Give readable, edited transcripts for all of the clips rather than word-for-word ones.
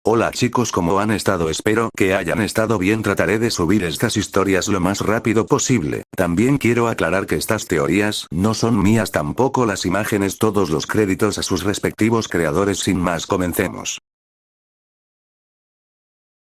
Hola chicos, ¿cómo han estado? Espero que hayan estado bien. Trataré de subir estas historias lo más rápido posible. También quiero aclarar que estas teorías no son mías, tampoco las imágenes. Todos los créditos a sus respectivos creadores. Sin más, comencemos.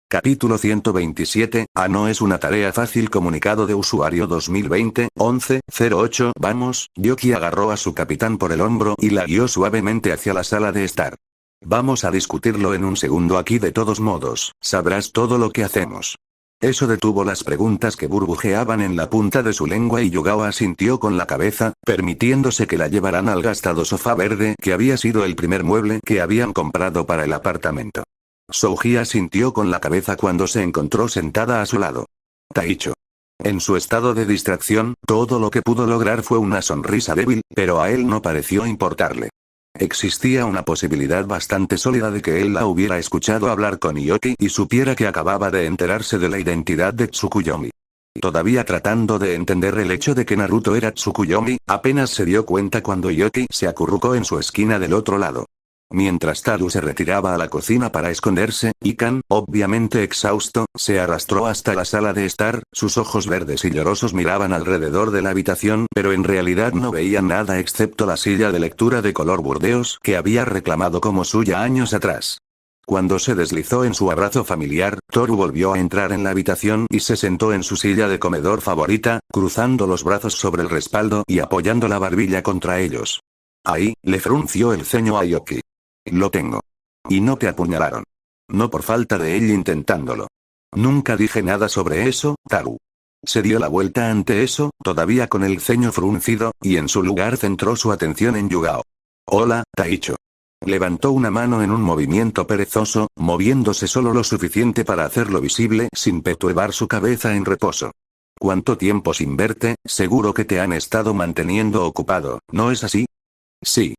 Capítulo 127, no es una tarea fácil. Comunicado de usuario 2020-11-08. Vamos, Yoki agarró a su capitán por el hombro y la guió suavemente hacia la sala de estar. Vamos a discutirlo en un segundo aquí. De todos modos, sabrás todo lo que hacemos. Eso detuvo las preguntas que burbujeaban en la punta de su lengua y Yugao asintió con la cabeza, permitiéndose que la llevaran al gastado sofá verde que había sido el primer mueble que habían comprado para el apartamento. Souji asintió con la cabeza cuando se encontró sentada a su lado. Taicho. En su estado de distracción, todo lo que pudo lograr fue una sonrisa débil, pero a él no pareció importarle. Existía una posibilidad bastante sólida de que él la hubiera escuchado hablar con Yoki y supiera que acababa de enterarse de la identidad de Tsukuyomi. Todavía tratando de entender el hecho de que Naruto era Tsukuyomi, apenas se dio cuenta cuando Yoki se acurrucó en su esquina del otro lado. Mientras Taru se retiraba a la cocina para esconderse, Ikan, obviamente exhausto, se arrastró hasta la sala de estar. Sus ojos verdes y llorosos miraban alrededor de la habitación, pero en realidad no veían nada excepto la silla de lectura de color burdeos que había reclamado como suya años atrás. Cuando se deslizó en su abrazo familiar, Toru volvió a entrar en la habitación y se sentó en su silla de comedor favorita, cruzando los brazos sobre el respaldo y apoyando la barbilla contra ellos. Ahí, le frunció el ceño a Yoki. Lo tengo. Y no te apuñalaron. No por falta de él intentándolo. Nunca dije nada sobre eso, Taru. Se dio la vuelta ante eso, todavía con el ceño fruncido, y en su lugar centró su atención en Yugao. Hola, Taicho. Levantó una mano en un movimiento perezoso, moviéndose solo lo suficiente para hacerlo visible sin perturbar su cabeza en reposo. ¿Cuánto tiempo sin verte? Seguro que te han estado manteniendo ocupado, ¿no es así? Sí.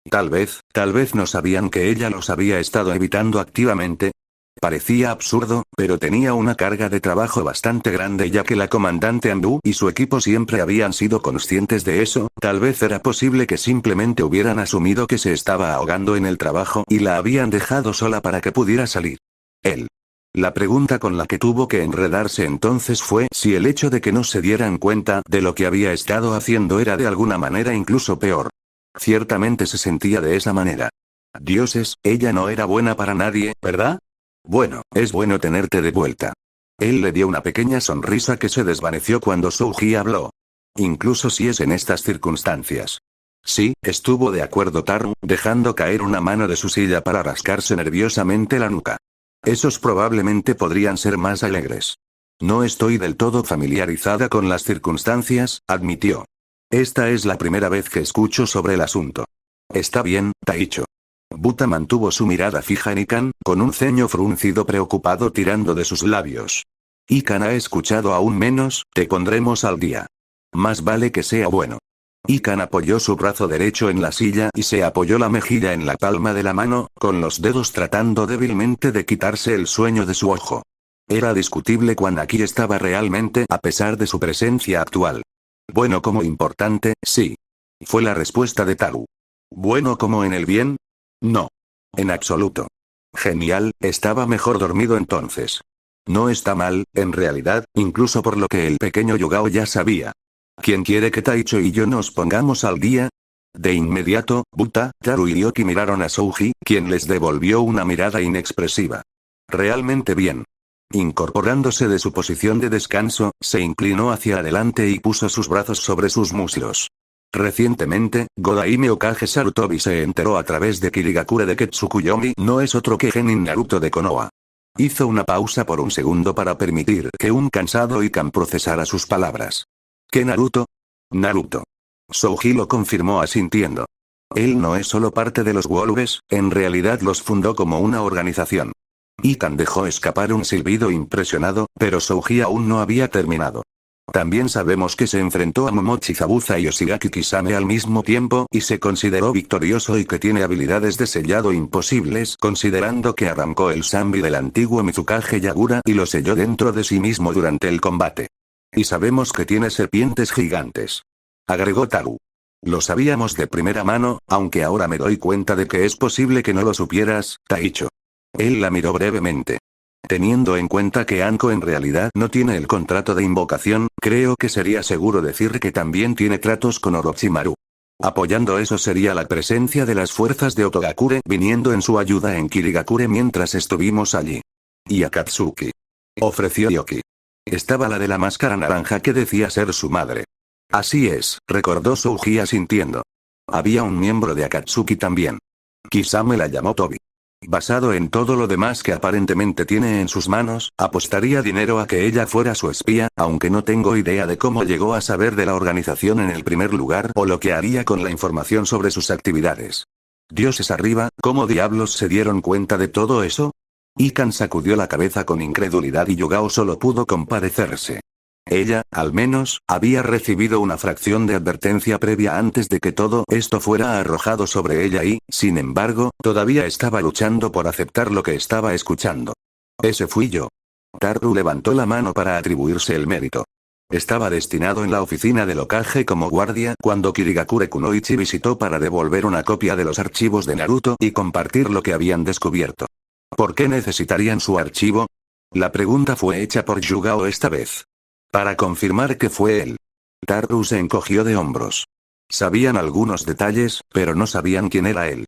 Tal vez no sabían que ella los había estado evitando activamente. Parecía absurdo, pero tenía una carga de trabajo bastante grande ya que la comandante Anbu y su equipo siempre habían sido conscientes de eso. Tal vez era posible que simplemente hubieran asumido que se estaba ahogando en el trabajo y la habían dejado sola para que pudiera salir. Él. La pregunta con la que tuvo que enredarse entonces fue si el hecho de que no se dieran cuenta de lo que había estado haciendo era de alguna manera incluso peor. Ciertamente se sentía de esa manera. Dioses, ella no era buena para nadie, ¿verdad? Bueno, es bueno tenerte de vuelta. Él le dio una pequeña sonrisa que se desvaneció cuando Souji habló. Incluso si es en estas circunstancias. Sí, estuvo de acuerdo Taru, dejando caer una mano de su silla para rascarse nerviosamente la nuca. Esos probablemente podrían ser más alegres. No estoy del todo familiarizada con las circunstancias, admitió. Esta es la primera vez que escucho sobre el asunto. Está bien, Taicho. Buta mantuvo su mirada fija en Ikan, con un ceño fruncido preocupado tirando de sus labios. Ikan ha escuchado aún menos, te pondremos al día. Más vale que sea bueno. Ikan apoyó su brazo derecho en la silla y se apoyó la mejilla en la palma de la mano, con los dedos tratando débilmente de quitarse el sueño de su ojo. Era discutible cuán aquí estaba realmente a pesar de su presencia actual. Bueno como importante, sí. Fue la respuesta de Taru. ¿Bueno como en el bien? No. En absoluto. Genial, estaba mejor dormido entonces. No está mal, en realidad, incluso por lo que el pequeño Yugao ya sabía. ¿Quién quiere que Taicho y yo nos pongamos al día? De inmediato, Buta, Taru y Yoki miraron a Souji, quien les devolvió una mirada inexpresiva. Realmente bien. Incorporándose de su posición de descanso, se inclinó hacia adelante y puso sus brazos sobre sus muslos. Recientemente, Godaime Okage Sarutobi se enteró a través de Kirigakure de que Tsukuyomi no es otro que Genin Naruto de Konoha. Hizo una pausa por un segundo para permitir que un cansado Ikan procesara sus palabras. ¿Qué Naruto? Naruto. Souji lo confirmó asintiendo. Él no es solo parte de los Wolves, en realidad los fundó como una organización. Ikan dejó escapar un silbido impresionado, pero Souji aún no había terminado. También sabemos que se enfrentó a Momochi Zabuza y Yoshigaki Kisame al mismo tiempo y se consideró victorioso y que tiene habilidades de sellado imposibles considerando que arrancó el Sanbi del antiguo Mizukage Yagura y lo selló dentro de sí mismo durante el combate. Y sabemos que tiene serpientes gigantes. Agregó Taru. Lo sabíamos de primera mano, aunque ahora me doy cuenta de que es posible que no lo supieras, Taicho. Él la miró brevemente. Teniendo en cuenta que Anko en realidad no tiene el contrato de invocación, creo que sería seguro decir que también tiene tratos con Orochimaru. Apoyando eso sería la presencia de las fuerzas de Otogakure viniendo en su ayuda en Kirigakure mientras estuvimos allí. Y Akatsuki. Ofreció Yoki. Estaba la de la máscara naranja que decía ser su madre. Así es, recordó Souji asintiendo. Había un miembro de Akatsuki también. Kisame la llamó Tobi. Basado en todo lo demás que aparentemente tiene en sus manos, apostaría dinero a que ella fuera su espía, aunque no tengo idea de cómo llegó a saber de la organización en el primer lugar o lo que haría con la información sobre sus actividades. Dioses arriba, ¿cómo diablos se dieron cuenta de todo eso? Ikan sacudió la cabeza con incredulidad y Yugao solo pudo compadecerse. Ella, al menos, había recibido una fracción de advertencia previa antes de que todo esto fuera arrojado sobre ella y, sin embargo, todavía estaba luchando por aceptar lo que estaba escuchando. Ese fui yo. Taru levantó la mano para atribuirse el mérito. Estaba destinado en la oficina del Hokage como guardia cuando Kirigakure Kunoichi visitó para devolver una copia de los archivos de Naruto y compartir lo que habían descubierto. ¿Por qué necesitarían su archivo? La pregunta fue hecha por Yugao esta vez. Para confirmar que fue él. Taru se encogió de hombros. Sabían algunos detalles, pero no sabían quién era él.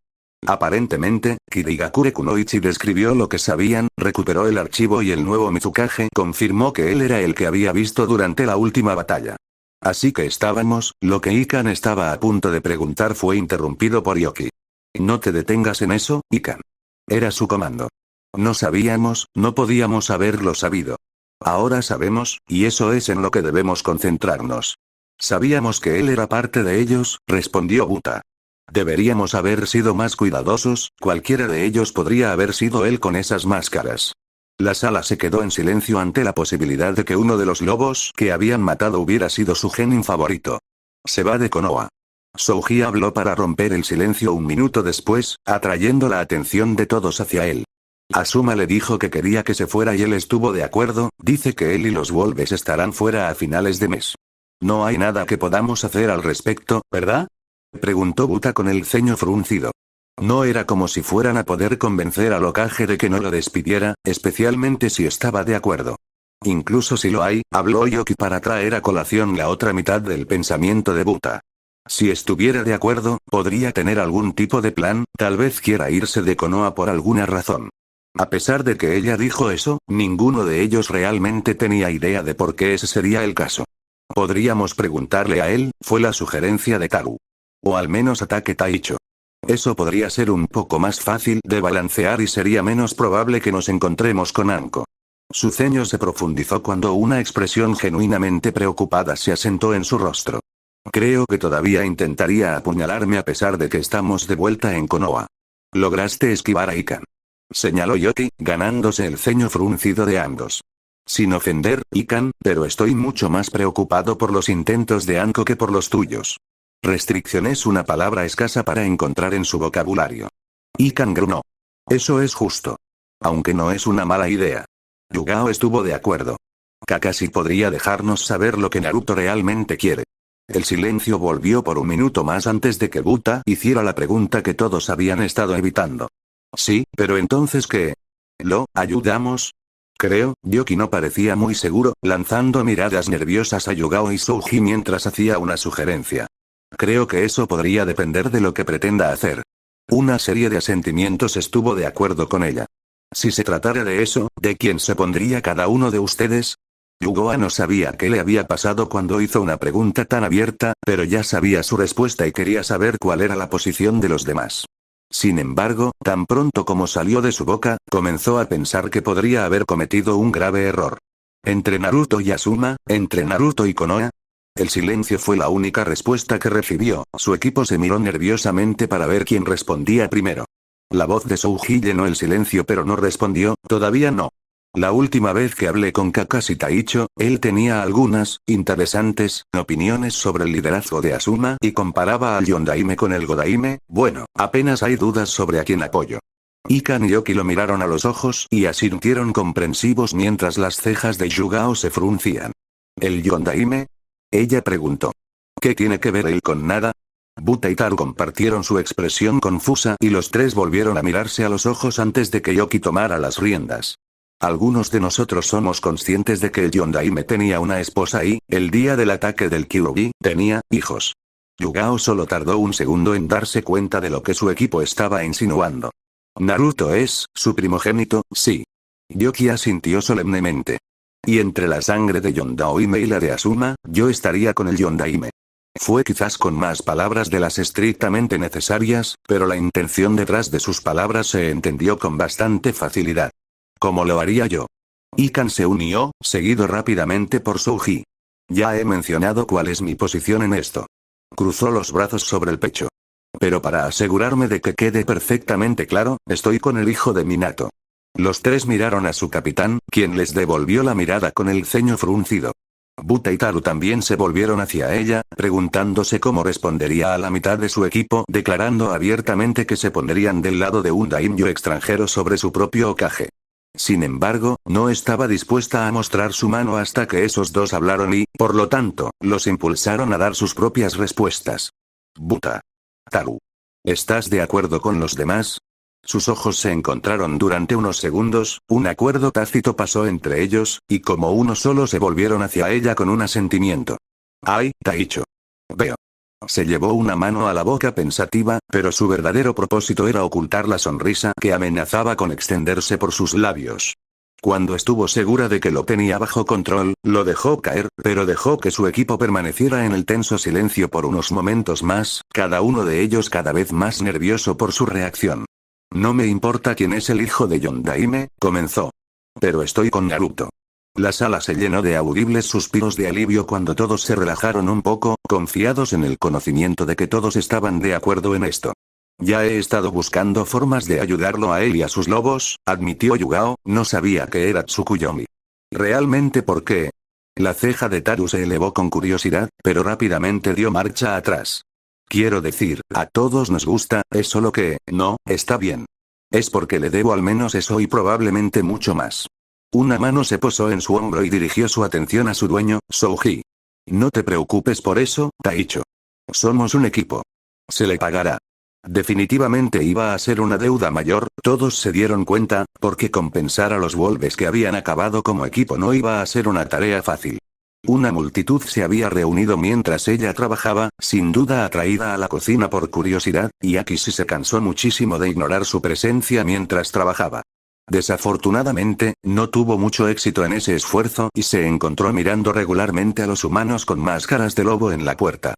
Aparentemente, Kirigakure Kunoichi describió lo que sabían, recuperó el archivo y el nuevo Mizukage confirmó que él era el que había visto durante la última batalla. Así que estábamos, lo que Ikan estaba a punto de preguntar fue interrumpido por Yoki. No te detengas en eso, Ikan. Era su comando. No sabíamos, no podíamos haberlo sabido. Ahora sabemos, y eso es en lo que debemos concentrarnos. Sabíamos que él era parte de ellos, respondió Buta. Deberíamos haber sido más cuidadosos, cualquiera de ellos podría haber sido él con esas máscaras. La sala se quedó en silencio ante la posibilidad de que uno de los lobos que habían matado hubiera sido su genin favorito. Se va de Konoha. Souji habló para romper el silencio un minuto después, atrayendo la atención de todos hacia él. Asuma le dijo que quería que se fuera y él estuvo de acuerdo, dice que él y los Wolves estarán fuera a finales de mes. No hay nada que podamos hacer al respecto, ¿verdad? Preguntó Buta con el ceño fruncido. No era como si fueran a poder convencer al Hokage de que no lo despidiera, especialmente si estaba de acuerdo. Incluso si lo hay, habló Yoki para traer a colación la otra mitad del pensamiento de Buta. Si estuviera de acuerdo, podría tener algún tipo de plan, tal vez quiera irse de Konoha por alguna razón. A pesar de que ella dijo eso, ninguno de ellos realmente tenía idea de por qué ese sería el caso. Podríamos preguntarle a él, fue la sugerencia de Taru. O al menos ataque Taicho. Eso podría ser un poco más fácil de balancear y sería menos probable que nos encontremos con Anko. Su ceño se profundizó cuando una expresión genuinamente preocupada se asentó en su rostro. Creo que todavía intentaría apuñalarme a pesar de que estamos de vuelta en Konoha. Lograste esquivar a Ikan. Señaló Yoki, ganándose el ceño fruncido de ambos. Sin ofender, Ikan, pero estoy mucho más preocupado por los intentos de Anko que por los tuyos. Restricción es una palabra escasa para encontrar en su vocabulario. Ikan grunó. Eso es justo. Aunque no es una mala idea. Yugao estuvo de acuerdo. Kakashi podría dejarnos saber lo que Naruto realmente quiere. El silencio volvió por un minuto más antes de que Buta hiciera la pregunta que todos habían estado evitando. Sí, pero entonces ¿qué? ¿Lo ayudamos? Creo, Yoki no parecía muy seguro, lanzando miradas nerviosas a Yugao y Souji mientras hacía una sugerencia. Creo que eso podría depender de lo que pretenda hacer. Una serie de asentimientos estuvo de acuerdo con ella. Si se tratara de eso, ¿de quién se pondría cada uno de ustedes? Yugao no sabía qué le había pasado cuando hizo una pregunta tan abierta, pero ya sabía su respuesta y quería saber cuál era la posición de los demás. Sin embargo, tan pronto como salió de su boca, comenzó a pensar que podría haber cometido un grave error. ¿Entre Naruto y Asuma? ¿Entre Naruto y Konoha? El silencio fue la única respuesta que recibió. Su equipo se miró nerviosamente para ver quién respondía primero. La voz de Souji llenó el silencio pero no respondió, todavía no. La última vez que hablé con Kakashi Taicho, él tenía algunas, interesantes, opiniones sobre el liderazgo de Asuma y comparaba al Yondaime con el Godaime, bueno, apenas hay dudas sobre a quién apoyo. Ikan y Yoki lo miraron a los ojos y asintieron comprensivos mientras las cejas de Yugao se fruncían. ¿El Yondaime? Ella preguntó. ¿Qué tiene que ver él con nada? Buta y Taru compartieron su expresión confusa y los tres volvieron a mirarse a los ojos antes de que Yoki tomara las riendas. Algunos de nosotros somos conscientes de que el Yondaime tenía una esposa y, el día del ataque del Kyuubi, tenía hijos. Yugao solo tardó un segundo en darse cuenta de lo que su equipo estaba insinuando. Naruto es, su primogénito, sí. Yoki asintió solemnemente. Y entre la sangre de Yondaime y la de Asuma, yo estaría con el Yondaime. Fue quizás con más palabras de las estrictamente necesarias, pero la intención detrás de sus palabras se entendió con bastante facilidad. ¿Cómo lo haría yo? Ikan se unió, seguido rápidamente por Souji. Ya he mencionado cuál es mi posición en esto. Cruzó los brazos sobre el pecho. Pero para asegurarme de que quede perfectamente claro, estoy con el hijo de Minato. Los tres miraron a su capitán, quien les devolvió la mirada con el ceño fruncido. Buta y Taru también se volvieron hacia ella, preguntándose cómo respondería a la mitad de su equipo, declarando abiertamente que se pondrían del lado de un daimyo extranjero sobre su propio Hokage. Sin embargo, no estaba dispuesta a mostrar su mano hasta que esos dos hablaron y, por lo tanto, los impulsaron a dar sus propias respuestas. Buta. Taru. ¿Estás de acuerdo con los demás? Sus ojos se encontraron durante unos segundos, un acuerdo tácito pasó entre ellos, y como uno solo se volvieron hacia ella con un asentimiento. ¡Ay, Taicho! Veo. Se llevó una mano a la boca pensativa, pero su verdadero propósito era ocultar la sonrisa que amenazaba con extenderse por sus labios. Cuando estuvo segura de que lo tenía bajo control, lo dejó caer, pero dejó que su equipo permaneciera en el tenso silencio por unos momentos más, cada uno de ellos cada vez más nervioso por su reacción. No me importa quién es el hijo de Yondaime, comenzó. Pero estoy con Naruto. La sala se llenó de audibles suspiros de alivio cuando todos se relajaron un poco, confiados en el conocimiento de que todos estaban de acuerdo en esto. Ya he estado buscando formas de ayudarlo a él y a sus lobos, admitió Yugao, no sabía que era Tsukuyomi. ¿Realmente por qué? La ceja de Taru se elevó con curiosidad, pero rápidamente dio marcha atrás. Quiero decir, a todos nos gusta, es solo que, no, está bien. Es porque le debo al menos eso y probablemente mucho más. Una mano se posó en su hombro y dirigió su atención a su dueño, Souji. No te preocupes por eso, Taicho. Somos un equipo. Se le pagará. Definitivamente iba a ser una deuda mayor, todos se dieron cuenta, porque compensar a los Wolves que habían acabado como equipo no iba a ser una tarea fácil. Una multitud se había reunido mientras ella trabajaba, sin duda atraída a la cocina por curiosidad, y Akishi se cansó muchísimo de ignorar su presencia mientras trabajaba. Desafortunadamente, no tuvo mucho éxito en ese esfuerzo y se encontró mirando regularmente a los humanos con máscaras de lobo en la puerta.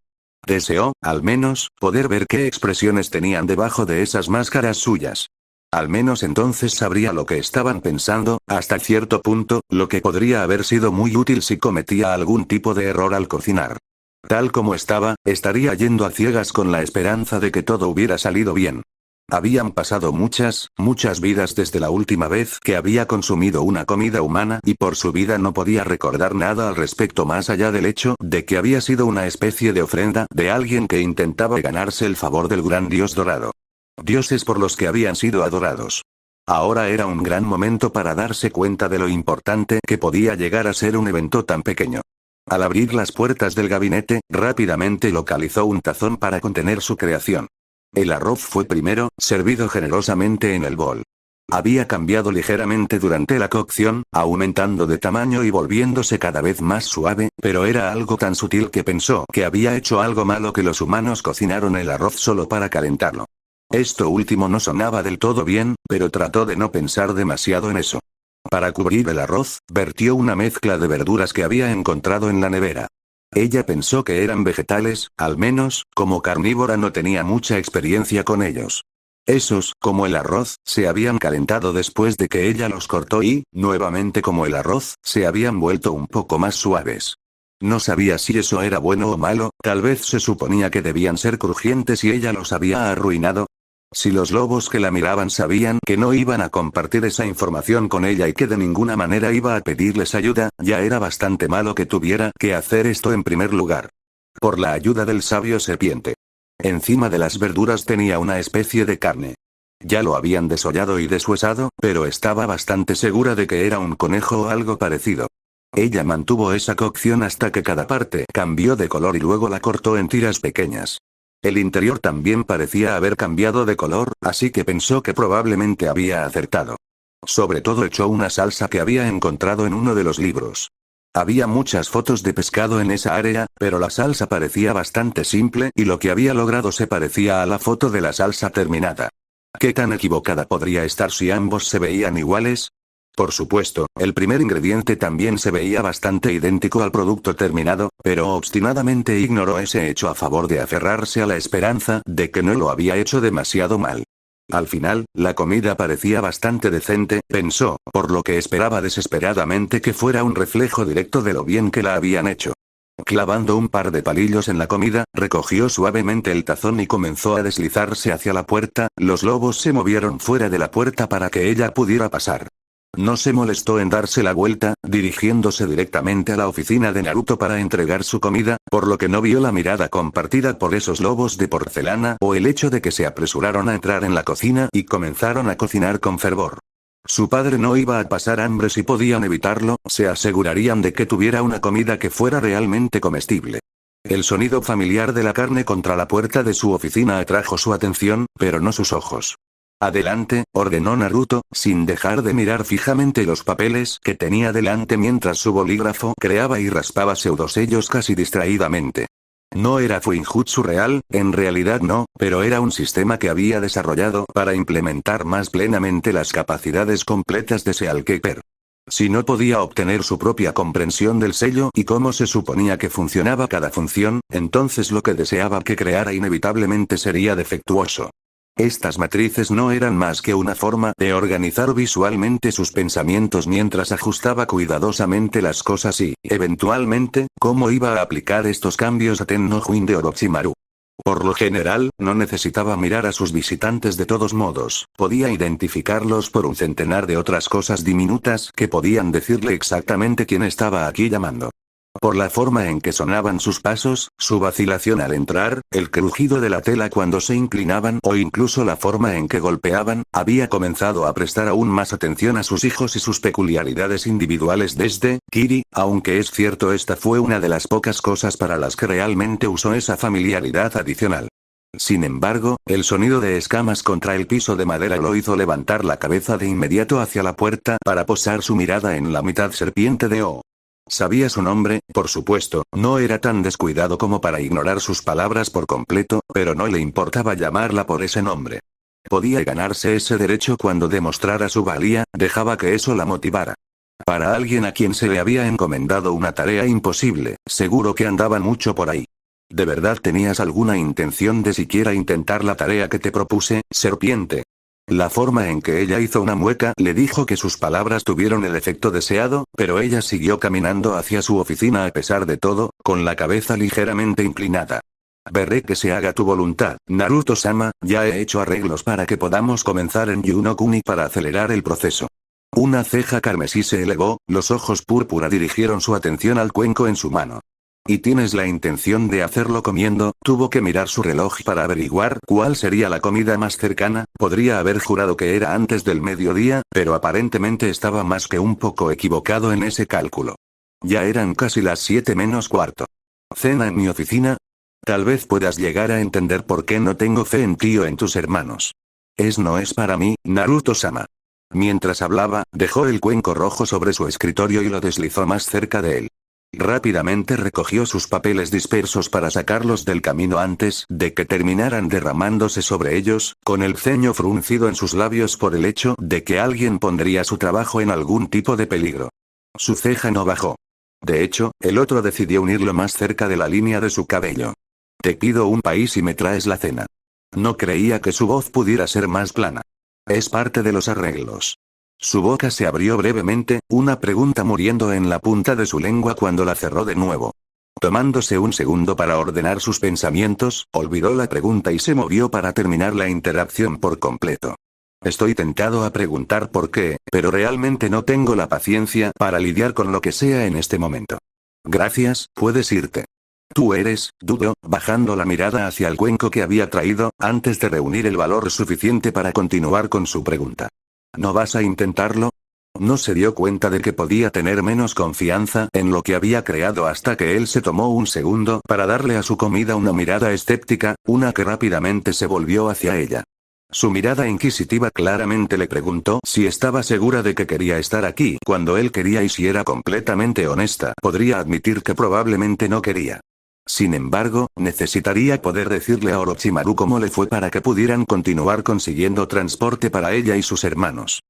Deseó, al menos, poder ver qué expresiones tenían debajo de esas máscaras suyas. Al menos entonces sabría lo que estaban pensando, hasta cierto punto, lo que podría haber sido muy útil si cometía algún tipo de error al cocinar. Tal como estaba, estaría yendo a ciegas con la esperanza de que todo hubiera salido bien. Habían pasado muchas vidas desde la última vez que había consumido una comida humana y por su vida no podía recordar nada al respecto más allá del hecho de que había sido una especie de ofrenda de alguien que intentaba ganarse el favor del gran dios dorado. Dioses por los que habían sido adorados. Ahora era un gran momento para darse cuenta de lo importante que podía llegar a ser un evento tan pequeño. Al abrir las puertas del gabinete, rápidamente localizó un tazón para contener su creación. El arroz fue primero, servido generosamente en el bol. Había cambiado ligeramente durante la cocción, aumentando de tamaño y volviéndose cada vez más suave, pero era algo tan sutil que pensó que había hecho algo malo que los humanos cocinaron el arroz solo para calentarlo. Esto último no sonaba del todo bien, pero trató de no pensar demasiado en eso. Para cubrir el arroz, vertió una mezcla de verduras que había encontrado en la nevera. Ella pensó que eran vegetales, al menos, como carnívora no tenía mucha experiencia con ellos. Esos, como el arroz, se habían calentado después de que ella los cortó y, nuevamente como el arroz, se habían vuelto un poco más suaves. No sabía si eso era bueno o malo, tal vez se suponía que debían ser crujientes y ella los había arruinado. Si los lobos que la miraban sabían que no iban a compartir esa información con ella y que de ninguna manera iba a pedirles ayuda, ya era bastante malo que tuviera que hacer esto en primer lugar. Por la ayuda del sabio serpiente. Encima de las verduras tenía una especie de carne. Ya lo habían desollado y deshuesado, pero estaba bastante segura de que era un conejo o algo parecido. Ella mantuvo esa cocción hasta que cada parte cambió de color y luego la cortó en tiras pequeñas. El interior también parecía haber cambiado de color, así que pensó que probablemente había acertado. Sobre todo echó una salsa que había encontrado en uno de los libros. Había muchas fotos de pescado en esa área, pero la salsa parecía bastante simple y lo que había logrado se parecía a la foto de la salsa terminada. ¿Qué tan equivocada podría estar si ambos se veían iguales? Por supuesto, el primer ingrediente también se veía bastante idéntico al producto terminado, pero obstinadamente ignoró ese hecho a favor de aferrarse a la esperanza de que no lo había hecho demasiado mal. Al final, la comida parecía bastante decente, pensó, por lo que esperaba desesperadamente que fuera un reflejo directo de lo bien que la habían hecho. Clavando un par de palillos en la comida, recogió suavemente el tazón y comenzó a deslizarse hacia la puerta. Los lobos se movieron fuera de la puerta para que ella pudiera pasar. No se molestó en darse la vuelta, dirigiéndose directamente a la oficina de Naruto para entregar su comida, por lo que no vio la mirada compartida por esos lobos de porcelana o el hecho de que se apresuraron a entrar en la cocina y comenzaron a cocinar con fervor. Su padre no iba a pasar hambre si podían evitarlo, se asegurarían de que tuviera una comida que fuera realmente comestible. El sonido familiar de la carne contra la puerta de su oficina atrajo su atención, pero no sus ojos. Adelante, ordenó Naruto, sin dejar de mirar fijamente los papeles que tenía delante mientras su bolígrafo creaba y raspaba pseudosellos casi distraídamente. No era Fuinjutsu real, en realidad no, pero era un sistema que había desarrollado para implementar más plenamente las capacidades completas de Sealkeeper. Si no podía obtener su propia comprensión del sello y cómo se suponía que funcionaba cada función, entonces lo que deseaba que creara inevitablemente sería defectuoso. Estas matrices no eran más que una forma de organizar visualmente sus pensamientos mientras ajustaba cuidadosamente las cosas y, eventualmente, cómo iba a aplicar estos cambios a Tenno Juin de Orochimaru. Por lo general, no necesitaba mirar a sus visitantes de todos modos, podía identificarlos por un centenar de otras cosas diminutas que podían decirle exactamente quién estaba aquí llamando. Por la forma en que sonaban sus pasos, su vacilación al entrar, el crujido de la tela cuando se inclinaban o incluso la forma en que golpeaban, había comenzado a prestar aún más atención a sus hijos y sus peculiaridades individuales desde Kiri, aunque es cierto esta fue una de las pocas cosas para las que realmente usó esa familiaridad adicional. Sin embargo, el sonido de escamas contra el piso de madera lo hizo levantar la cabeza de inmediato hacia la puerta para posar su mirada en la mitad serpiente de O. Sabía su nombre, por supuesto, no era tan descuidado como para ignorar sus palabras por completo, pero no le importaba llamarla por ese nombre. Podía ganarse ese derecho cuando demostrara su valía, dejaba que eso la motivara. Para alguien a quien se le había encomendado una tarea imposible, seguro que andaban mucho por ahí. ¿De verdad tenías alguna intención de siquiera intentar la tarea que te propuse, serpiente? La forma en que ella hizo una mueca le dijo que sus palabras tuvieron el efecto deseado, pero ella siguió caminando hacia su oficina a pesar de todo, con la cabeza ligeramente inclinada. Veré que se haga tu voluntad, Naruto-sama, ya he hecho arreglos para que podamos comenzar en Yuno-kuni para acelerar el proceso. Una ceja carmesí se elevó, los ojos púrpura dirigieron su atención al cuenco en su mano. ¿Y tienes la intención de hacerlo comiendo? Tuvo que mirar su reloj para averiguar cuál sería la comida más cercana, podría haber jurado que era antes del mediodía, pero aparentemente estaba más que un poco equivocado en ese cálculo. Ya eran casi las 7 menos cuarto. ¿Cena en mi oficina? Tal vez puedas llegar a entender por qué no tengo fe en ti o en tus hermanos. No es para mí, Naruto-sama. Mientras hablaba, dejó el cuenco rojo sobre su escritorio y lo deslizó más cerca de él. Rápidamente recogió sus papeles dispersos para sacarlos del camino antes de que terminaran derramándose sobre ellos, con el ceño fruncido en sus labios por el hecho de que alguien pondría su trabajo en algún tipo de peligro. Su ceja no bajó. De hecho, el otro decidió unirlo más cerca de la línea de su cabello. Te pido un país y me traes la cena. No creía que su voz pudiera ser más plana. Es parte de los arreglos. Su boca se abrió brevemente, una pregunta muriendo en la punta de su lengua cuando la cerró de nuevo. Tomándose un segundo para ordenar sus pensamientos, olvidó la pregunta y se movió para terminar la interacción por completo. Estoy tentado a preguntar por qué, pero realmente no tengo la paciencia para lidiar con lo que sea en este momento. Gracias, puedes irte. Tú eres, dudó, bajando la mirada hacia el cuenco que había traído, antes de reunir el valor suficiente para continuar con su pregunta. ¿No vas a intentarlo? No se dio cuenta de que podía tener menos confianza en lo que había creado hasta que él se tomó un segundo para darle a su comida una mirada escéptica, una que rápidamente se volvió hacia ella. Su mirada inquisitiva claramente le preguntó si estaba segura de que quería estar aquí cuando él quería, y si era completamente honesta, podría admitir que probablemente no quería. Sin embargo, necesitaría poder decirle a Orochimaru cómo le fue para que pudieran continuar consiguiendo transporte para ella y sus hermanos.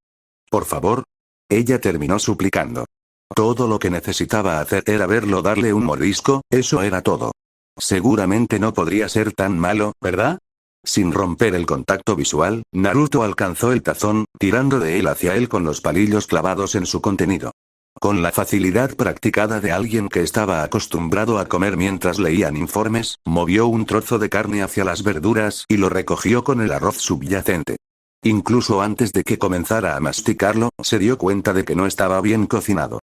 Por favor. Ella terminó suplicando. Todo lo que necesitaba hacer era verlo darle un mordisco, eso era todo. Seguramente no podría ser tan malo, ¿verdad? Sin romper el contacto visual, Naruto alcanzó el tazón, tirando de él hacia él con los palillos clavados en su contenido. Con la facilidad practicada de alguien que estaba acostumbrado a comer mientras leían informes, movió un trozo de carne hacia las verduras y lo recogió con el arroz subyacente. Incluso antes de que comenzara a masticarlo, se dio cuenta de que no estaba bien cocinado.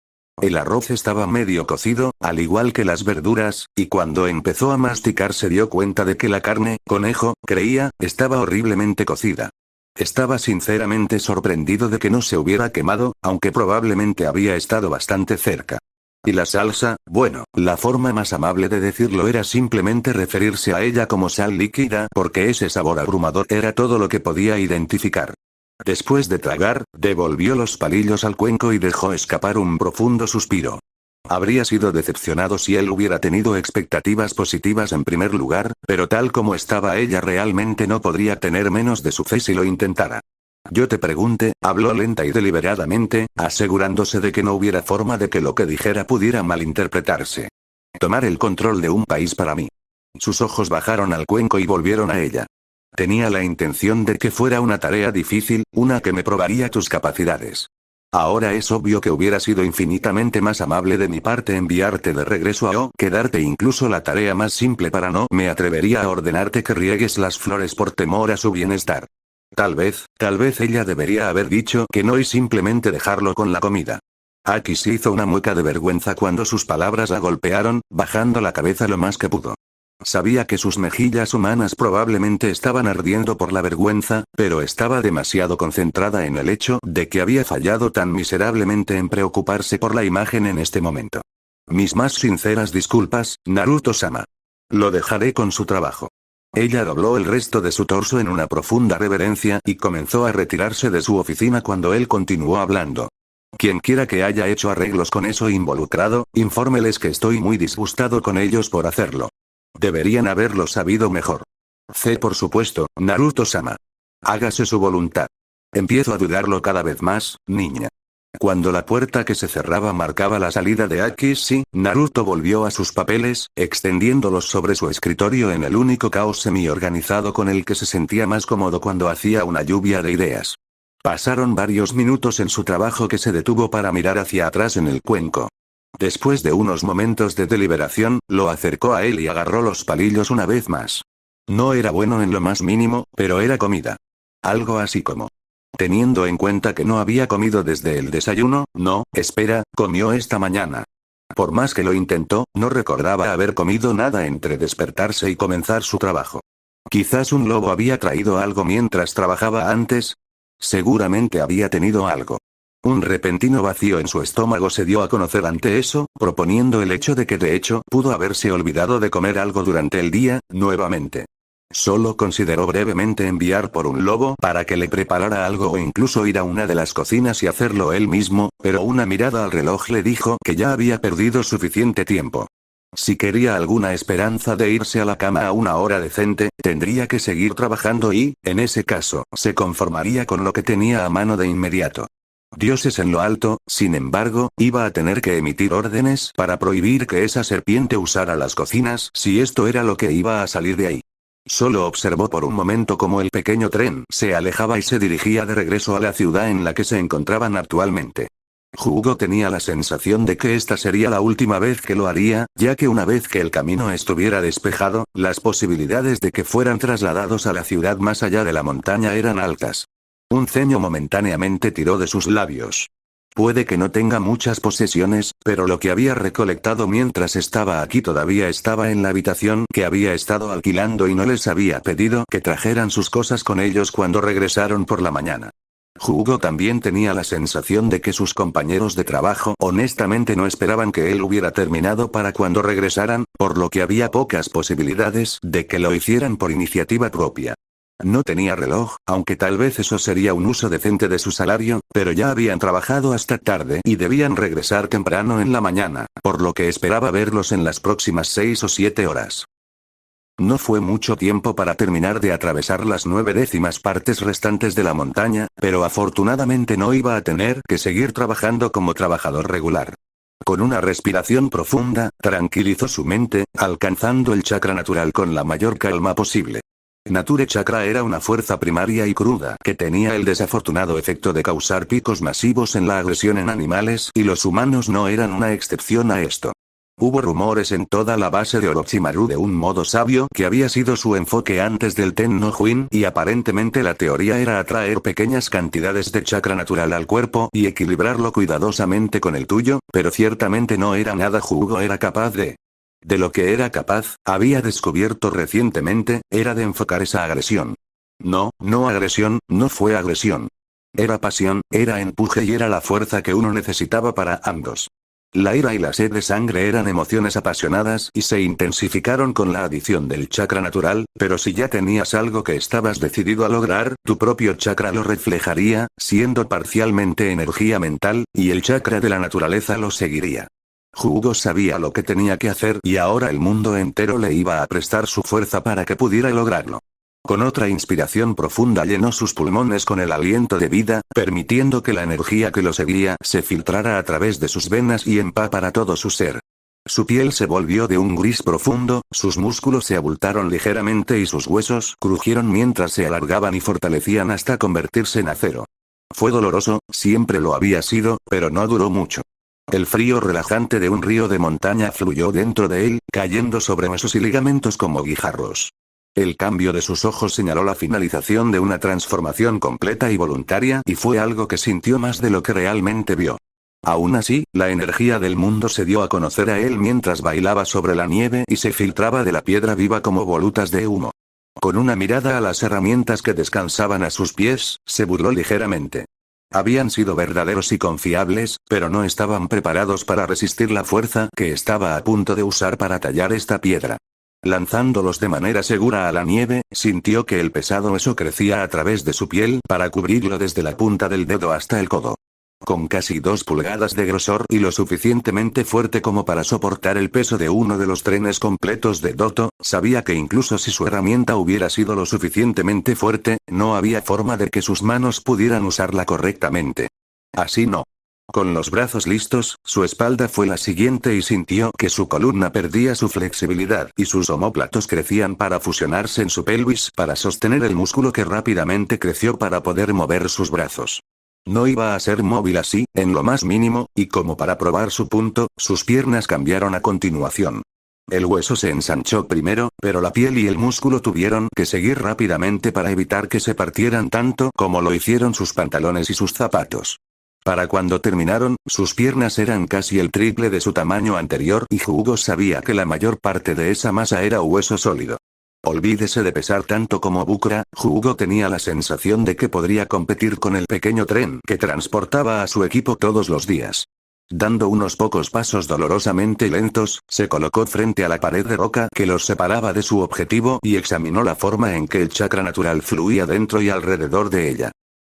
El arroz estaba medio cocido, al igual que las verduras, y cuando empezó a masticar se dio cuenta de que la carne, conejo, creía, estaba horriblemente cocida. Estaba sinceramente sorprendido de que no se hubiera quemado, aunque probablemente había estado bastante cerca. Y la salsa, bueno, la forma más amable de decirlo era simplemente referirse a ella como sal líquida, porque ese sabor abrumador era todo lo que podía identificar. Después de tragar, devolvió los palillos al cuenco y dejó escapar un profundo suspiro. Habría sido decepcionado si él hubiera tenido expectativas positivas en primer lugar, pero tal como estaba ella realmente no podría tener menos de su fe si lo intentara. Yo te pregunte, habló lenta y deliberadamente, asegurándose de que no hubiera forma de que lo que dijera pudiera malinterpretarse. Tomar el control de un país para mí. Sus ojos bajaron al cuenco y volvieron a ella. Tenía la intención de que fuera una tarea difícil, una que me probaría tus capacidades. Ahora es obvio que hubiera sido infinitamente más amable de mi parte enviarte de regreso a O que darte incluso la tarea más simple para no me atrevería a ordenarte que riegues las flores por temor a su bienestar. Tal vez ella debería haber dicho que no y simplemente dejarlo con la comida. Aki se hizo una mueca de vergüenza cuando sus palabras la golpearon, bajando la cabeza lo más que pudo. Sabía que sus mejillas humanas probablemente estaban ardiendo por la vergüenza, pero estaba demasiado concentrada en el hecho de que había fallado tan miserablemente en preocuparse por la imagen en este momento. Mis más sinceras disculpas, Naruto-sama. Lo dejaré con su trabajo. Ella dobló el resto de su torso en una profunda reverencia y comenzó a retirarse de su oficina cuando él continuó hablando. Quien quiera que haya hecho arreglos con eso involucrado, infórmeles que estoy muy disgustado con ellos por hacerlo. Deberían haberlo sabido mejor. Por supuesto, Naruto-sama. Hágase su voluntad. Empiezo a dudarlo cada vez más, niña. Cuando la puerta que se cerraba marcaba la salida de Akishi, Naruto volvió a sus papeles, extendiéndolos sobre su escritorio en el único caos semi-organizado con el que se sentía más cómodo cuando hacía una lluvia de ideas. Pasaron varios minutos en su trabajo que se detuvo para mirar hacia atrás en el cuenco. Después de unos momentos de deliberación, lo acercó a él y agarró los palillos una vez más. No era bueno en lo más mínimo, pero era comida. Algo así como: teniendo en cuenta que no había comido desde el desayuno, no, espera, comió esta mañana. Por más que lo intentó, no recordaba haber comido nada entre despertarse y comenzar su trabajo. Quizás un lobo había traído algo mientras trabajaba antes. Seguramente había tenido algo. Un repentino vacío en su estómago se dio a conocer ante eso, proponiendo el hecho de que de hecho pudo haberse olvidado de comer algo durante el día, nuevamente. Solo consideró brevemente enviar por un lobo para que le preparara algo o incluso ir a una de las cocinas y hacerlo él mismo, pero una mirada al reloj le dijo que ya había perdido suficiente tiempo. Si quería alguna esperanza de irse a la cama a una hora decente, tendría que seguir trabajando y, en ese caso, se conformaría con lo que tenía a mano de inmediato. Dioses en lo alto, sin embargo, iba a tener que emitir órdenes para prohibir que esa serpiente usara las cocinas si esto era lo que iba a salir de ahí. Solo observó por un momento cómo el pequeño tren se alejaba y se dirigía de regreso a la ciudad en la que se encontraban actualmente. Hugo tenía la sensación de que esta sería la última vez que lo haría, ya que una vez que el camino estuviera despejado, las posibilidades de que fueran trasladados a la ciudad más allá de la montaña eran altas. Un ceño momentáneamente tiró de sus labios. Puede que no tenga muchas posesiones, pero lo que había recolectado mientras estaba aquí todavía estaba en la habitación que había estado alquilando y no les había pedido que trajeran sus cosas con ellos cuando regresaron por la mañana. Hugo también tenía la sensación de que sus compañeros de trabajo honestamente no esperaban que él hubiera terminado para cuando regresaran, por lo que había pocas posibilidades de que lo hicieran por iniciativa propia. No tenía reloj, aunque tal vez eso sería un uso decente de su salario, pero ya habían trabajado hasta tarde y debían regresar temprano en la mañana, por lo que esperaba verlos en las próximas 6 o 7 horas. No fue mucho tiempo para terminar de atravesar las 9/10 partes restantes de la montaña, pero afortunadamente no iba a tener que seguir trabajando como trabajador regular. Con una respiración profunda, tranquilizó su mente, alcanzando el chakra natural con la mayor calma posible. Nature Chakra era una fuerza primaria y cruda que tenía el desafortunado efecto de causar picos masivos en la agresión en animales y los humanos no eran una excepción a esto. Hubo rumores en toda la base de Orochimaru de un modo sabio que había sido su enfoque antes del Tenno Huin y aparentemente la teoría era atraer pequeñas cantidades de chakra natural al cuerpo y equilibrarlo cuidadosamente con el tuyo, pero ciertamente no era nada Hugo era capaz de. De lo que era capaz, había descubierto recientemente, era de enfocar esa agresión. No agresión, no fue agresión. Era pasión, era empuje y era la fuerza que uno necesitaba para ambos. La ira y la sed de sangre eran emociones apasionadas y se intensificaron con la adición del chakra natural, pero si ya tenías algo que estabas decidido a lograr, tu propio chakra lo reflejaría, siendo parcialmente energía mental, y el chakra de la naturaleza lo seguiría. Hugo sabía lo que tenía que hacer y ahora el mundo entero le iba a prestar su fuerza para que pudiera lograrlo. Con otra inspiración profunda llenó sus pulmones con el aliento de vida, permitiendo que la energía que lo seguía se filtrara a través de sus venas y empapara todo su ser. Su piel se volvió de un gris profundo, sus músculos se abultaron ligeramente y sus huesos crujieron mientras se alargaban y fortalecían hasta convertirse en acero. Fue doloroso, siempre lo había sido, pero no duró mucho. El frío relajante de un río de montaña fluyó dentro de él, cayendo sobre huesos y ligamentos como guijarros. El cambio de sus ojos señaló la finalización de una transformación completa y voluntaria y fue algo que sintió más de lo que realmente vio. Aún así, la energía del mundo se dio a conocer a él mientras bailaba sobre la nieve y se filtraba de la piedra viva como volutas de humo. Con una mirada a las herramientas que descansaban a sus pies, se burló ligeramente. Habían sido verdaderos y confiables, pero no estaban preparados para resistir la fuerza que estaba a punto de usar para tallar esta piedra. Lanzándolos de manera segura a la nieve, sintió que el pesado hueso crecía a través de su piel para cubrirlo desde la punta del dedo hasta el codo. Con casi 2 pulgadas de grosor y lo suficientemente fuerte como para soportar el peso de uno de los trenes completos de Doto, sabía que incluso si su herramienta hubiera sido lo suficientemente fuerte, no había forma de que sus manos pudieran usarla correctamente. Así no. Con los brazos listos, su espalda fue la siguiente y sintió que su columna perdía su flexibilidad y sus omóplatos crecían para fusionarse en su pelvis para sostener el músculo que rápidamente creció para poder mover sus brazos. No iba a ser móvil así, en lo más mínimo, y como para probar su punto, sus piernas cambiaron a continuación. El hueso se ensanchó primero, pero la piel y el músculo tuvieron que seguir rápidamente para evitar que se partieran tanto como lo hicieron sus pantalones y sus zapatos. Para cuando terminaron, sus piernas eran casi el triple de su tamaño anterior y Hugo sabía que la mayor parte de esa masa era hueso sólido. Olvídese de pesar tanto como Bukra, Hugo tenía la sensación de que podría competir con el pequeño tren que transportaba a su equipo todos los días. Dando unos pocos pasos dolorosamente lentos, se colocó frente a la pared de roca que los separaba de su objetivo y examinó la forma en que el chakra natural fluía dentro y alrededor de ella.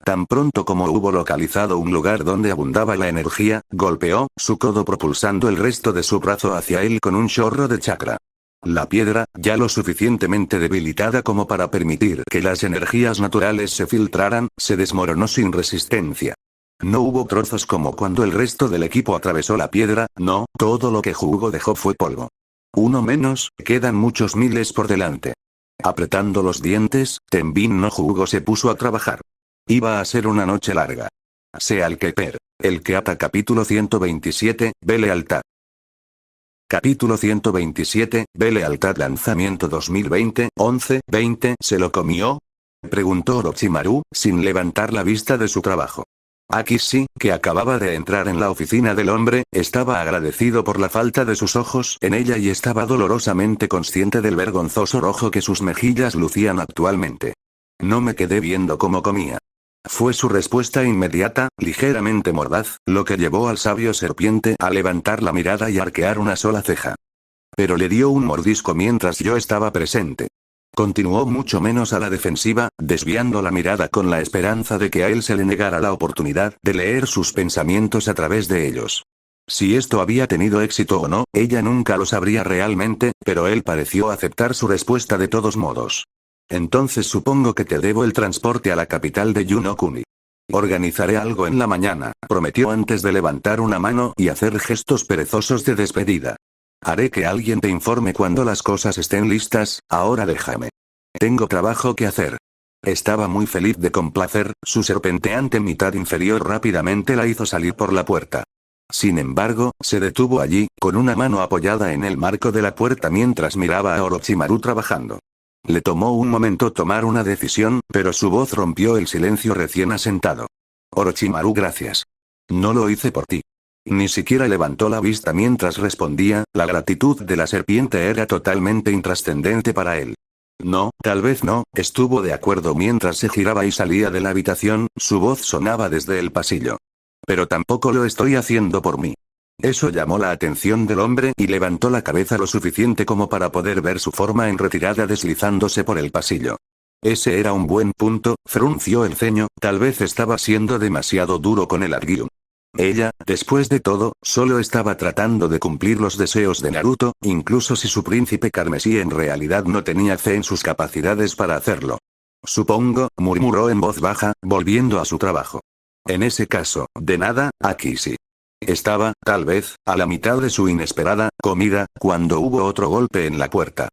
Tan pronto como hubo localizado un lugar donde abundaba la energía, golpeó su codo propulsando el resto de su brazo hacia él con un chorro de chakra. La piedra, ya lo suficientemente debilitada como para permitir que las energías naturales se filtraran, se desmoronó sin resistencia. No hubo trozos como cuando el resto del equipo atravesó la piedra, no, todo lo que Hugo dejó fue polvo. Uno menos, quedan muchos miles por delante. Apretando los dientes, Tenbin no Hugo se puso a trabajar. Iba a ser una noche larga. Sea el que per. El que ata capítulo 127, ve lealtad. Capítulo 127, ve lealtad lanzamiento 2020, 11-20, ¿se lo comió? Preguntó Orochimaru, sin levantar la vista de su trabajo. Akishi, que acababa de entrar en la oficina del hombre, estaba agradecido por la falta de sus ojos en ella y estaba dolorosamente consciente del vergonzoso rojo que sus mejillas lucían actualmente. No me quedé viendo cómo comía. Fue su respuesta inmediata, ligeramente mordaz, lo que llevó al sabio serpiente a levantar la mirada y arquear una sola ceja. Pero le dio un mordisco mientras yo estaba presente. Continuó mucho menos a la defensiva, desviando la mirada con la esperanza de que a él se le negara la oportunidad de leer sus pensamientos a través de ellos. Si esto había tenido éxito o no, ella nunca lo sabría realmente, pero él pareció aceptar su respuesta de todos modos. Entonces supongo que te debo el transporte a la capital de Yunokuni. Organizaré algo en la mañana, prometió antes de levantar una mano y hacer gestos perezosos de despedida. Haré que alguien te informe cuando las cosas estén listas, ahora déjame. Tengo trabajo que hacer. Estaba muy feliz de complacer, su serpenteante mitad inferior rápidamente la hizo salir por la puerta. Sin embargo, se detuvo allí, con una mano apoyada en el marco de la puerta mientras miraba a Orochimaru trabajando. Le tomó un momento tomar una decisión, pero su voz rompió el silencio recién asentado. Orochimaru, gracias. No lo hice por ti. Ni siquiera levantó la vista mientras respondía, la gratitud de la serpiente era totalmente intrascendente para él. No, tal vez no, estuvo de acuerdo mientras se giraba y salía de la habitación, su voz sonaba desde el pasillo. Pero tampoco lo estoy haciendo por mí. Eso llamó la atención del hombre y levantó la cabeza lo suficiente como para poder ver su forma en retirada deslizándose por el pasillo. Ese era un buen punto, frunció el ceño, tal vez estaba siendo demasiado duro con el Argyuno. Ella, después de todo, solo estaba tratando de cumplir los deseos de Naruto, incluso si su príncipe carmesí en realidad no tenía fe en sus capacidades para hacerlo. Supongo, murmuró en voz baja, volviendo a su trabajo. En ese caso, de nada, aquí sí. Estaba, tal vez, a la mitad de su inesperada comida, cuando hubo otro golpe en la puerta.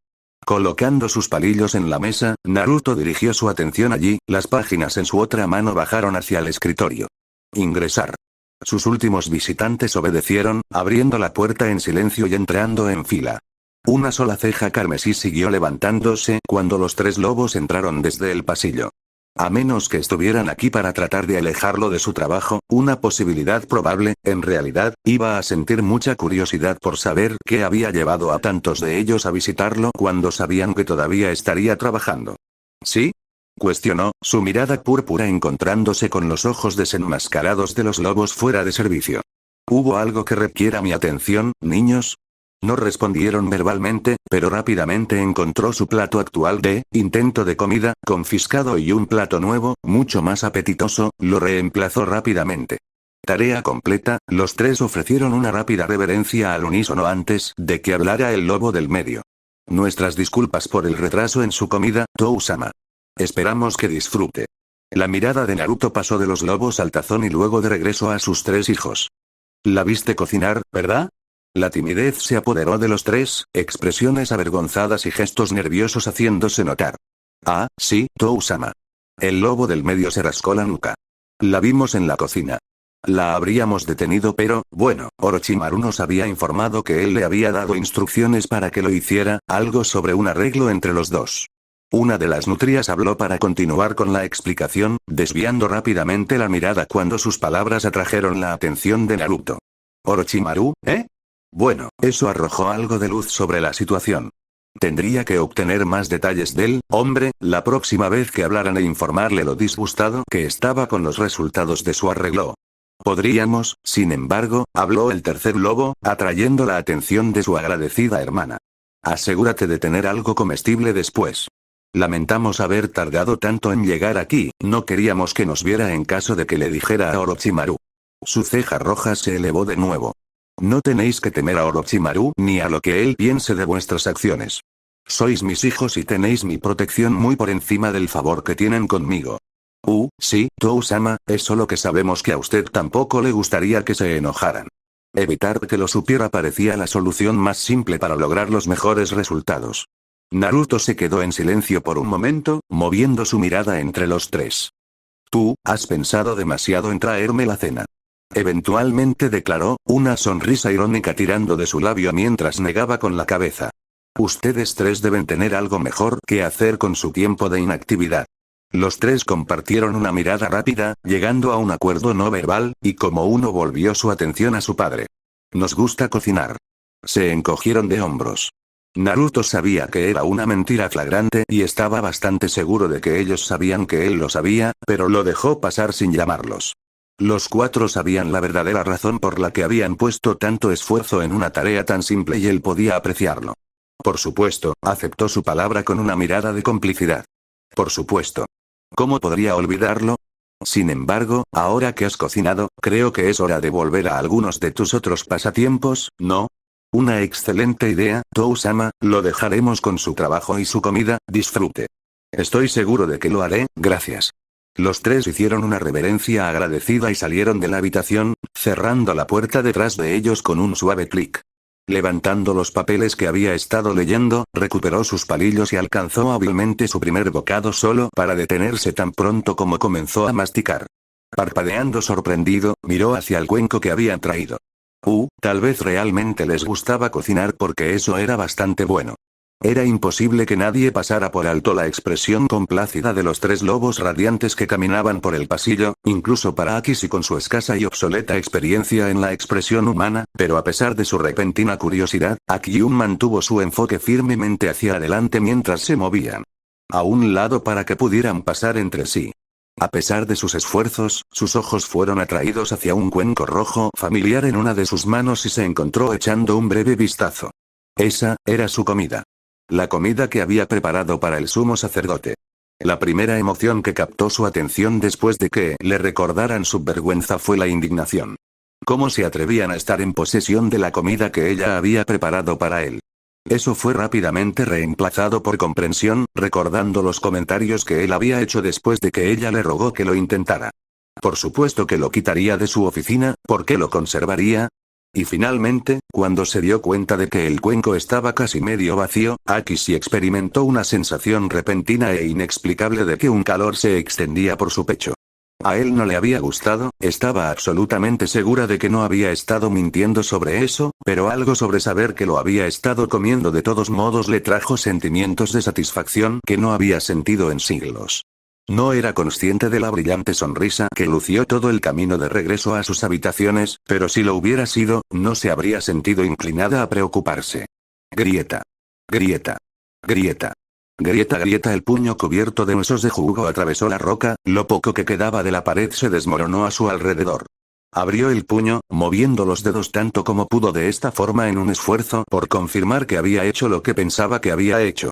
Colocando sus palillos en la mesa, Naruto dirigió su atención allí, las páginas en su otra mano bajaron hacia el escritorio. Ingresar. Sus últimos visitantes obedecieron, abriendo la puerta en silencio y entrando en fila. Una sola ceja carmesí siguió levantándose cuando los tres lobos entraron desde el pasillo. A menos que estuvieran aquí para tratar de alejarlo de su trabajo, una posibilidad probable, en realidad, iba a sentir mucha curiosidad por saber qué había llevado a tantos de ellos a visitarlo cuando sabían que todavía estaría trabajando. ¿Sí? Cuestionó, su mirada púrpura encontrándose con los ojos desenmascarados de los lobos fuera de servicio. ¿Hubo algo que requiera mi atención, niños? No respondieron verbalmente, pero rápidamente encontró su plato actual de intento de comida, confiscado y un plato nuevo, mucho más apetitoso, lo reemplazó rápidamente. Tarea completa, los tres ofrecieron una rápida reverencia al unísono antes de que hablara el lobo del medio. Nuestras disculpas por el retraso en su comida, Tou-sama. Esperamos que disfrute. La mirada de Naruto pasó de los lobos al tazón y luego de regreso a sus tres hijos. La viste cocinar, ¿verdad? La timidez se apoderó de los tres, expresiones avergonzadas y gestos nerviosos haciéndose notar. Ah, sí, Tou-sama. El lobo del medio se rascó la nuca. La vimos en la cocina. La habríamos detenido pero, bueno, Orochimaru nos había informado que él le había dado instrucciones para que lo hiciera, algo sobre un arreglo entre los dos. Una de las nutrias habló para continuar con la explicación, desviando rápidamente la mirada cuando sus palabras atrajeron la atención de Naruto. ¿Orochimaru, eh? Bueno, eso arrojó algo de luz sobre la situación. Tendría que obtener más detalles del hombre, la próxima vez que hablaran e informarle lo disgustado que estaba con los resultados de su arreglo. Podríamos, sin embargo, habló el tercer lobo, atrayendo la atención de su agradecida hermana. Asegúrate de tener algo comestible después. Lamentamos haber tardado tanto en llegar aquí, no queríamos que nos viera en caso de que le dijera a Orochimaru. Su ceja roja se elevó de nuevo. No tenéis que temer a Orochimaru ni a lo que él piense de vuestras acciones. Sois mis hijos y tenéis mi protección muy por encima del favor que tienen conmigo. Sí, Tou-sama, es solo que sabemos que a usted tampoco le gustaría que se enojaran. Evitar que lo supiera parecía la solución más simple para lograr los mejores resultados. Naruto se quedó en silencio por un momento, moviendo su mirada entre los tres. Tú, has pensado demasiado en traerme la cena. Eventualmente declaró, una sonrisa irónica tirando de su labio mientras negaba con la cabeza. Ustedes tres deben tener algo mejor que hacer con su tiempo de inactividad. Los tres compartieron una mirada rápida, llegando a un acuerdo no verbal, y como uno volvió su atención a su padre. Nos gusta cocinar. Se encogieron de hombros. Naruto sabía que era una mentira flagrante y estaba bastante seguro de que ellos sabían que él lo sabía, pero lo dejó pasar sin llamarlos. Los cuatro sabían la verdadera razón por la que habían puesto tanto esfuerzo en una tarea tan simple y él podía apreciarlo. Por supuesto, aceptó su palabra con una mirada de complicidad. Por supuesto. ¿Cómo podría olvidarlo? Sin embargo, ahora que has cocinado, creo que es hora de volver a algunos de tus otros pasatiempos, ¿no? Una excelente idea, Tou-sama, lo dejaremos con su trabajo y su comida, disfrute. Estoy seguro de que lo haré, gracias. Los tres hicieron una reverencia agradecida y salieron de la habitación, cerrando la puerta detrás de ellos con un suave clic. Levantando los papeles que había estado leyendo, recuperó sus palillos y alcanzó hábilmente su primer bocado solo para detenerse tan pronto como comenzó a masticar. Parpadeando sorprendido, miró hacia el cuenco que habían traído. Tal vez realmente les gustaba cocinar porque eso era bastante bueno. Era imposible que nadie pasara por alto la expresión complácida de los tres lobos radiantes que caminaban por el pasillo, incluso para Akishi con su escasa y obsoleta experiencia en la expresión humana, pero a pesar de su repentina curiosidad, Akiun mantuvo su enfoque firmemente hacia adelante mientras se movían a un lado para que pudieran pasar entre sí. A pesar de sus esfuerzos, sus ojos fueron atraídos hacia un cuenco rojo familiar en una de sus manos y se encontró echando un breve vistazo. Esa era su comida. La comida que había preparado para el sumo sacerdote. La primera emoción que captó su atención después de que le recordaran su vergüenza fue la indignación. ¿Cómo se atrevían a estar en posesión de la comida que ella había preparado para él? Eso fue rápidamente reemplazado por comprensión, recordando los comentarios que él había hecho después de que ella le rogó que lo intentara. Por supuesto que lo quitaría de su oficina, ¿por qué lo conservaría? Y finalmente, cuando se dio cuenta de que el cuenco estaba casi medio vacío, Akishi experimentó una sensación repentina e inexplicable de que un calor se extendía por su pecho. A él no le había gustado, estaba absolutamente segura de que no había estado mintiendo sobre eso, pero algo sobre saber que lo había estado comiendo de todos modos le trajo sentimientos de satisfacción que no había sentido en siglos. No era consciente de la brillante sonrisa que lució todo el camino de regreso a sus habitaciones, pero si lo hubiera sido, no se habría sentido inclinada a preocuparse. Grieta. Grieta. Grieta. Grieta. El puño cubierto de huesos de jugo atravesó la roca, lo poco que quedaba de la pared se desmoronó a su alrededor. Abrió el puño, moviendo los dedos tanto como pudo de esta forma en un esfuerzo por confirmar que había hecho lo que pensaba que había hecho.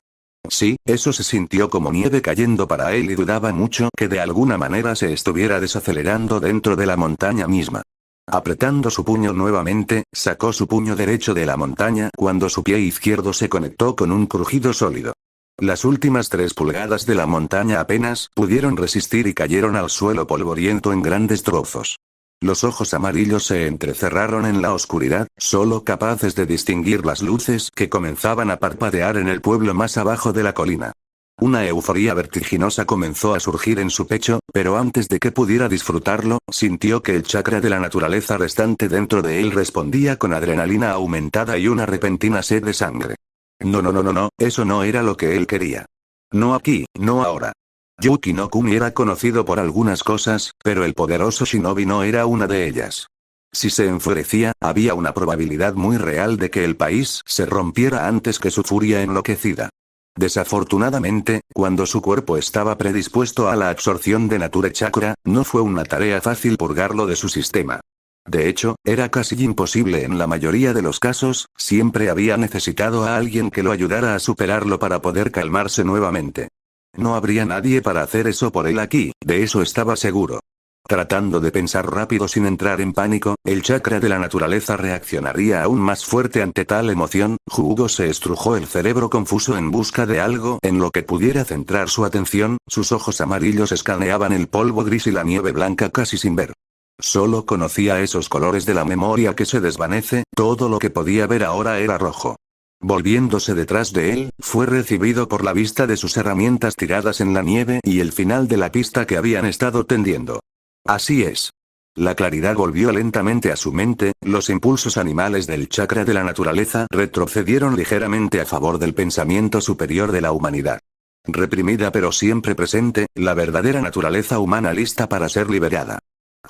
Sí, eso se sintió como nieve cayendo para él y dudaba mucho que de alguna manera se estuviera desacelerando dentro de la montaña misma. Apretando su puño nuevamente, sacó su puño derecho de la montaña cuando su pie izquierdo se conectó con un crujido sólido. Las últimas 3 pulgadas de la montaña apenas pudieron resistir y cayeron al suelo polvoriento en grandes trozos. Los ojos amarillos se entrecerraron en la oscuridad, solo capaces de distinguir las luces que comenzaban a parpadear en el pueblo más abajo de la colina. Una euforía vertiginosa comenzó a surgir en su pecho, pero antes de que pudiera disfrutarlo, sintió que el chakra de la naturaleza restante dentro de él respondía con adrenalina aumentada y una repentina sed de sangre. No, eso no era lo que él quería. No aquí, no ahora. Yuki no Kuni era conocido por algunas cosas, pero el poderoso shinobi no era una de ellas. Si se enfurecía, había una probabilidad muy real de que el país se rompiera antes que su furia enloquecida. Desafortunadamente, cuando su cuerpo estaba predispuesto a la absorción de Nature Chakra, no fue una tarea fácil purgarlo de su sistema. De hecho, era casi imposible en la mayoría de los casos, siempre había necesitado a alguien que lo ayudara a superarlo para poder calmarse nuevamente. No habría nadie para hacer eso por él aquí, de eso estaba seguro. Tratando de pensar rápido sin entrar en pánico, el chakra de la naturaleza reaccionaría aún más fuerte ante tal emoción. Hugo se estrujó el cerebro confuso en busca de algo en lo que pudiera centrar su atención, sus ojos amarillos escaneaban el polvo gris y la nieve blanca casi sin ver. Solo conocía esos colores de la memoria que se desvanece, todo lo que podía ver ahora era rojo. Volviéndose detrás de él, fue recibido por la vista de sus herramientas tiradas en la nieve y el final de la pista que habían estado tendiendo. Así es. La claridad volvió lentamente a su mente, los impulsos animales del chakra de la naturaleza retrocedieron ligeramente a favor del pensamiento superior de la humanidad. Reprimida pero siempre presente, la verdadera naturaleza humana lista para ser liberada.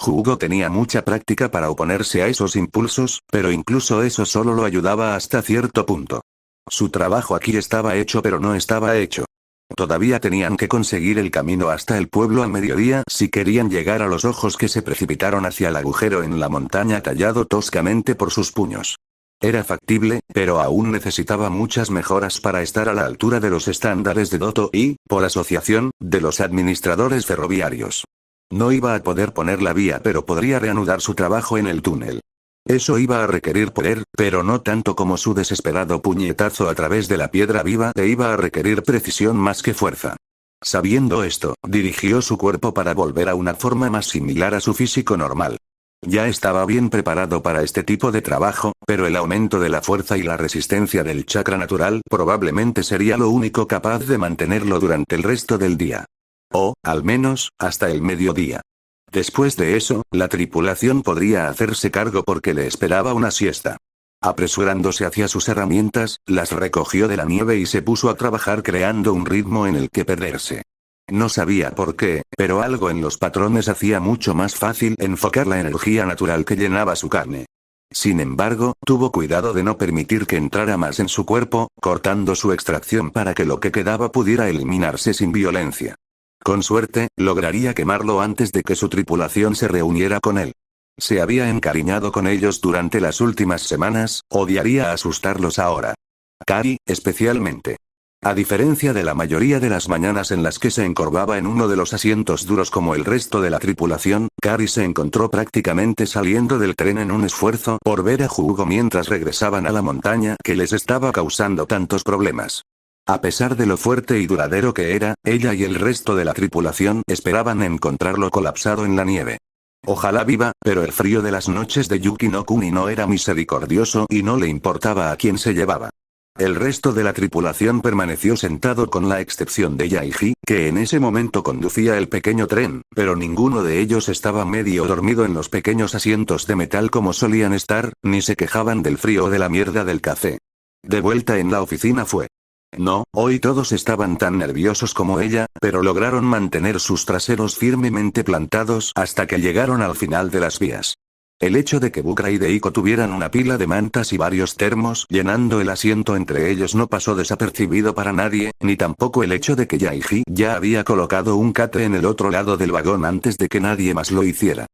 Hugo tenía mucha práctica para oponerse a esos impulsos, pero incluso eso solo lo ayudaba hasta cierto punto. Su trabajo aquí estaba hecho pero no estaba hecho. Todavía tenían que conseguir el camino hasta el pueblo al mediodía si querían llegar a los ojos que se precipitaron hacia el agujero en la montaña tallado toscamente por sus puños. Era factible, pero aún necesitaba muchas mejoras para estar a la altura de los estándares de Doto y, por asociación, de los administradores ferroviarios. No iba a poder poner la vía pero podría reanudar su trabajo en el túnel. Eso iba a requerir poder, pero no tanto como su desesperado puñetazo a través de la piedra viva e iba a requerir precisión más que fuerza. Sabiendo esto, dirigió su cuerpo para volver a una forma más similar a su físico normal. Ya estaba bien preparado para este tipo de trabajo, pero el aumento de la fuerza y la resistencia del chakra natural probablemente sería lo único capaz de mantenerlo durante el resto del día. O, al menos, hasta el mediodía. Después de eso, la tripulación podría hacerse cargo porque le esperaba una siesta. Apresurándose hacia sus herramientas, las recogió de la nieve y se puso a trabajar creando un ritmo en el que perderse. No sabía por qué, pero algo en los patrones hacía mucho más fácil enfocar la energía natural que llenaba su carne. Sin embargo, tuvo cuidado de no permitir que entrara más en su cuerpo, cortando su extracción para que lo que quedaba pudiera eliminarse sin violencia. Con suerte, lograría quemarlo antes de que su tripulación se reuniera con él. Se había encariñado con ellos durante las últimas semanas, odiaría asustarlos ahora. Kari, especialmente. A diferencia de la mayoría de las mañanas en las que se encorvaba en uno de los asientos duros como el resto de la tripulación, Kari se encontró prácticamente saliendo del tren en un esfuerzo por ver a Hugo mientras regresaban a la montaña que les estaba causando tantos problemas. A pesar de lo fuerte y duradero que era, ella y el resto de la tripulación esperaban encontrarlo colapsado en la nieve. Ojalá viva, pero el frío de las noches de Yuki no Kuni no era misericordioso y no le importaba a quién se llevaba. El resto de la tripulación permaneció sentado con la excepción de Yaiji, que en ese momento conducía el pequeño tren, pero ninguno de ellos estaba medio dormido en los pequeños asientos de metal como solían estar, ni se quejaban del frío o de la mierda del café. De vuelta en la oficina fue. No, hoy todos estaban tan nerviosos como ella, pero lograron mantener sus traseros firmemente plantados hasta que llegaron al final de las vías. El hecho de que Bukra y Deiko tuvieran una pila de mantas y varios termos llenando el asiento entre ellos no pasó desapercibido para nadie, ni tampoco el hecho de que Yaiji ya había colocado un catre en el otro lado del vagón antes de que nadie más lo hiciera.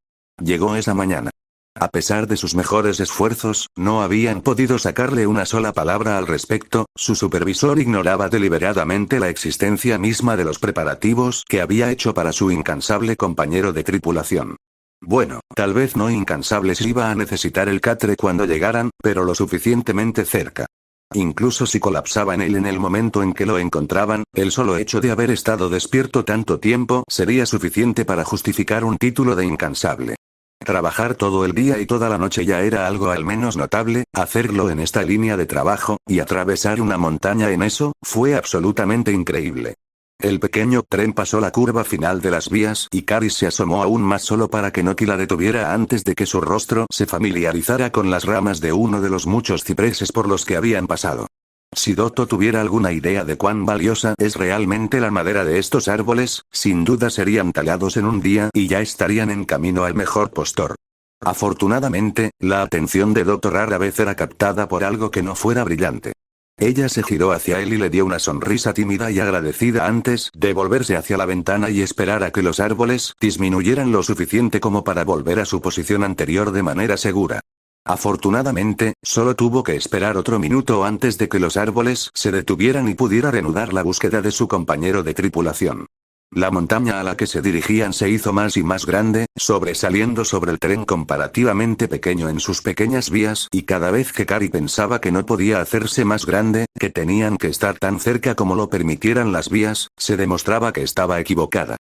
Llegó esa mañana. A pesar de sus mejores esfuerzos, no habían podido sacarle una sola palabra al respecto, su supervisor ignoraba deliberadamente la existencia misma de los preparativos que había hecho para su incansable compañero de tripulación. Bueno, tal vez no incansables iba a necesitar el catre cuando llegaran, pero lo suficientemente cerca. Incluso si colapsaba en él en el momento en que lo encontraban, el solo hecho de haber estado despierto tanto tiempo sería suficiente para justificar un título de incansable. Trabajar todo el día y toda la noche ya era algo al menos notable, hacerlo en esta línea de trabajo, y atravesar una montaña en eso, fue absolutamente increíble. El pequeño tren pasó la curva final de las vías y Kari se asomó aún más solo para que Noki la detuviera antes de que su rostro se familiarizara con las ramas de uno de los muchos cipreses por los que habían pasado. Si Doto tuviera alguna idea de cuán valiosa es realmente la madera de estos árboles, sin duda serían talados en un día y ya estarían en camino al mejor postor. Afortunadamente, la atención de Doto rara vez era captada por algo que no fuera brillante. Ella se giró hacia él y le dio una sonrisa tímida y agradecida antes de volverse hacia la ventana y esperar a que los árboles disminuyeran lo suficiente como para volver a su posición anterior de manera segura. Afortunadamente, solo tuvo que esperar otro minuto antes de que los árboles se detuvieran y pudiera reanudar la búsqueda de su compañero de tripulación. La montaña a la que se dirigían se hizo más y más grande, sobresaliendo sobre el tren comparativamente pequeño en sus pequeñas vías y cada vez que Kari pensaba que no podía hacerse más grande, que tenían que estar tan cerca como lo permitieran las vías, se demostraba que estaba equivocada.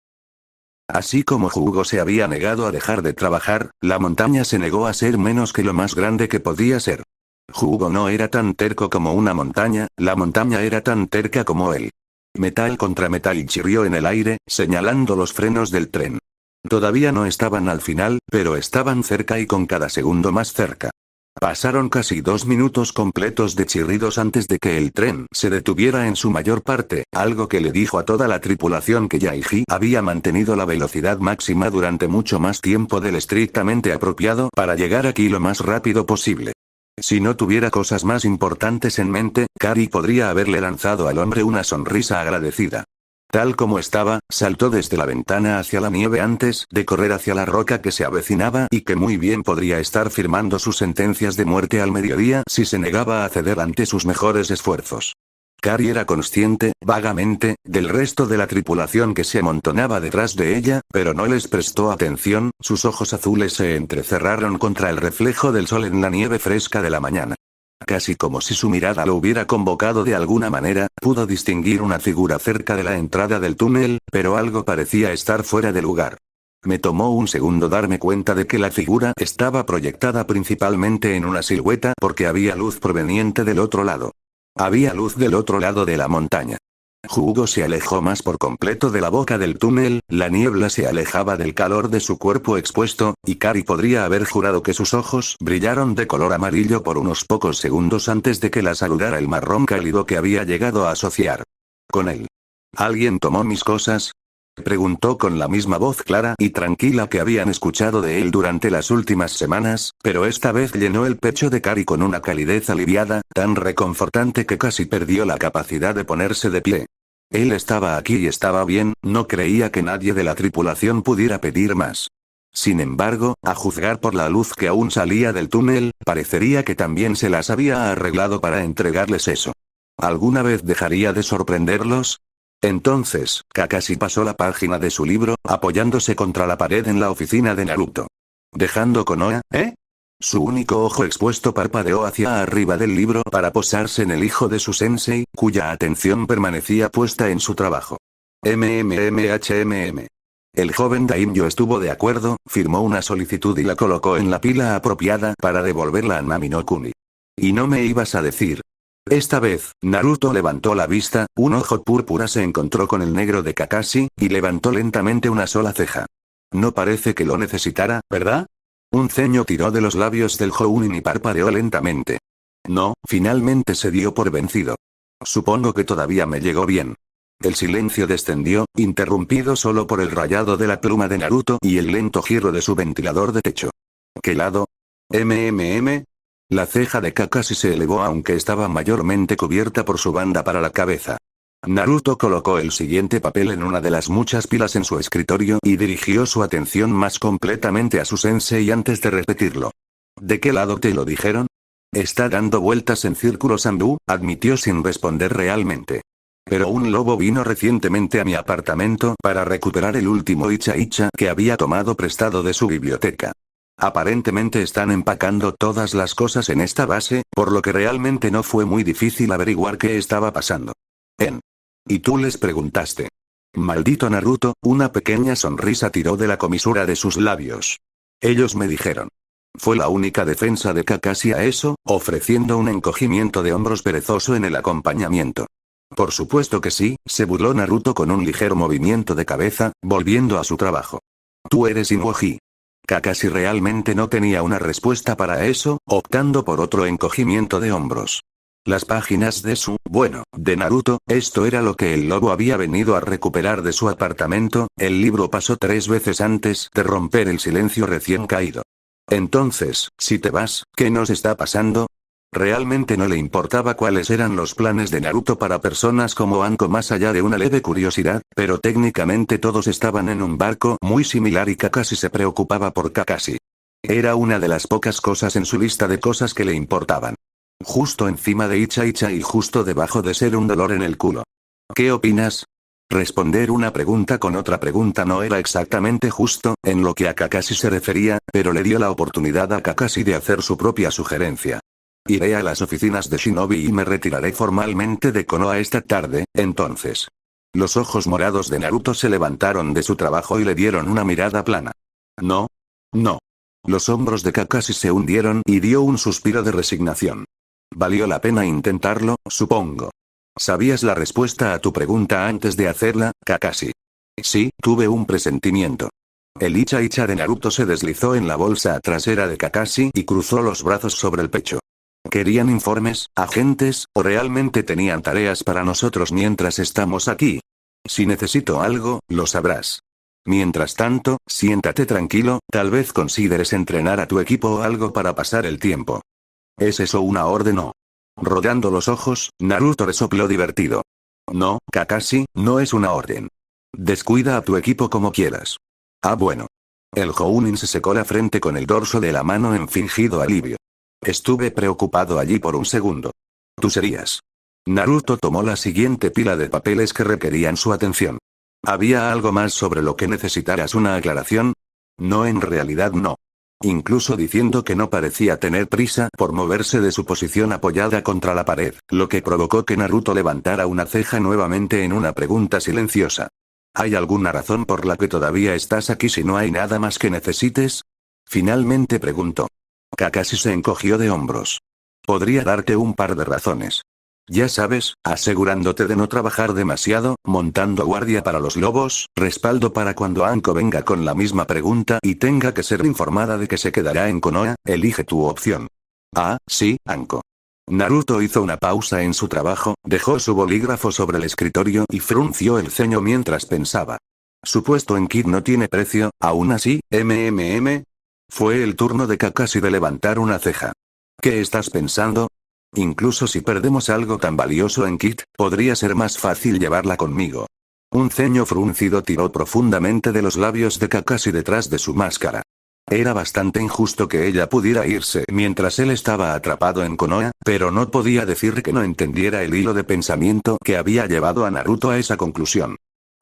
Así como Hugo se había negado a dejar de trabajar, la montaña se negó a ser menos que lo más grande que podía ser. Hugo no era tan terco como una montaña, la montaña era tan terca como él. Metal contra metal y chirrió en el aire, señalando los frenos del tren. Todavía no estaban al final, pero estaban cerca y con cada segundo más cerca. Pasaron casi 2 minutos completos de chirridos antes de que el tren se detuviera en su mayor parte, algo que le dijo a toda la tripulación que Yaiji había mantenido la velocidad máxima durante mucho más tiempo del estrictamente apropiado para llegar aquí lo más rápido posible. Si no tuviera cosas más importantes en mente, Kari podría haberle lanzado al hombre una sonrisa agradecida. Tal como estaba, saltó desde la ventana hacia la nieve antes de correr hacia la roca que se avecinaba y que muy bien podría estar firmando sus sentencias de muerte al mediodía si se negaba a ceder ante sus mejores esfuerzos. Kari era consciente, vagamente, del resto de la tripulación que se amontonaba detrás de ella, pero no les prestó atención, sus ojos azules se entrecerraron contra el reflejo del sol en la nieve fresca de la mañana. Casi como si su mirada lo hubiera convocado de alguna manera, pudo distinguir una figura cerca de la entrada del túnel, pero algo parecía estar fuera de lugar. Me tomó un segundo darme cuenta de que la figura estaba proyectada principalmente en una silueta porque había luz proveniente del otro lado. Había luz del otro lado de la montaña. Hugo se alejó más por completo de la boca del túnel, la niebla se alejaba del calor de su cuerpo expuesto, y Kari podría haber jurado que sus ojos brillaron de color amarillo por unos pocos segundos antes de que la saludara el marrón cálido que había llegado a asociar con él. ¿Alguien tomó mis cosas?, preguntó con la misma voz clara y tranquila que habían escuchado de él durante las últimas semanas, pero esta vez llenó el pecho de Kari con una calidez aliviada, tan reconfortante que casi perdió la capacidad de ponerse de pie. Él estaba aquí y estaba bien, no creía que nadie de la tripulación pudiera pedir más. Sin embargo, a juzgar por la luz que aún salía del túnel, parecería que también se las había arreglado para entregarles eso. ¿Alguna vez dejaría de sorprenderlos? Entonces, Kakashi pasó la página de su libro, apoyándose contra la pared en la oficina de Naruto. ¿Dejando Konoha, eh? Su único ojo expuesto parpadeó hacia arriba del libro para posarse en el hijo de su sensei, cuya atención permanecía puesta en su trabajo. MMMHMM. El joven Daimyo estuvo de acuerdo, firmó una solicitud y la colocó en la pila apropiada para devolverla a Nami no Kuni. ¿Y no me ibas a decir? Esta vez, Naruto levantó la vista, un ojo púrpura se encontró con el negro de Kakashi, y levantó lentamente una sola ceja. No parece que lo necesitara, ¿verdad? Un ceño tiró de los labios del Jounin y parpadeó lentamente. No, finalmente se dio por vencido. Supongo que todavía me llegó bien. El silencio descendió, interrumpido solo por el rayado de la pluma de Naruto y el lento giro de su ventilador de techo. ¿Qué lado? ¿MMM? La ceja de Kakashi se elevó aunque estaba mayormente cubierta por su banda para la cabeza. Naruto colocó el siguiente papel en una de las muchas pilas en su escritorio y dirigió su atención más completamente a su sensei antes de repetirlo. ¿De qué lado te lo dijeron? Está dando vueltas en círculos Sanbu, admitió sin responder realmente. Pero un lobo vino recientemente a mi apartamento para recuperar el último Icha Icha que había tomado prestado de su biblioteca. Aparentemente están empacando todas las cosas en esta base, por lo que realmente no fue muy difícil averiguar qué estaba pasando. ¿Y tú les preguntaste? Maldito Naruto, una pequeña sonrisa tiró de la comisura de sus labios. Ellos me dijeron. Fue la única defensa de Kakashi a eso, ofreciendo un encogimiento de hombros perezoso en el acompañamiento. Por supuesto que sí, se burló Naruto con un ligero movimiento de cabeza, volviendo a su trabajo. Tú eres Inuoji. Kakashi realmente no tenía una respuesta para eso, optando por otro encogimiento de hombros. Las páginas de Naruto, esto era lo que el lobo había venido a recuperar de su apartamento, el libro pasó 3 veces antes de romper el silencio recién caído. Entonces, si te vas, ¿qué nos está pasando? Realmente no le importaba cuáles eran los planes de Naruto para personas como Anko más allá de una leve curiosidad, pero técnicamente todos estaban en un barco muy similar y Kakashi se preocupaba por Kakashi. Era una de las pocas cosas en su lista de cosas que le importaban. Justo encima de Icha Icha y justo debajo de ser un dolor en el culo. ¿Qué opinas? Responder una pregunta con otra pregunta no era exactamente justo, en lo que a Kakashi se refería, pero le dio la oportunidad a Kakashi de hacer su propia sugerencia. Iré a las oficinas de Shinobi y me retiraré formalmente de Konoha esta tarde, entonces. Los ojos morados de Naruto se levantaron de su trabajo y le dieron una mirada plana. No. No. Los hombros de Kakashi se hundieron y dio un suspiro de resignación. Valió la pena intentarlo, supongo. ¿Sabías la respuesta a tu pregunta antes de hacerla, Kakashi? Sí, tuve un presentimiento. El Icha Icha de Naruto se deslizó en la bolsa trasera de Kakashi y cruzó los brazos sobre el pecho. ¿Querían informes, agentes, o realmente tenían tareas para nosotros mientras estamos aquí? Si necesito algo, lo sabrás. Mientras tanto, siéntate tranquilo, tal vez consideres entrenar a tu equipo o algo para pasar el tiempo. ¿Es eso una orden o? Rodeando los ojos, Naruto resopló divertido. No, Kakashi, no es una orden. Descuida a tu equipo como quieras. Ah, bueno. El Jounin se secó la frente con el dorso de la mano en fingido alivio. Estuve preocupado allí por un segundo. Tú serías. Naruto tomó la siguiente pila de papeles que requerían su atención. ¿Había algo más sobre lo que necesitaras una aclaración? No, en realidad no. Incluso diciendo que no parecía tener prisa por moverse de su posición apoyada contra la pared, lo que provocó que Naruto levantara una ceja nuevamente en una pregunta silenciosa. ¿Hay alguna razón por la que todavía estás aquí si no hay nada más que necesites? Finalmente preguntó. Kakashi se encogió de hombros. Podría darte un par de razones. Ya sabes, asegurándote de no trabajar demasiado, montando guardia para los lobos, respaldo para cuando Anko venga con la misma pregunta y tenga que ser informada de que se quedará en Konoha, elige tu opción. Ah, sí, Anko. Naruto hizo una pausa en su trabajo, dejó su bolígrafo sobre el escritorio y frunció el ceño mientras pensaba. Su puesto en Kid no tiene precio, aún así, Fue el turno de Kakashi de levantar una ceja. ¿Qué estás pensando? Incluso si perdemos algo tan valioso en Kid, podría ser más fácil llevarla conmigo. Un ceño fruncido tiró profundamente de los labios de Kakashi detrás de su máscara. Era bastante injusto que ella pudiera irse mientras él estaba atrapado en Konoha, pero no podía decir que no entendiera el hilo de pensamiento que había llevado a Naruto a esa conclusión.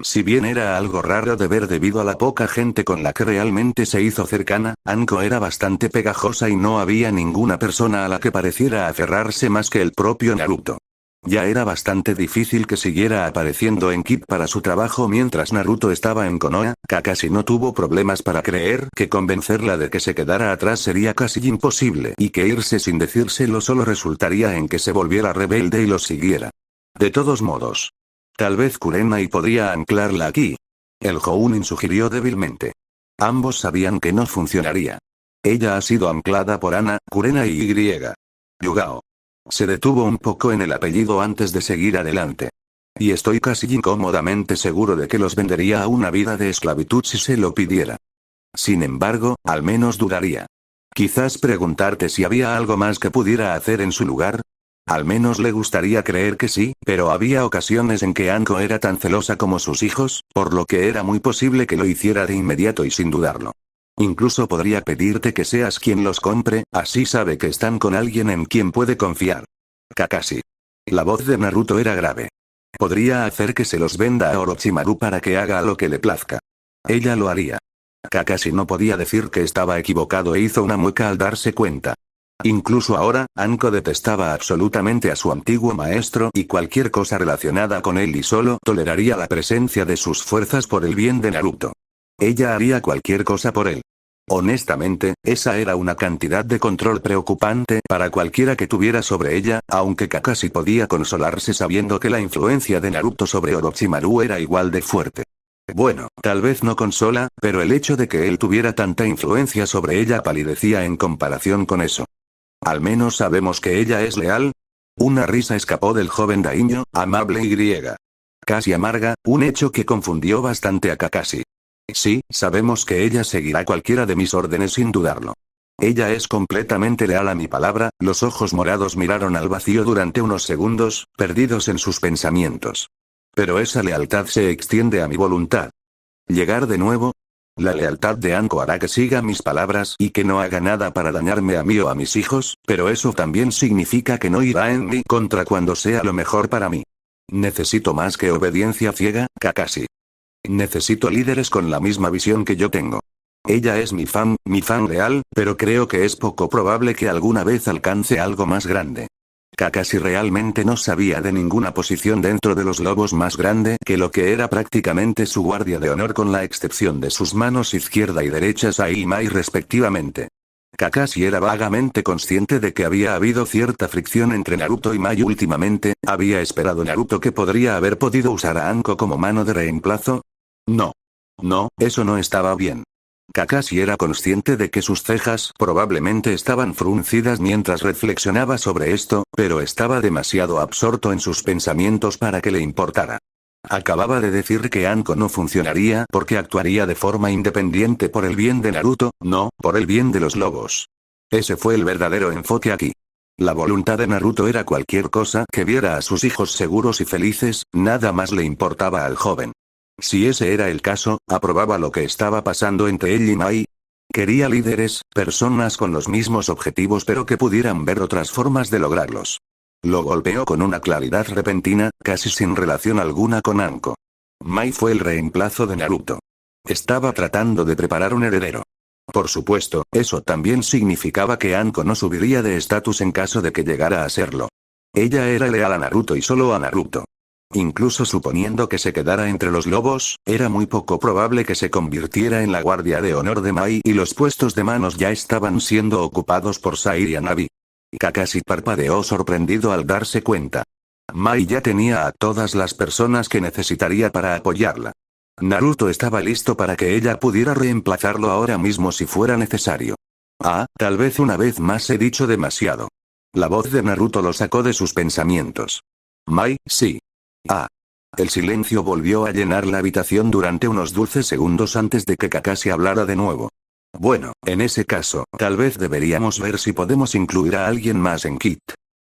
Si bien era algo raro de ver debido a la poca gente con la que realmente se hizo cercana, Anko era bastante pegajosa y no había ninguna persona a la que pareciera aferrarse más que el propio Naruto. Ya era bastante difícil que siguiera apareciendo en Kid para su trabajo mientras Naruto estaba en Konoha. Kakashi no tuvo problemas para creer que convencerla de que se quedara atrás sería casi imposible y que irse sin decírselo solo resultaría en que se volviera rebelde y lo siguiera. De todos modos. Tal vez Kurenai podría anclarla aquí. El Jounin sugirió débilmente. Ambos sabían que no funcionaría. Ella ha sido anclada por Ana, Kurenai y Yugao. Se detuvo un poco en el apellido antes de seguir adelante. Y estoy casi incómodamente seguro de que los vendería a una vida de esclavitud si se lo pidiera. Sin embargo, al menos dudaría. Quizás preguntarte si había algo más que pudiera hacer en su lugar. Al menos le gustaría creer que sí, pero había ocasiones en que Anko era tan celosa como sus hijos, por lo que era muy posible que lo hiciera de inmediato y sin dudarlo. Incluso podría pedirte que seas quien los compre, así sabe que están con alguien en quien puede confiar. Kakashi. La voz de Naruto era grave. Podría hacer que se los venda a Orochimaru para que haga lo que le plazca. Ella lo haría. Kakashi no podía decir que estaba equivocado e hizo una mueca al darse cuenta. Incluso ahora, Anko detestaba absolutamente a su antiguo maestro y cualquier cosa relacionada con él y solo toleraría la presencia de sus fuerzas por el bien de Naruto. Ella haría cualquier cosa por él. Honestamente, esa era una cantidad de control preocupante para cualquiera que tuviera sobre ella, aunque Kakashi podía consolarse sabiendo que la influencia de Naruto sobre Orochimaru era igual de fuerte. Bueno, tal vez no consola, pero el hecho de que él tuviera tanta influencia sobre ella palidecía en comparación con eso. Al menos sabemos que ella es leal. Una risa escapó del joven daimyo, amable y casi amarga, un hecho que confundió bastante a Kakashi. Sí, sabemos que ella seguirá cualquiera de mis órdenes sin dudarlo. Ella es completamente leal a mi palabra. Los ojos morados miraron al vacío durante unos segundos, perdidos en sus pensamientos. Pero esa lealtad se extiende a mi voluntad. ¿Llegar de nuevo? La lealtad de Anko hará que siga mis palabras y que no haga nada para dañarme a mí o a mis hijos, pero eso también significa que no irá en mi contra cuando sea lo mejor para mí. Necesito más que obediencia ciega, Kakashi. Necesito líderes con la misma visión que yo tengo. Ella es mi fan leal, pero creo que es poco probable que alguna vez alcance algo más grande. Kakashi realmente no sabía de ninguna posición dentro de los lobos más grande que lo que era prácticamente su guardia de honor con la excepción de sus manos izquierda y derecha Sai y Mai respectivamente. Kakashi era vagamente consciente de que había habido cierta fricción entre Naruto y Mai últimamente. ¿Había esperado Naruto que podría haber podido usar a Anko como mano de reemplazo? No. No, eso no estaba bien. Kakashi era consciente de que sus cejas probablemente estaban fruncidas mientras reflexionaba sobre esto, pero estaba demasiado absorto en sus pensamientos para que le importara. Acababa de decir que Anko no funcionaría porque actuaría de forma independiente por el bien de Naruto, no por el bien de los lobos. Ese fue el verdadero enfoque aquí. La voluntad de Naruto era cualquier cosa que viera a sus hijos seguros y felices, nada más le importaba al joven. Si ese era el caso, aprobaba lo que estaba pasando entre él y Mai. Quería líderes, personas con los mismos objetivos pero que pudieran ver otras formas de lograrlos. Lo golpeó con una claridad repentina, casi sin relación alguna con Anko. Mai fue el reemplazo de Naruto. Estaba tratando de preparar un heredero. Por supuesto, eso también significaba que Anko no subiría de estatus en caso de que llegara a serlo. Ella era leal a Naruto y solo a Naruto. Incluso suponiendo que se quedara entre los lobos, era muy poco probable que se convirtiera en la guardia de honor de Mai y los puestos de manos ya estaban siendo ocupados por Sai y Hanabi. Kakashi parpadeó sorprendido al darse cuenta. Mai ya tenía a todas las personas que necesitaría para apoyarla. Naruto estaba listo para que ella pudiera reemplazarlo ahora mismo si fuera necesario. Tal vez una vez más he dicho demasiado. La voz de Naruto lo sacó de sus pensamientos. Mai, sí. El silencio volvió a llenar la habitación durante unos 12 segundos antes de que Kakashi hablara de nuevo. Bueno, en ese caso, tal vez deberíamos ver si podemos incluir a alguien más en Kit.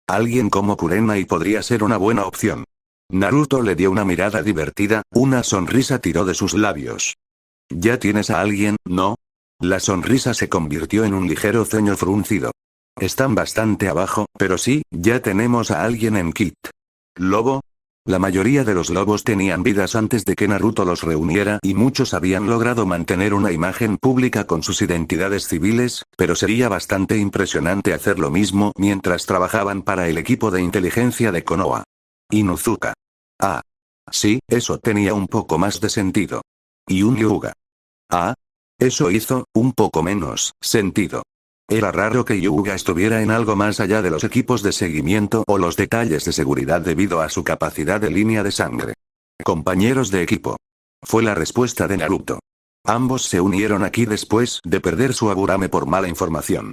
Alguien como Kurenai podría ser una buena opción. Naruto le dio una mirada divertida, una sonrisa tiró de sus labios. ¿Ya tienes a alguien, no? La sonrisa se convirtió en un ligero ceño fruncido. Están bastante abajo, pero sí, ya tenemos a alguien en Kit. ¿Lobo? La mayoría de los lobos tenían vidas antes de que Naruto los reuniera y muchos habían logrado mantener una imagen pública con sus identidades civiles, pero sería bastante impresionante hacer lo mismo mientras trabajaban para el equipo de inteligencia de Konoha. Inuzuka. Sí, eso tenía un poco más de sentido. Y un Hyuga. Eso hizo un poco menos sentido. Era raro que Hyuga estuviera en algo más allá de los equipos de seguimiento o los detalles de seguridad debido a su capacidad de línea de sangre. Compañeros de equipo. Fue la respuesta de Naruto. Ambos se unieron aquí después de perder su Aburame por mala información.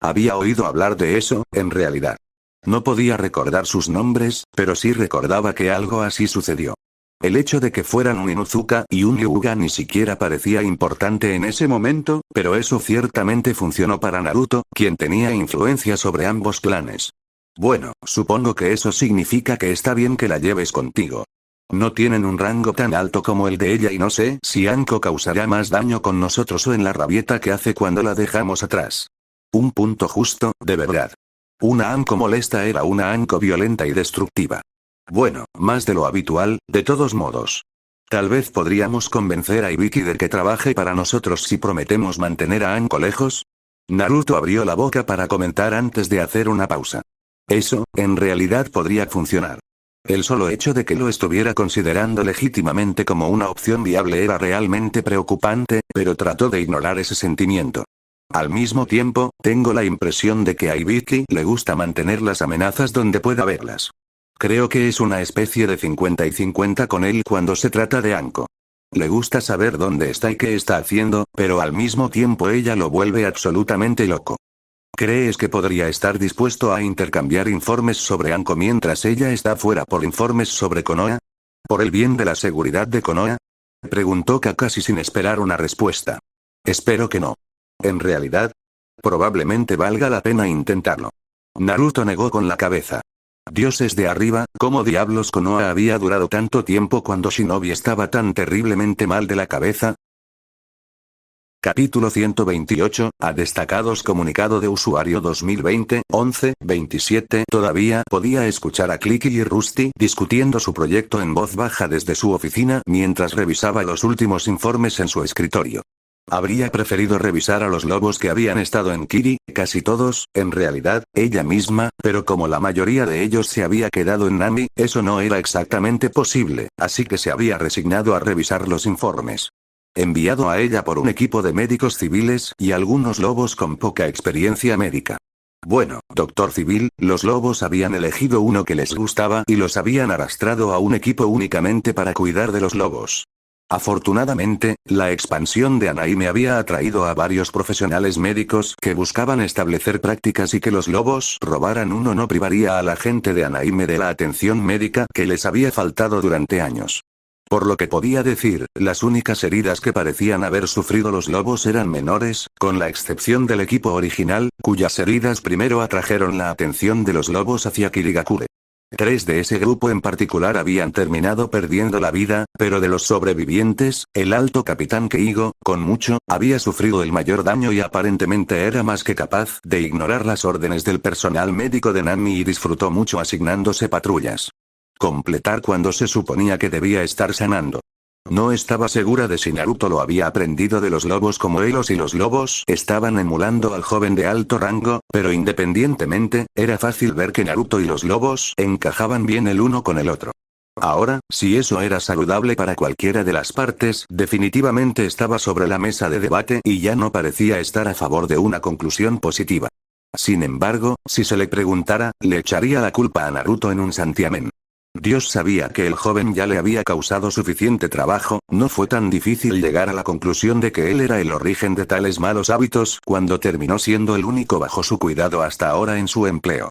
Había oído hablar de eso, en realidad. No podía recordar sus nombres, pero sí recordaba que algo así sucedió. El hecho de que fueran un Inuzuka y un Hyuga ni siquiera parecía importante en ese momento, pero eso ciertamente funcionó para Naruto, quien tenía influencia sobre ambos clanes. Bueno, supongo que eso significa que está bien que la lleves contigo. No tienen un rango tan alto como el de ella y no sé si Anko causará más daño con nosotros o en la rabieta que hace cuando la dejamos atrás. Un punto justo, de verdad. Una Anko molesta era una Anko violenta y destructiva. Bueno, más de lo habitual, de todos modos. Tal vez podríamos convencer a Ibiki de que trabaje para nosotros si prometemos mantener a Anko lejos. Naruto abrió la boca para comentar antes de hacer una pausa. Eso, en realidad podría funcionar. El solo hecho de que lo estuviera considerando legítimamente como una opción viable era realmente preocupante, pero trató de ignorar ese sentimiento. Al mismo tiempo, tengo la impresión de que a Ibiki le gusta mantener las amenazas donde pueda verlas. Creo que es una especie de 50 y 50 con él cuando se trata de Anko. Le gusta saber dónde está y qué está haciendo, pero al mismo tiempo ella lo vuelve absolutamente loco. ¿Crees que podría estar dispuesto a intercambiar informes sobre Anko mientras ella está fuera por informes sobre Konoha? ¿Por el bien de la seguridad de Konoha? Preguntó Kakashi sin esperar una respuesta. Espero que no. En realidad, probablemente valga la pena intentarlo. Naruto negó con la cabeza. Dioses de arriba, ¿cómo diablos Konoha había durado tanto tiempo cuando Shinobi estaba tan terriblemente mal de la cabeza? Capítulo 128, a destacados comunicado de usuario 2020-11-27. Todavía podía escuchar a Clicky y Rusty discutiendo su proyecto en voz baja desde su oficina mientras revisaba los últimos informes en su escritorio. Habría preferido revisar a los lobos que habían estado en Kiri, casi todos, en realidad, ella misma, pero como la mayoría de ellos se había quedado en Nami, eso no era exactamente posible, así que se había resignado a revisar los informes. Enviado a ella por un equipo de médicos civiles y algunos lobos con poca experiencia médica. Bueno, doctor civil, los lobos habían elegido uno que les gustaba y los habían arrastrado a un equipo únicamente para cuidar de los lobos. Afortunadamente, la expansión de Anaime había atraído a varios profesionales médicos que buscaban establecer prácticas y que los lobos robaran uno no privaría a la gente de Anaime de la atención médica que les había faltado durante años. Por lo que podía decir, las únicas heridas que parecían haber sufrido los lobos eran menores, con la excepción del equipo original, cuyas heridas primero atrajeron la atención de los lobos hacia Kirigakure. 3 de ese grupo en particular habían terminado perdiendo la vida, pero de los sobrevivientes, el alto capitán Keigo, con mucho, había sufrido el mayor daño y aparentemente era más que capaz de ignorar las órdenes del personal médico de Nami y disfrutó mucho asignándose patrullas. Completar cuando se suponía que debía estar sanando. No estaba segura de si Naruto lo había aprendido de los lobos como él o si los lobos estaban emulando al joven de alto rango, pero independientemente, era fácil ver que Naruto y los lobos encajaban bien el uno con el otro. Ahora, si eso era saludable para cualquiera de las partes, definitivamente estaba sobre la mesa de debate y ya no parecía estar a favor de una conclusión positiva. Sin embargo, si se le preguntara, le echaría la culpa a Naruto en un santiamén. Dios sabía que el joven ya le había causado suficiente trabajo, no fue tan difícil llegar a la conclusión de que él era el origen de tales malos hábitos cuando terminó siendo el único bajo su cuidado hasta ahora en su empleo.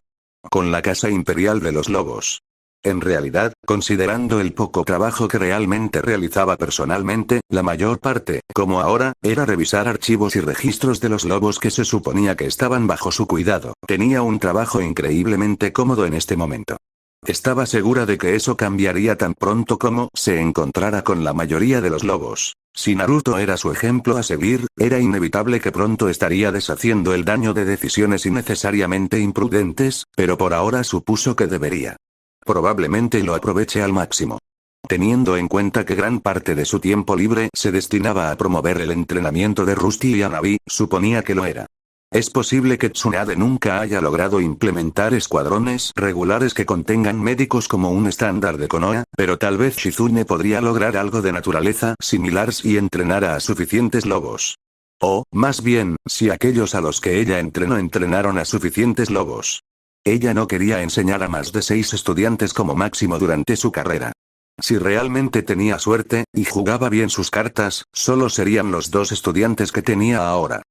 Con la Casa Imperial de los Lobos. En realidad, considerando el poco trabajo que realmente realizaba personalmente, la mayor parte, como ahora, era revisar archivos y registros de los lobos que se suponía que estaban bajo su cuidado. Tenía un trabajo increíblemente cómodo en este momento. Estaba segura de que eso cambiaría tan pronto como se encontrara con la mayoría de los lobos. Si Naruto era su ejemplo a seguir, era inevitable que pronto estaría deshaciendo el daño de decisiones innecesariamente imprudentes, pero por ahora supuso que debería. Probablemente lo aproveche al máximo. Teniendo en cuenta que gran parte de su tiempo libre se destinaba a promover el entrenamiento de Rusty y Hanabi, suponía que lo era. Es posible que Tsunade nunca haya logrado implementar escuadrones regulares que contengan médicos como un estándar de Konoha, pero tal vez Shizune podría lograr algo de naturaleza similar si entrenara a suficientes lobos. O, más bien, si aquellos a los que ella entrenó entrenaron a suficientes lobos. Ella no quería enseñar a más de 6 estudiantes como máximo durante su carrera. Si realmente tenía suerte, y jugaba bien sus cartas, solo serían los 2 estudiantes que tenía ahora.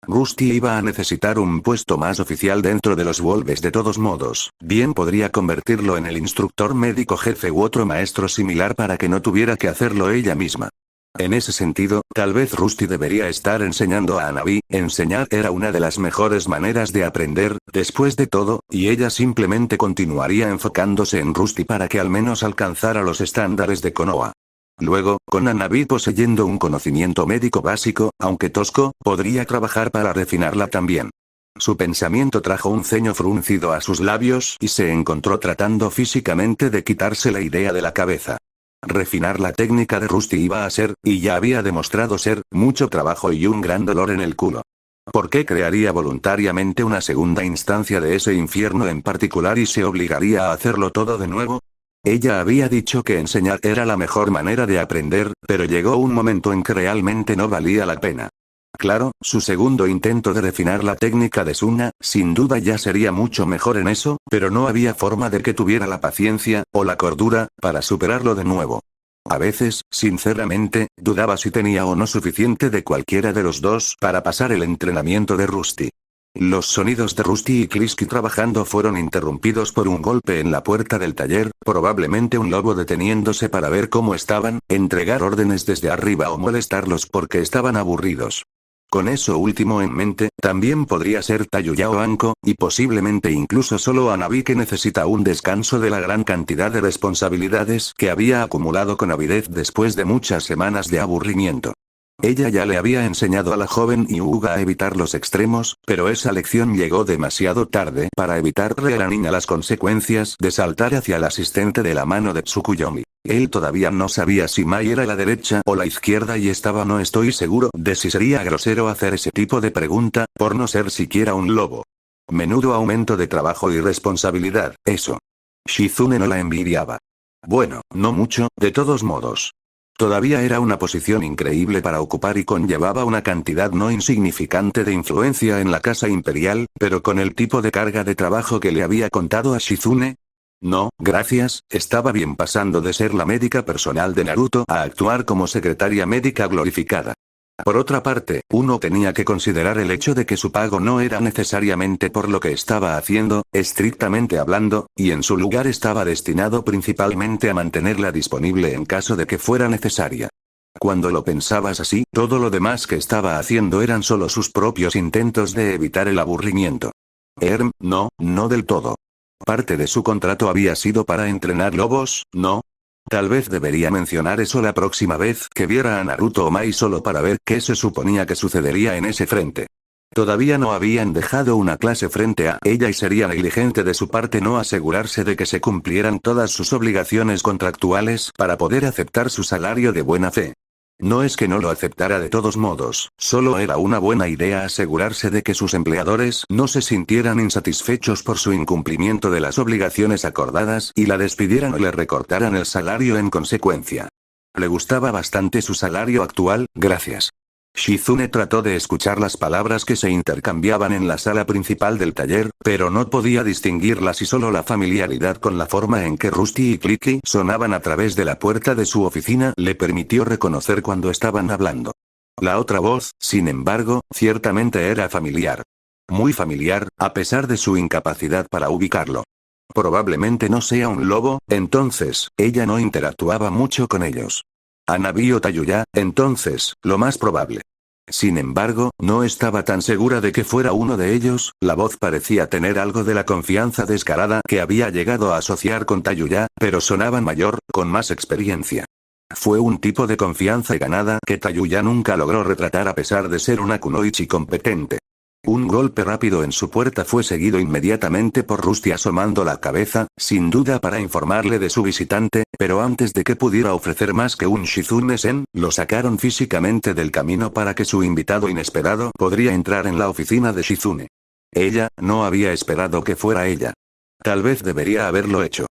Rusty iba a necesitar un puesto más oficial dentro de los Wolves de todos modos, bien podría convertirlo en el instructor médico jefe u otro maestro similar para que no tuviera que hacerlo ella misma. En ese sentido, tal vez Rusty debería estar enseñando a Hanabi, enseñar era una de las mejores maneras de aprender, después de todo, y ella simplemente continuaría enfocándose en Rusty para que al menos alcanzara los estándares de Konoha. Luego, con Hanabi poseyendo un conocimiento médico básico, aunque tosco, podría trabajar para refinarla también. Su pensamiento trajo un ceño fruncido a sus labios y se encontró tratando físicamente de quitarse la idea de la cabeza. Refinar la técnica de Rusty iba a ser, y ya había demostrado ser, mucho trabajo y un gran dolor en el culo. ¿Por qué crearía voluntariamente una segunda instancia de ese infierno en particular y se obligaría a hacerlo todo de nuevo? Ella había dicho que enseñar era la mejor manera de aprender, pero llegó un momento en que realmente no valía la pena. Claro, su segundo intento de refinar la técnica de Suna, sin duda ya sería mucho mejor en eso, pero no había forma de que tuviera la paciencia, o la cordura, para superarlo de nuevo. A veces, sinceramente, dudaba si tenía o no suficiente de cualquiera de los dos para pasar el entrenamiento de Rusty. Los sonidos de Rusty y Kirsky trabajando fueron interrumpidos por un golpe en la puerta del taller, probablemente un lobo deteniéndose para ver cómo estaban, entregar órdenes desde arriba o molestarlos porque estaban aburridos. Con eso último en mente, también podría ser Tayuyao Anko, y posiblemente incluso solo Hanabi que necesita un descanso de la gran cantidad de responsabilidades que había acumulado con avidez después de muchas semanas de aburrimiento. Ella ya le había enseñado a la joven Hyuga a evitar los extremos, pero esa lección llegó demasiado tarde para evitarle a la niña las consecuencias de saltar hacia el asistente de la mano de Tsukuyomi. Él todavía no sabía si Mai era la derecha o la izquierda y no estoy seguro de si sería grosero hacer ese tipo de pregunta, por no ser siquiera un lobo. Menudo aumento de trabajo y responsabilidad, eso. Shizune no la envidiaba. Bueno, no mucho, de todos modos. Todavía era una posición increíble para ocupar y conllevaba una cantidad no insignificante de influencia en la casa imperial, pero con el tipo de carga de trabajo que le había contado a Shizune. No, gracias, estaba bien pasando de ser la médica personal de Naruto a actuar como secretaria médica glorificada. Por otra parte, uno tenía que considerar el hecho de que su pago no era necesariamente por lo que estaba haciendo, estrictamente hablando, y en su lugar estaba destinado principalmente a mantenerla disponible en caso de que fuera necesaria. Cuando lo pensabas así, todo lo demás que estaba haciendo eran solo sus propios intentos de evitar el aburrimiento. No del todo. Parte de su contrato había sido para entrenar lobos, ¿no? Tal vez debería mencionar eso la próxima vez que viera a Naruto o Mai solo para ver qué se suponía que sucedería en ese frente. Todavía no habían dejado una clase frente a ella y sería negligente de su parte no asegurarse de que se cumplieran todas sus obligaciones contractuales para poder aceptar su salario de buena fe. No es que no lo aceptara de todos modos, solo era una buena idea asegurarse de que sus empleadores no se sintieran insatisfechos por su incumplimiento de las obligaciones acordadas y la despidieran o le recortaran el salario en consecuencia. Le gustaba bastante su salario actual, gracias. Shizune trató de escuchar las palabras que se intercambiaban en la sala principal del taller, pero no podía distinguirlas y solo la familiaridad con la forma en que Rusty y Clicky sonaban a través de la puerta de su oficina le permitió reconocer cuando estaban hablando. La otra voz, sin embargo, ciertamente era familiar. Muy familiar, a pesar de su incapacidad para ubicarlo. Probablemente no sea un lobo, entonces, ella no interactuaba mucho con ellos. Hanabi o Tayuya, entonces, lo más probable. Sin embargo, no estaba tan segura de que fuera uno de ellos, la voz parecía tener algo de la confianza descarada que había llegado a asociar con Tayuya, pero sonaba mayor, con más experiencia. Fue un tipo de confianza ganada que Tayuya nunca logró retratar a pesar de ser una kunoichi competente. Un golpe rápido en su puerta fue seguido inmediatamente por Rusty asomando la cabeza, sin duda para informarle de su visitante, pero antes de que pudiera ofrecer más que un Shizune-sen, lo sacaron físicamente del camino para que su invitado inesperado podría entrar en la oficina de Shizune. Ella, no había esperado que fuera ella. Tal vez debería haberlo hecho.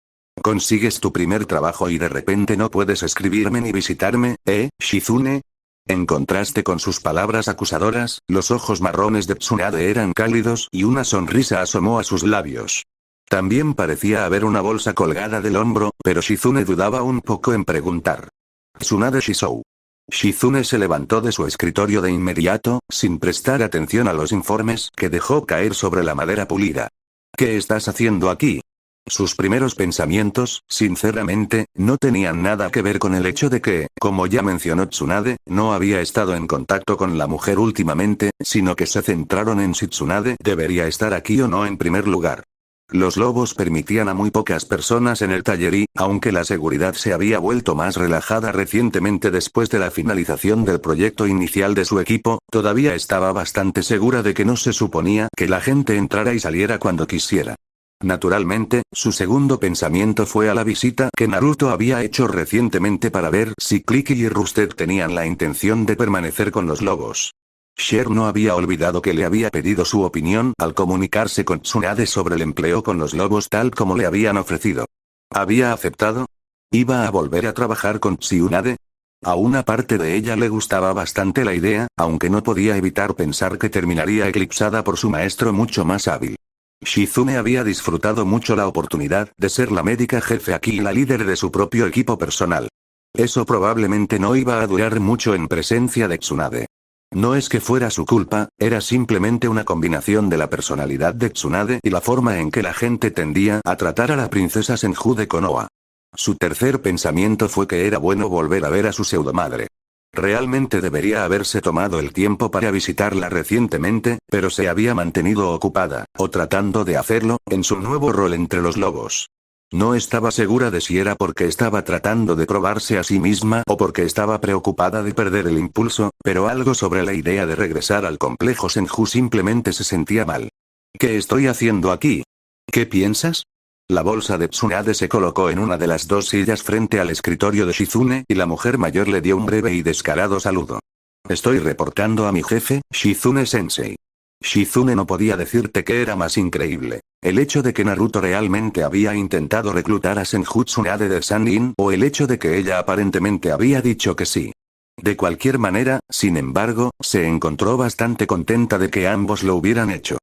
Consigues tu primer trabajo y de repente no puedes escribirme ni visitarme, Shizune. En contraste con sus palabras acusadoras, los ojos marrones de Tsunade eran cálidos y una sonrisa asomó a sus labios. También parecía haber una bolsa colgada del hombro, pero Shizune dudaba un poco en preguntar. Tsunade Shizou. Shizune se levantó de su escritorio de inmediato, sin prestar atención a los informes que dejó caer sobre la madera pulida. ¿Qué estás haciendo aquí? Sus primeros pensamientos, sinceramente, no tenían nada que ver con el hecho de que, como ya mencionó Tsunade, no había estado en contacto con la mujer últimamente, sino que se centraron en si Tsunade debería estar aquí o no en primer lugar. Los lobos permitían a muy pocas personas en el taller y, aunque la seguridad se había vuelto más relajada recientemente después de la finalización del proyecto inicial de su equipo, todavía estaba bastante segura de que no se suponía que la gente entrara y saliera cuando quisiera. Naturalmente, su segundo pensamiento fue a la visita que Naruto había hecho recientemente para ver si Clicky y Rusted tenían la intención de permanecer con los lobos. Cher no había olvidado que le había pedido su opinión al comunicarse con Tsunade sobre el empleo con los lobos tal como le habían ofrecido. ¿Había aceptado? ¿Iba a volver a trabajar con Tsunade? A una parte de ella le gustaba bastante la idea, aunque no podía evitar pensar que terminaría eclipsada por su maestro mucho más hábil. Shizune había disfrutado mucho la oportunidad de ser la médica jefe aquí y la líder de su propio equipo personal. Eso probablemente no iba a durar mucho en presencia de Tsunade. No es que fuera su culpa, era simplemente una combinación de la personalidad de Tsunade y la forma en que la gente tendía a tratar a la princesa Senju de Konoha. Su tercer pensamiento fue que era bueno volver a ver a su pseudomadre. Realmente debería haberse tomado el tiempo para visitarla recientemente, pero se había mantenido ocupada, o tratando de hacerlo, en su nuevo rol entre los lobos. No estaba segura de si era porque estaba tratando de probarse a sí misma o porque estaba preocupada de perder el impulso, pero algo sobre la idea de regresar al complejo Senju simplemente se sentía mal. ¿Qué estoy haciendo aquí? ¿Qué piensas? La bolsa de Tsunade se colocó en una de las dos sillas frente al escritorio de Shizune y la mujer mayor le dio un breve y descarado saludo. Estoy reportando a mi jefe, Shizune-sensei. Shizune no podía decirte qué era más increíble. El hecho de que Naruto realmente había intentado reclutar a Senju Tsunade de Sannin o el hecho de que ella aparentemente había dicho que sí. De cualquier manera, sin embargo, se encontró bastante contenta de que ambos lo hubieran hecho.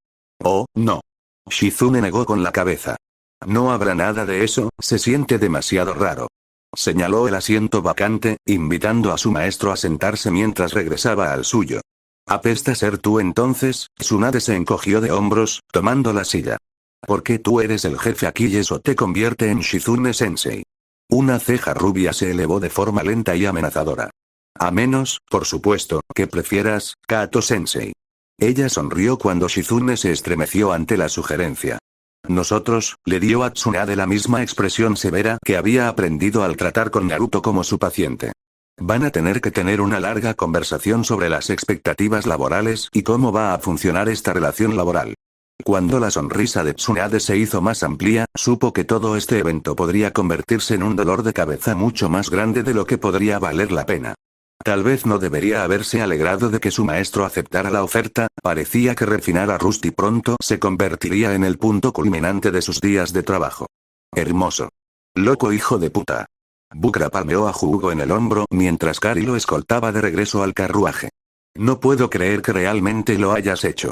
Oh, no. Shizune negó con la cabeza. No habrá nada de eso, se siente demasiado raro. Señaló el asiento vacante, invitando a su maestro a sentarse mientras regresaba al suyo. ¿Apesta ser tú entonces? Tsunade se encogió de hombros, tomando la silla. ¿Por qué tú eres el jefe aquí y eso te convierte en Shizune-sensei? Una ceja rubia se elevó de forma lenta y amenazadora. A menos, por supuesto, que prefieras, Kato-sensei. Ella sonrió cuando Shizune se estremeció ante la sugerencia. Nosotros, le dio a Tsunade la misma expresión severa que había aprendido al tratar con Naruto como su paciente. Van a tener que tener una larga conversación sobre las expectativas laborales y cómo va a funcionar esta relación laboral. Cuando la sonrisa de Tsunade se hizo más amplia, supo que todo este evento podría convertirse en un dolor de cabeza mucho más grande de lo que podría valer la pena. Tal vez no debería haberse alegrado de que su maestro aceptara la oferta, parecía que refinar a Rusty pronto se convertiría en el punto culminante de sus días de trabajo. Hermoso. Loco hijo de puta. Bukra palmeó a Jugo en el hombro mientras Kari lo escoltaba de regreso al carruaje. No puedo creer que realmente lo hayas hecho.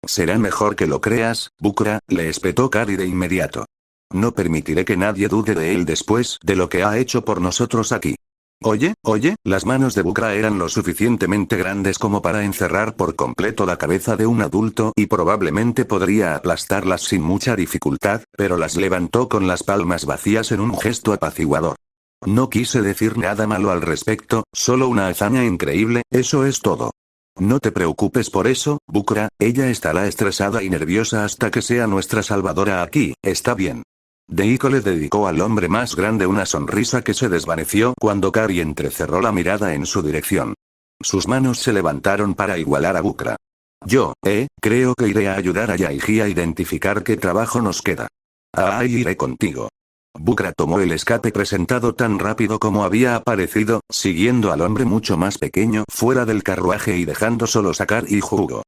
Será mejor que lo creas, Bukra, le espetó Kari de inmediato. No permitiré que nadie dude de él después de lo que ha hecho por nosotros aquí. Oye, las manos de Bukra eran lo suficientemente grandes como para encerrar por completo la cabeza de un adulto y probablemente podría aplastarlas sin mucha dificultad, pero las levantó con las palmas vacías en un gesto apaciguador. No quise decir nada malo al respecto, solo una hazaña increíble, eso es todo. No te preocupes por eso, Bukra, ella estará estresada y nerviosa hasta que sea nuestra salvadora aquí, está bien. Deiko le dedicó al hombre más grande una sonrisa que se desvaneció cuando Kari entrecerró la mirada en su dirección. Sus manos se levantaron para igualar a Bukra. Creo que iré a ayudar a Yaiji a identificar qué trabajo nos queda. Iré contigo. Bukra tomó el escape presentado tan rápido como había aparecido, siguiendo al hombre mucho más pequeño fuera del carruaje y dejando solos a Kari y Jugo.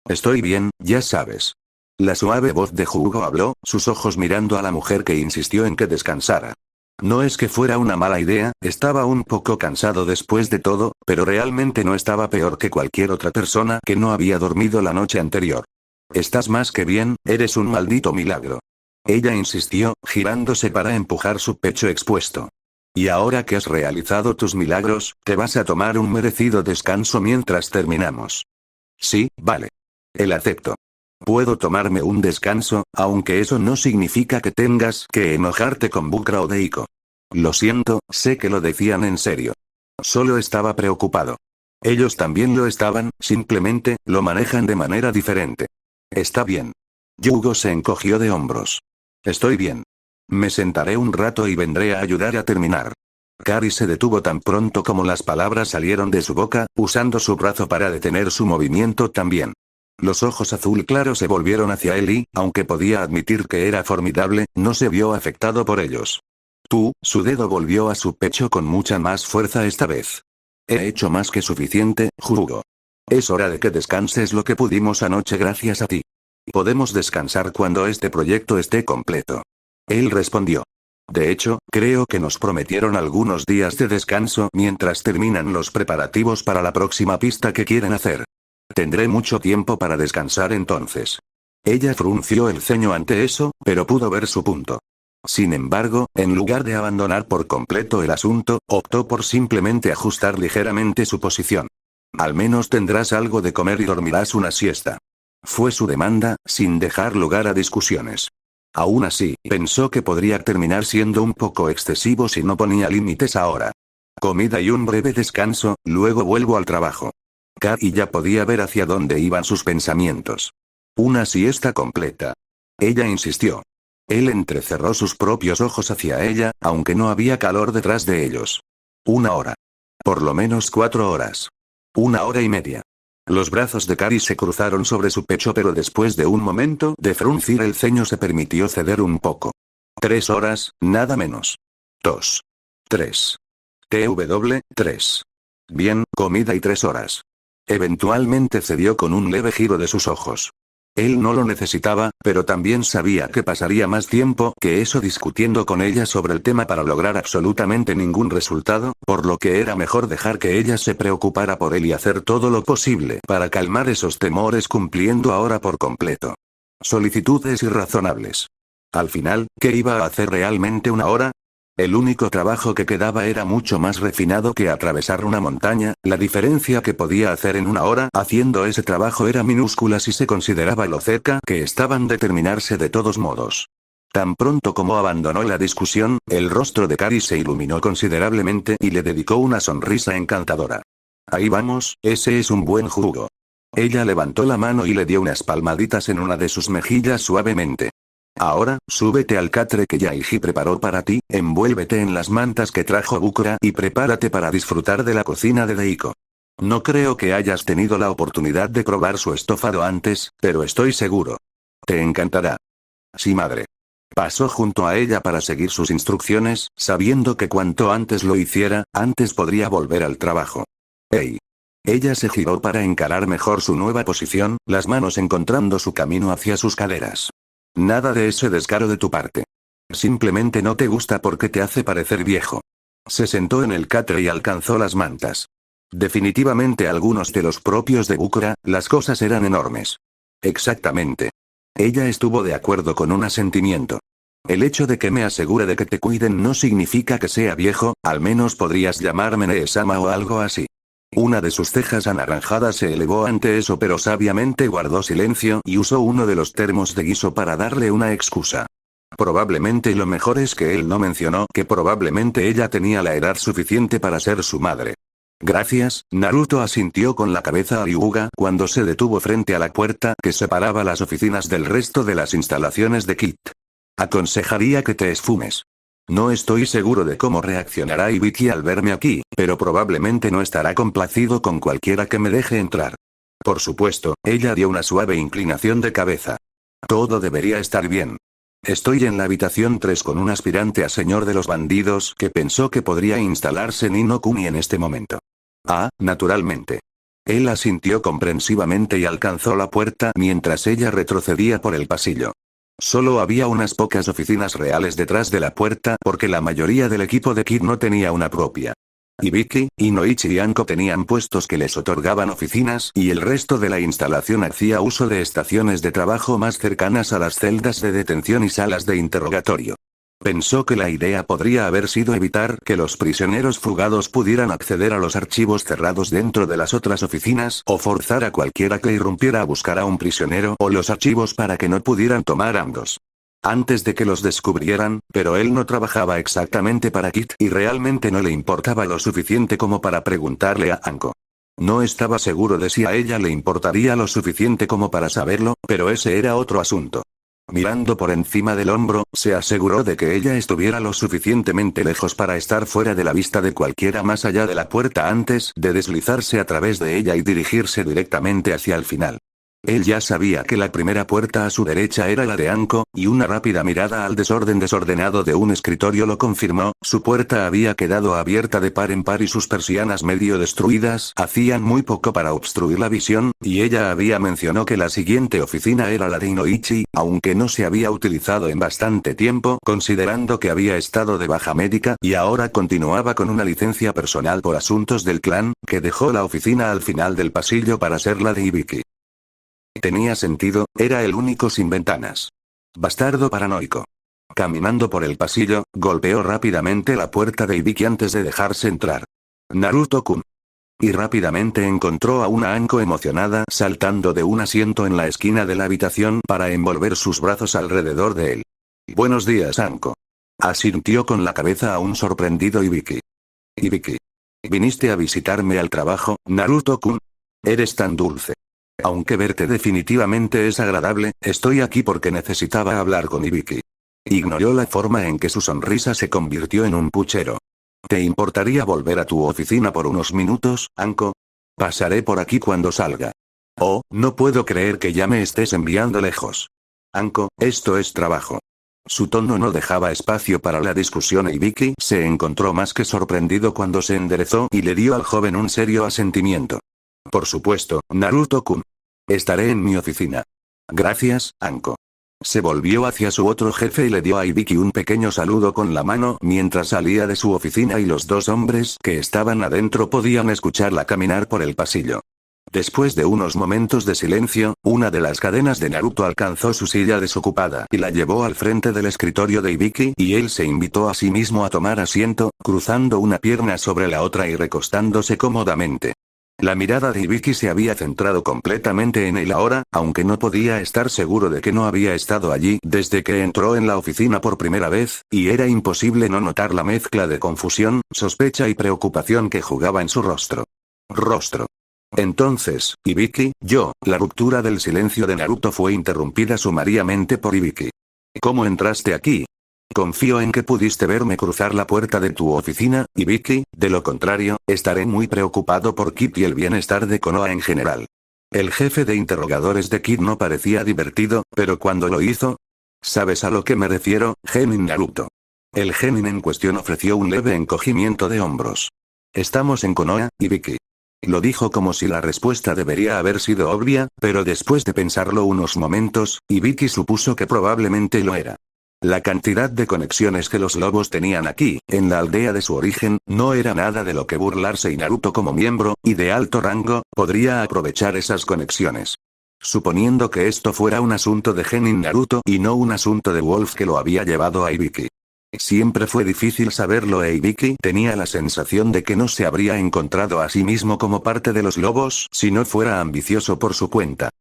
Estoy bien, ya sabes. La suave voz de Jugo habló, sus ojos mirando a la mujer que insistió en que descansara. No es que fuera una mala idea, estaba un poco cansado después de todo, pero realmente no estaba peor que cualquier otra persona que no había dormido la noche anterior. Estás más que bien, eres un maldito milagro. Ella insistió, girándose para empujar su pecho expuesto. Y ahora que has realizado tus milagros, te vas a tomar un merecido descanso mientras terminamos. Sí, vale. El acepto. Puedo tomarme un descanso, aunque eso no significa que tengas que enojarte con Bukra o Deiko. Lo siento, sé que lo decían en serio. Solo estaba preocupado. Ellos también lo estaban, simplemente, lo manejan de manera diferente. Está bien. Yugo se encogió de hombros. Estoy bien. Me sentaré un rato y vendré a ayudar a terminar. Kari se detuvo tan pronto como las palabras salieron de su boca, usando su brazo para detener su movimiento también. Los ojos azul claro se volvieron hacia él y, aunque podía admitir que era formidable, no se vio afectado por ellos. Su dedo volvió a su pecho con mucha más fuerza esta vez. He hecho más que suficiente, Jugo. Es hora de que descanses lo que pudimos anoche gracias a ti. Podemos descansar cuando este proyecto esté completo. Él respondió. De hecho, creo que nos prometieron algunos días de descanso mientras terminan los preparativos para la próxima pista que quieren hacer. Tendré mucho tiempo para descansar entonces. Ella frunció el ceño ante eso, pero pudo ver su punto. Sin embargo, en lugar de abandonar por completo el asunto, optó por simplemente ajustar ligeramente su posición. Al menos tendrás algo de comer y dormirás una siesta. Fue su demanda, sin dejar lugar a discusiones. Aún así, pensó que podría terminar siendo un poco excesivo si no ponía límites ahora. Comida y un breve descanso, luego vuelvo al trabajo. Kari ya podía ver hacia dónde iban sus pensamientos. Una siesta completa. Ella insistió. Él entrecerró sus propios ojos hacia ella, aunque no había calor detrás de ellos. 1 hora. Por lo menos 4 horas. 1 hora y media. Los brazos de Kari se cruzaron sobre su pecho, pero después de un momento de fruncir el ceño se permitió ceder un poco. 3 horas, nada menos. 2. 3. 3. Bien, comida y 3 horas. Eventualmente cedió con un leve giro de sus ojos. Él no lo necesitaba, pero también sabía que pasaría más tiempo que eso discutiendo con ella sobre el tema para lograr absolutamente ningún resultado, por lo que era mejor dejar que ella se preocupara por él y hacer todo lo posible para calmar esos temores cumpliendo ahora por completo. Solicitudes irrazonables. Al final, ¿qué iba a hacer realmente 1 hora? El único trabajo que quedaba era mucho más refinado que atravesar una montaña, la diferencia que podía hacer en una hora haciendo ese trabajo era minúscula si se consideraba lo cerca que estaban de terminarse de todos modos. Tan pronto como abandonó la discusión, el rostro de Cari se iluminó considerablemente y le dedicó una sonrisa encantadora. Ahí vamos, ese es un buen jugo. Ella levantó la mano y le dio unas palmaditas en una de sus mejillas suavemente. Ahora, súbete al catre que Yaiji preparó para ti, envuélvete en las mantas que trajo Bukura y prepárate para disfrutar de la cocina de Deiko. No creo que hayas tenido la oportunidad de probar su estofado antes, pero estoy seguro. Te encantará. Sí, madre. Pasó junto a ella para seguir sus instrucciones, sabiendo que cuanto antes lo hiciera, antes podría volver al trabajo. ¡Ey! Ella se giró para encarar mejor su nueva posición, las manos encontrando su camino hacia sus caderas. Nada de ese descaro de tu parte. Simplemente no te gusta porque te hace parecer viejo. Se sentó en el catre y alcanzó las mantas. Definitivamente algunos de los propios de Bukura, las cosas eran enormes. Exactamente. Ella estuvo de acuerdo con un asentimiento. El hecho de que me asegure de que te cuiden no significa que sea viejo, al menos podrías llamarme Nee-sama o algo así. Una de sus cejas anaranjadas se elevó ante eso pero sabiamente guardó silencio y usó uno de los termos de guiso para darle una excusa. Probablemente lo mejor es que él no mencionó que probablemente ella tenía la edad suficiente para ser su madre. Gracias, Naruto asintió con la cabeza a Hyuga cuando se detuvo frente a la puerta que separaba las oficinas del resto de las instalaciones de Kit. Aconsejaría que te esfumes. No estoy seguro de cómo reaccionará Ibiki al verme aquí, pero probablemente no estará complacido con cualquiera que me deje entrar. Por supuesto, ella dio una suave inclinación de cabeza. Todo debería estar bien. Estoy en la habitación 3 con un aspirante a señor de los bandidos que pensó que podría instalarse Ni no Kuni en este momento. Ah, naturalmente. Él asintió comprensivamente y alcanzó la puerta mientras ella retrocedía por el pasillo. Solo había unas pocas oficinas reales detrás de la puerta porque la mayoría del equipo de Kid no tenía una propia. Ibiki, Inoichi y Anko tenían puestos que les otorgaban oficinas y el resto de la instalación hacía uso de estaciones de trabajo más cercanas a las celdas de detención y salas de interrogatorio. Pensó que la idea podría haber sido evitar que los prisioneros fugados pudieran acceder a los archivos cerrados dentro de las otras oficinas o forzar a cualquiera que irrumpiera a buscar a un prisionero o los archivos para que no pudieran tomar ambos. Antes de que los descubrieran, pero él no trabajaba exactamente para Kit y realmente no le importaba lo suficiente como para preguntarle a Anko. No estaba seguro de si a ella le importaría lo suficiente como para saberlo, pero ese era otro asunto. Mirando por encima del hombro, se aseguró de que ella estuviera lo suficientemente lejos para estar fuera de la vista de cualquiera más allá de la puerta antes de deslizarse a través de ella y dirigirse directamente hacia el final. Él ya sabía que la primera puerta a su derecha era la de Anko, y una rápida mirada al desorden desordenado de un escritorio lo confirmó, su puerta había quedado abierta de par en par y sus persianas medio destruidas hacían muy poco para obstruir la visión, y ella había mencionado que la siguiente oficina era la de Inoichi, aunque no se había utilizado en bastante tiempo considerando que había estado de baja médica y ahora continuaba con una licencia personal por asuntos del clan, que dejó la oficina al final del pasillo para ser la de Ibiki. Tenía sentido, era el único sin ventanas. Bastardo paranoico. Caminando por el pasillo, golpeó rápidamente la puerta de Ibiki antes de dejarse entrar. Naruto-kun. Y rápidamente encontró a una Anko emocionada saltando de un asiento en la esquina de la habitación para envolver sus brazos alrededor de él. Buenos días, Anko. Asintió con la cabeza aún sorprendido Ibiki. Ibiki. ¿Viniste a visitarme al trabajo, Naruto-kun? Eres tan dulce. Aunque verte definitivamente es agradable, estoy aquí porque necesitaba hablar con Ibiki. Ignoró la forma en que su sonrisa se convirtió en un puchero. ¿Te importaría volver a tu oficina por unos minutos, Anko? Pasaré por aquí cuando salga. Oh, no puedo creer que ya me estés enviando lejos. Anko, esto es trabajo. Su tono no dejaba espacio para la discusión y Ibiki se encontró más que sorprendido cuando se enderezó y le dio al joven un serio asentimiento. Por supuesto, Naruto-kun. Estaré en mi oficina. Gracias, Anko. Se volvió hacia su otro jefe y le dio a Ibiki un pequeño saludo con la mano mientras salía de su oficina y los dos hombres que estaban adentro podían escucharla caminar por el pasillo. Después de unos momentos de silencio, una de las cadenas de Naruto alcanzó su silla desocupada y la llevó al frente del escritorio de Ibiki, y él se invitó a sí mismo a tomar asiento, cruzando una pierna sobre la otra y recostándose cómodamente. La mirada de Ibiki se había centrado completamente en él ahora, aunque no podía estar seguro de que no había estado allí desde que entró en la oficina por primera vez, y era imposible no notar la mezcla de confusión, sospecha y preocupación que jugaba en su rostro. Entonces, Ibiki, la ruptura del silencio de Naruto fue interrumpida sumariamente por Ibiki. ¿Cómo entraste aquí? Confío en que pudiste verme cruzar la puerta de tu oficina, Ibiki, de lo contrario, estaré muy preocupado por Kid y el bienestar de Konoha en general. El jefe de interrogadores de Kid no parecía divertido, pero cuando lo hizo... ¿Sabes a lo que me refiero, Genin Naruto? El genin en cuestión ofreció un leve encogimiento de hombros. Estamos en Konoha, Ibiki. Lo dijo como si la respuesta debería haber sido obvia, pero después de pensarlo unos momentos, Ibiki supuso que probablemente lo era. La cantidad de conexiones que los lobos tenían aquí, en la aldea de su origen, no era nada de lo que burlarse, y Naruto como miembro, y de alto rango, podría aprovechar esas conexiones. Suponiendo que esto fuera un asunto de Genin Naruto y no un asunto de Wolf que lo había llevado a Ibiki. Siempre fue difícil saberlo, e Ibiki tenía la sensación de que no se habría encontrado a sí mismo como parte de los lobos si no fuera ambicioso por su cuenta.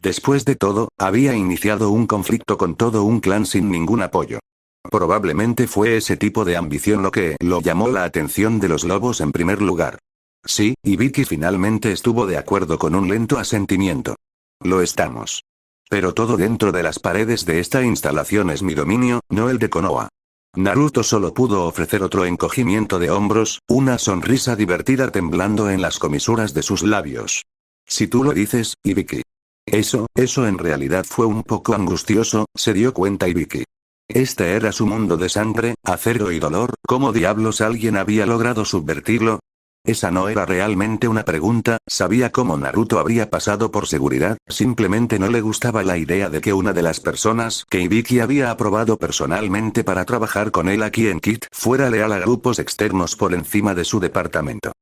Después de todo, había iniciado un conflicto con todo un clan sin ningún apoyo. Probablemente fue ese tipo de ambición lo que lo llamó la atención de los lobos en primer lugar. Sí, Ibiki finalmente estuvo de acuerdo con un lento asentimiento. Lo estamos. Pero todo dentro de las paredes de esta instalación es mi dominio, no el de Konoha. Naruto solo pudo ofrecer otro encogimiento de hombros, una sonrisa divertida temblando en las comisuras de sus labios. Si tú lo dices, Ibiki. Eso en realidad fue un poco angustioso, se dio cuenta Ibiki. Este era su mundo de sangre, acero y dolor, ¿cómo diablos alguien había logrado subvertirlo? Esa no era realmente una pregunta, sabía cómo Naruto habría pasado por seguridad, simplemente no le gustaba la idea de que una de las personas que Ibiki había aprobado personalmente para trabajar con él aquí en Kit fuera leal a grupos externos por encima de su departamento.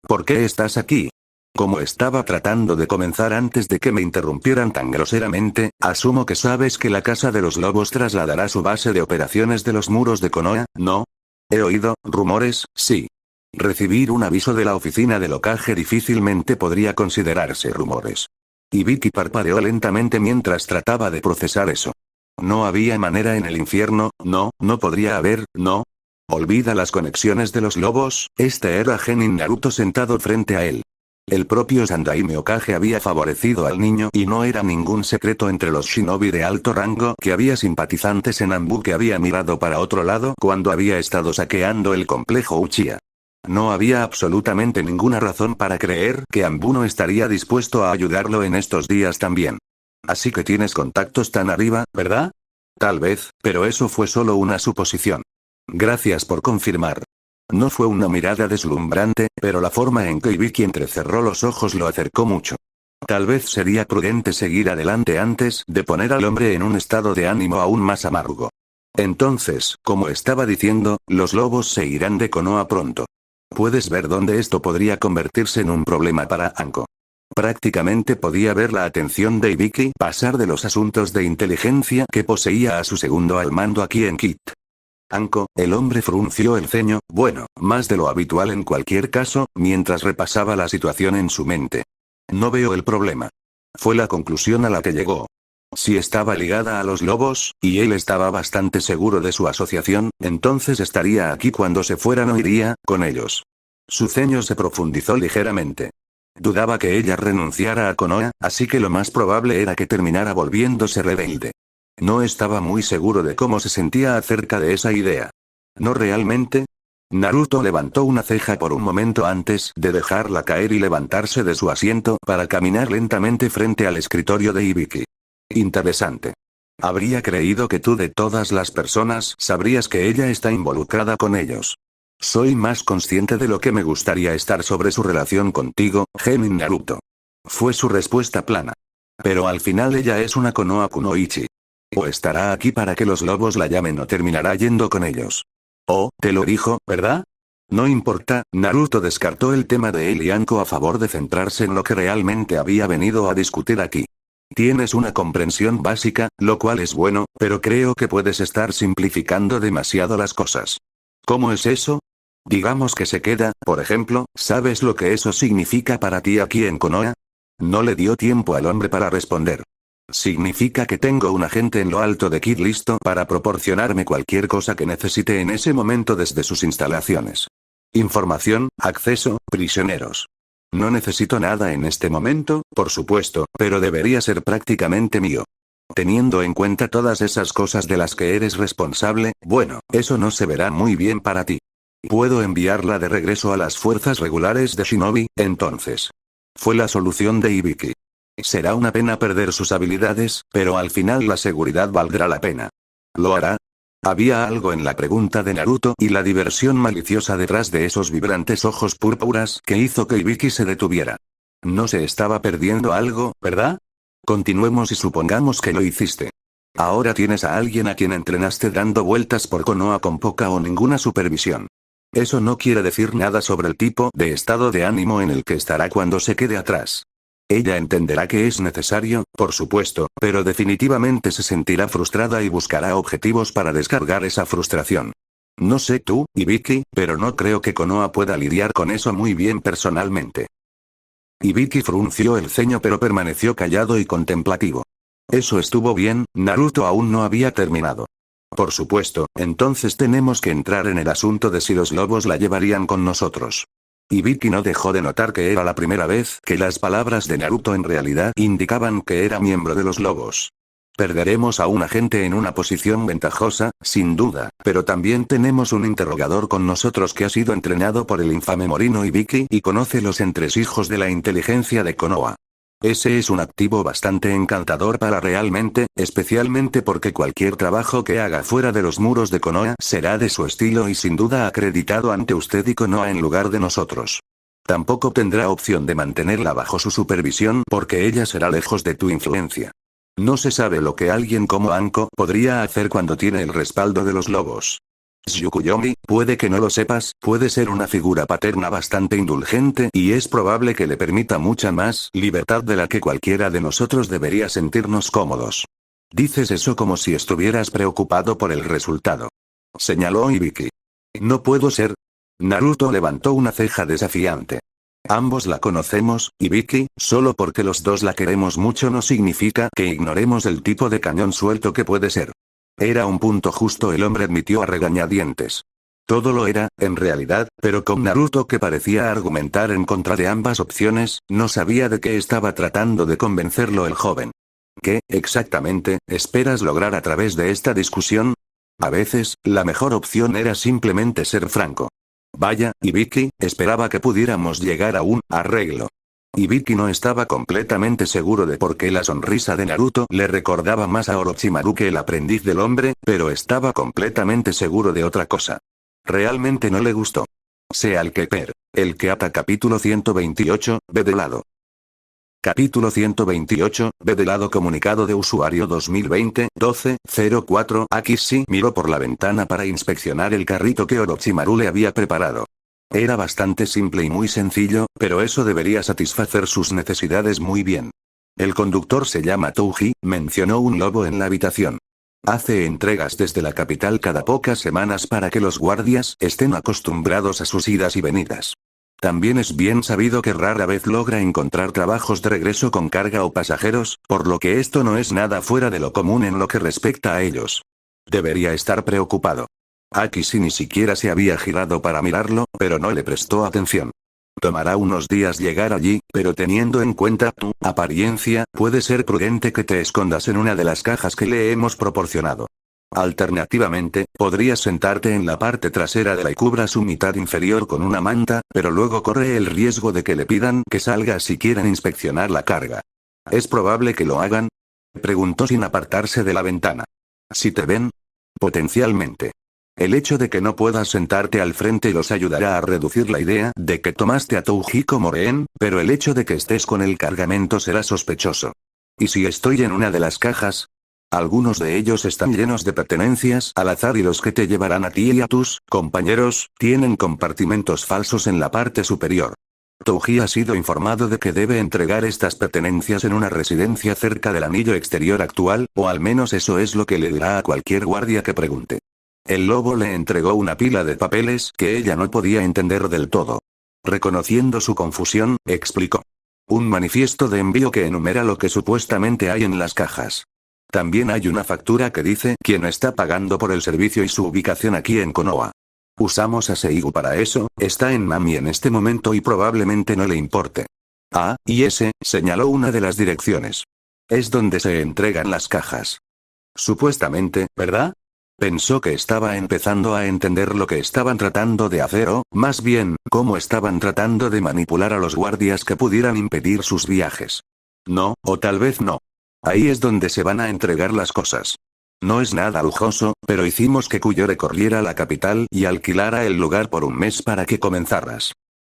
¿Por qué estás aquí? Como estaba tratando de comenzar antes de que me interrumpieran tan groseramente, asumo que sabes que la Casa de los Lobos trasladará su base de operaciones de los muros de Konoha, ¿no? He oído rumores, sí. Recibir un aviso de la oficina del Hokage difícilmente podría considerarse rumores. Ibiki parpadeó lentamente mientras trataba de procesar eso. No había manera en el infierno, no podría haber, no. Olvida las conexiones de los lobos, este era Genin Naruto sentado frente a él. El propio Sandaime Hokage había favorecido al niño y no era ningún secreto entre los shinobi de alto rango que había simpatizantes en Anbu que había mirado para otro lado cuando había estado saqueando el complejo Uchiha. No había absolutamente ninguna razón para creer que Anbu no estaría dispuesto a ayudarlo en estos días también. Así que tienes contactos tan arriba, ¿verdad? Tal vez, pero eso fue solo una suposición. Gracias por confirmar. No fue una mirada deslumbrante, pero la forma en que Ibiki entrecerró los ojos lo acercó mucho. Tal vez sería prudente seguir adelante antes de poner al hombre en un estado de ánimo aún más amargo. Entonces, como estaba diciendo, los lobos se irán de Konoha pronto. Puedes ver dónde esto podría convertirse en un problema para Anko. Prácticamente podía ver la atención de Ibiki pasar de los asuntos de inteligencia que poseía a su segundo al mando aquí en Kit. Anko, el hombre frunció el ceño, bueno, más de lo habitual en cualquier caso, mientras repasaba la situación en su mente. No veo el problema. Fue la conclusión a la que llegó. Si estaba ligada a los lobos, y él estaba bastante seguro de su asociación, entonces estaría aquí cuando se fueran o iría con ellos. Su ceño se profundizó ligeramente. Dudaba que ella renunciara a Konoha, así que lo más probable era que terminara volviéndose rebelde. No estaba muy seguro de cómo se sentía acerca de esa idea. ¿No realmente? Naruto levantó una ceja por un momento antes de dejarla caer y levantarse de su asiento para caminar lentamente frente al escritorio de Ibiki. Interesante. Habría creído que tú de todas las personas sabrías que ella está involucrada con ellos. Soy más consciente de lo que me gustaría estar sobre su relación contigo, Genin Naruto. Fue su respuesta plana. Pero al final ella es una Konoha Kunoichi. O estará aquí para que los lobos la llamen o terminará yendo con ellos. Oh, te lo dijo, ¿verdad? No importa, Naruto descartó el tema de él y Anko a favor de centrarse en lo que realmente había venido a discutir aquí. Tienes una comprensión básica, lo cual es bueno, pero creo que puedes estar simplificando demasiado las cosas. ¿Cómo es eso? Digamos que se queda, por ejemplo, ¿sabes lo que eso significa para ti aquí en Konoha? No le dio tiempo al hombre para responder. Significa que tengo un agente en lo alto de Kid listo para proporcionarme cualquier cosa que necesite en ese momento desde sus instalaciones. Información, acceso, prisioneros. No necesito nada en este momento, por supuesto, pero debería ser prácticamente mío. Teniendo en cuenta todas esas cosas de las que eres responsable, bueno, eso no se verá muy bien para ti. Puedo enviarla de regreso a las fuerzas regulares de Shinobi, entonces. Fue la solución de Ibiki. Será una pena perder sus habilidades, pero al final la seguridad valdrá la pena. ¿Lo hará? Había algo en la pregunta de Naruto y la diversión maliciosa detrás de esos vibrantes ojos púrpuras que hizo que Ibiki se detuviera. No se estaba perdiendo algo, ¿verdad? Continuemos y supongamos que lo hiciste. Ahora tienes a alguien a quien entrenaste dando vueltas por Konoha con poca o ninguna supervisión. Eso no quiere decir nada sobre el tipo de estado de ánimo en el que estará cuando se quede atrás. Ella entenderá que es necesario, por supuesto, pero definitivamente se sentirá frustrada y buscará objetivos para descargar esa frustración. No sé tú, Ibiki, pero no creo que Konoha pueda lidiar con eso muy bien personalmente. Ibiki frunció el ceño pero permaneció callado y contemplativo. Eso estuvo bien, Naruto aún no había terminado. Por supuesto, entonces tenemos que entrar en el asunto de si los lobos la llevarían con nosotros. Ibiki no dejó de notar que era la primera vez que las palabras de Naruto en realidad indicaban que era miembro de los lobos. Perderemos a un agente en una posición ventajosa, sin duda, pero también tenemos un interrogador con nosotros que ha sido entrenado por el infame Morino Ibiki y conoce los entresijos de la inteligencia de Konoha. Ese es un activo bastante encantador para realmente, especialmente porque cualquier trabajo que haga fuera de los muros de Konoha será de su estilo y sin duda acreditado ante usted y Konoha en lugar de nosotros. Tampoco tendrá opción de mantenerla bajo su supervisión porque ella será lejos de tu influencia. No se sabe lo que alguien como Anko podría hacer cuando tiene el respaldo de los lobos. Tsukuyomi, puede que no lo sepas, puede ser una figura paterna bastante indulgente y es probable que le permita mucha más libertad de la que cualquiera de nosotros debería sentirnos cómodos. Dices eso como si estuvieras preocupado por el resultado. Señaló Ibiki. No puedo ser. Naruto levantó una ceja desafiante. Ambos la conocemos, Ibiki, solo porque los dos la queremos mucho no significa que ignoremos el tipo de cañón suelto que puede ser. Era un punto justo, el hombre admitió a regañadientes. Todo lo era, en realidad, pero con Naruto que parecía argumentar en contra de ambas opciones, no sabía de qué estaba tratando de convencerlo el joven. ¿Qué, exactamente, esperas lograr a través de esta discusión? A veces, la mejor opción era simplemente ser franco. Vaya, Ibiki, esperaba que pudiéramos llegar a un arreglo. Ibiki no estaba completamente seguro de por qué la sonrisa de Naruto le recordaba más a Orochimaru que el aprendiz del hombre, pero estaba completamente seguro de otra cosa. Realmente no le gustó. Sea el que per. El que ata capítulo 128, ve de lado. Capítulo 128, ve de lado comunicado de usuario 2020-12-04 Akishi miró por la ventana para inspeccionar el carrito que Orochimaru le había preparado. Era bastante simple y muy sencillo, pero eso debería satisfacer sus necesidades muy bien. El conductor se llama Touji, mencionó un lobo en la habitación. Hace entregas desde la capital cada pocas semanas para que los guardias estén acostumbrados a sus idas y venidas. También es bien sabido que rara vez logra encontrar trabajos de regreso con carga o pasajeros, por lo que esto no es nada fuera de lo común en lo que respecta a ellos. Debería estar preocupado. Akishi ni siquiera se había girado para mirarlo, pero no le prestó atención. Tomará unos días llegar allí, pero teniendo en cuenta tu apariencia, puede ser prudente que te escondas en una de las cajas que le hemos proporcionado. Alternativamente, podrías sentarte en la parte trasera de la y cubra su mitad inferior con una manta, pero luego corre el riesgo de que le pidan que salga si quieren inspeccionar la carga. ¿Es probable que lo hagan? Preguntó sin apartarse de la ventana. ¿Si te ven? Potencialmente. El hecho de que no puedas sentarte al frente los ayudará a reducir la idea de que tomaste a Touji como rehén, pero el hecho de que estés con el cargamento será sospechoso. ¿Y si estoy en una de las cajas? Algunos de ellos están llenos de pertenencias al azar y los que te llevarán a ti y a tus compañeros, tienen compartimentos falsos en la parte superior. Touji ha sido informado de que debe entregar estas pertenencias en una residencia cerca del anillo exterior actual, o al menos eso es lo que le dirá a cualquier guardia que pregunte. El lobo le entregó una pila de papeles que ella no podía entender del todo. Reconociendo su confusión, explicó. Un manifiesto de envío que enumera lo que supuestamente hay en las cajas. También hay una factura que dice quién está pagando por el servicio y su ubicación aquí en Konoha. Usamos a Seigu para eso, está en Nami en este momento y probablemente no le importe. Ah, y ese, señaló una de las direcciones. Es donde se entregan las cajas. Supuestamente, ¿verdad? Pensó que estaba empezando a entender lo que estaban tratando de hacer o, más bien, cómo estaban tratando de manipular a los guardias que pudieran impedir sus viajes. No, o tal vez no. Ahí es donde se van a entregar las cosas. No es nada lujoso, pero hicimos que Kuyore corriera a la capital y alquilara el lugar por un mes para que comenzaras.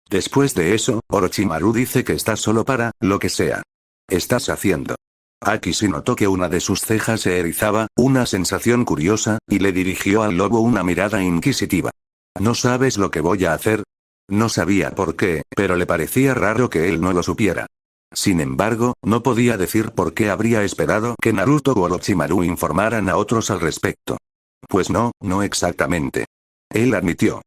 Después de eso, Orochimaru dice que estás solo para, lo que sea. Estás haciendo. Akishi notó que una de sus cejas se erizaba, una sensación curiosa, y le dirigió al lobo una mirada inquisitiva. ¿No sabes lo que voy a hacer? No sabía por qué, pero le parecía raro que él no lo supiera. Sin embargo, no podía decir por qué habría esperado que Naruto o Orochimaru informaran a otros al respecto. Pues no, no exactamente. Él admitió.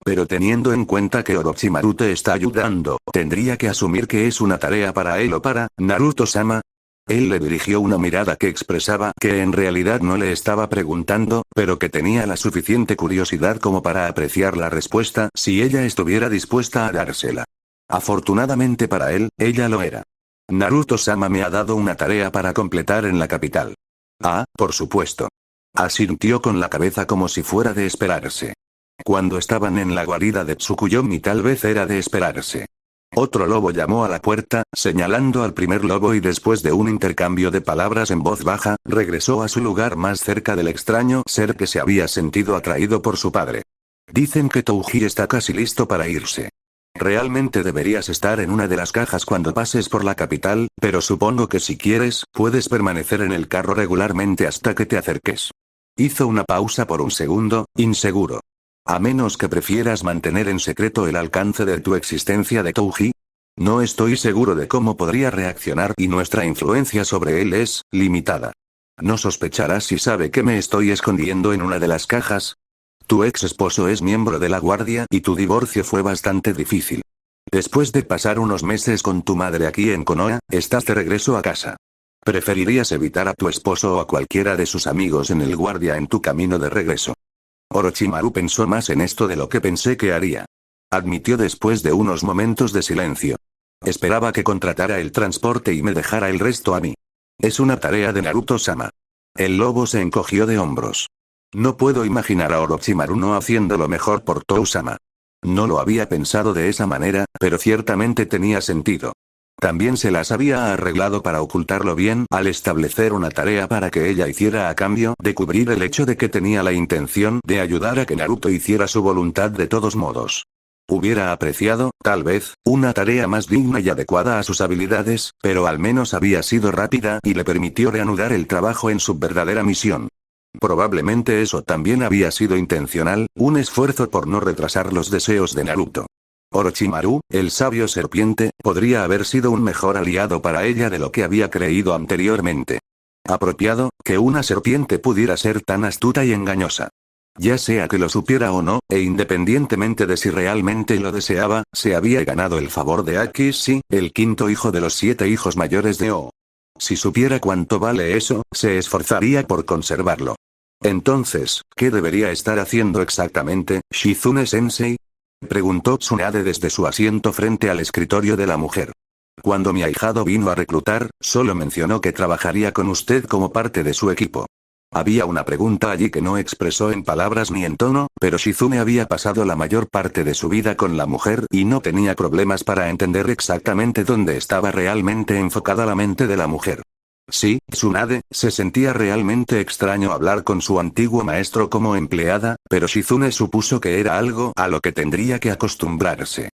Pero teniendo en cuenta que Orochimaru te está ayudando, tendría que asumir que es una tarea para él o para Naruto-sama. Él le dirigió una mirada que expresaba que en realidad no le estaba preguntando, pero que tenía la suficiente curiosidad como para apreciar la respuesta si ella estuviera dispuesta a dársela. Afortunadamente para él, ella lo era. Naruto-sama me ha dado una tarea para completar en la capital. Ah, por supuesto. Asintió con la cabeza como si fuera de esperarse. Cuando estaban en la guarida de Tsukuyomi tal vez era de esperarse. Otro lobo llamó a la puerta, señalando al primer lobo y después de un intercambio de palabras en voz baja, regresó a su lugar más cerca del extraño ser que se había sentido atraído por su padre. Dicen que Touji está casi listo para irse. Realmente deberías estar en una de las cajas cuando pases por la capital, pero supongo que si quieres, puedes permanecer en el carro regularmente hasta que te acerques. Hizo una pausa por un segundo, inseguro. A menos que prefieras mantener en secreto el alcance de tu existencia de Touji. No estoy seguro de cómo podría reaccionar y nuestra influencia sobre él es limitada. ¿No sospecharás si sabe que me estoy escondiendo en una de las cajas? Tu ex esposo es miembro de la guardia y tu divorcio fue bastante difícil. Después de pasar unos meses con tu madre aquí en Konoha, estás de regreso a casa. ¿Preferirías evitar a tu esposo o a cualquiera de sus amigos en el guardia en tu camino de regreso? Orochimaru pensó más en esto de lo que pensé que haría. Admitió después de unos momentos de silencio. Esperaba que contratara el transporte y me dejara el resto a mí. Es una tarea de Naruto-sama. El lobo se encogió de hombros. No puedo imaginar a Orochimaru no haciendo lo mejor por Tou-sama. No lo había pensado de esa manera, pero ciertamente tenía sentido. También se las había arreglado para ocultarlo bien al establecer una tarea para que ella hiciera a cambio de cubrir el hecho de que tenía la intención de ayudar a que Naruto hiciera su voluntad de todos modos. Hubiera apreciado, tal vez, una tarea más digna y adecuada a sus habilidades, pero al menos había sido rápida y le permitió reanudar el trabajo en su verdadera misión. Probablemente eso también había sido intencional, un esfuerzo por no retrasar los deseos de Naruto. Orochimaru, el sabio serpiente, podría haber sido un mejor aliado para ella de lo que había creído anteriormente. Apropiado, que una serpiente pudiera ser tan astuta y engañosa. Ya sea que lo supiera o no, e independientemente de si realmente lo deseaba, se había ganado el favor de Akishi, el quinto hijo de los 7 hijos mayores de O. Si supiera cuánto vale eso, se esforzaría por conservarlo. Entonces, ¿qué debería estar haciendo exactamente, Shizune-sensei? Preguntó Tsunade desde su asiento frente al escritorio de la mujer. Cuando mi ahijado vino a reclutar, solo mencionó que trabajaría con usted como parte de su equipo. Había una pregunta allí que no expresó en palabras ni en tono, pero Shizune había pasado la mayor parte de su vida con la mujer y no tenía problemas para entender exactamente dónde estaba realmente enfocada la mente de la mujer. Sí, Tsunade, se sentía realmente extraño hablar con su antiguo maestro como empleada, pero Shizune supuso que era algo a lo que tendría que acostumbrarse.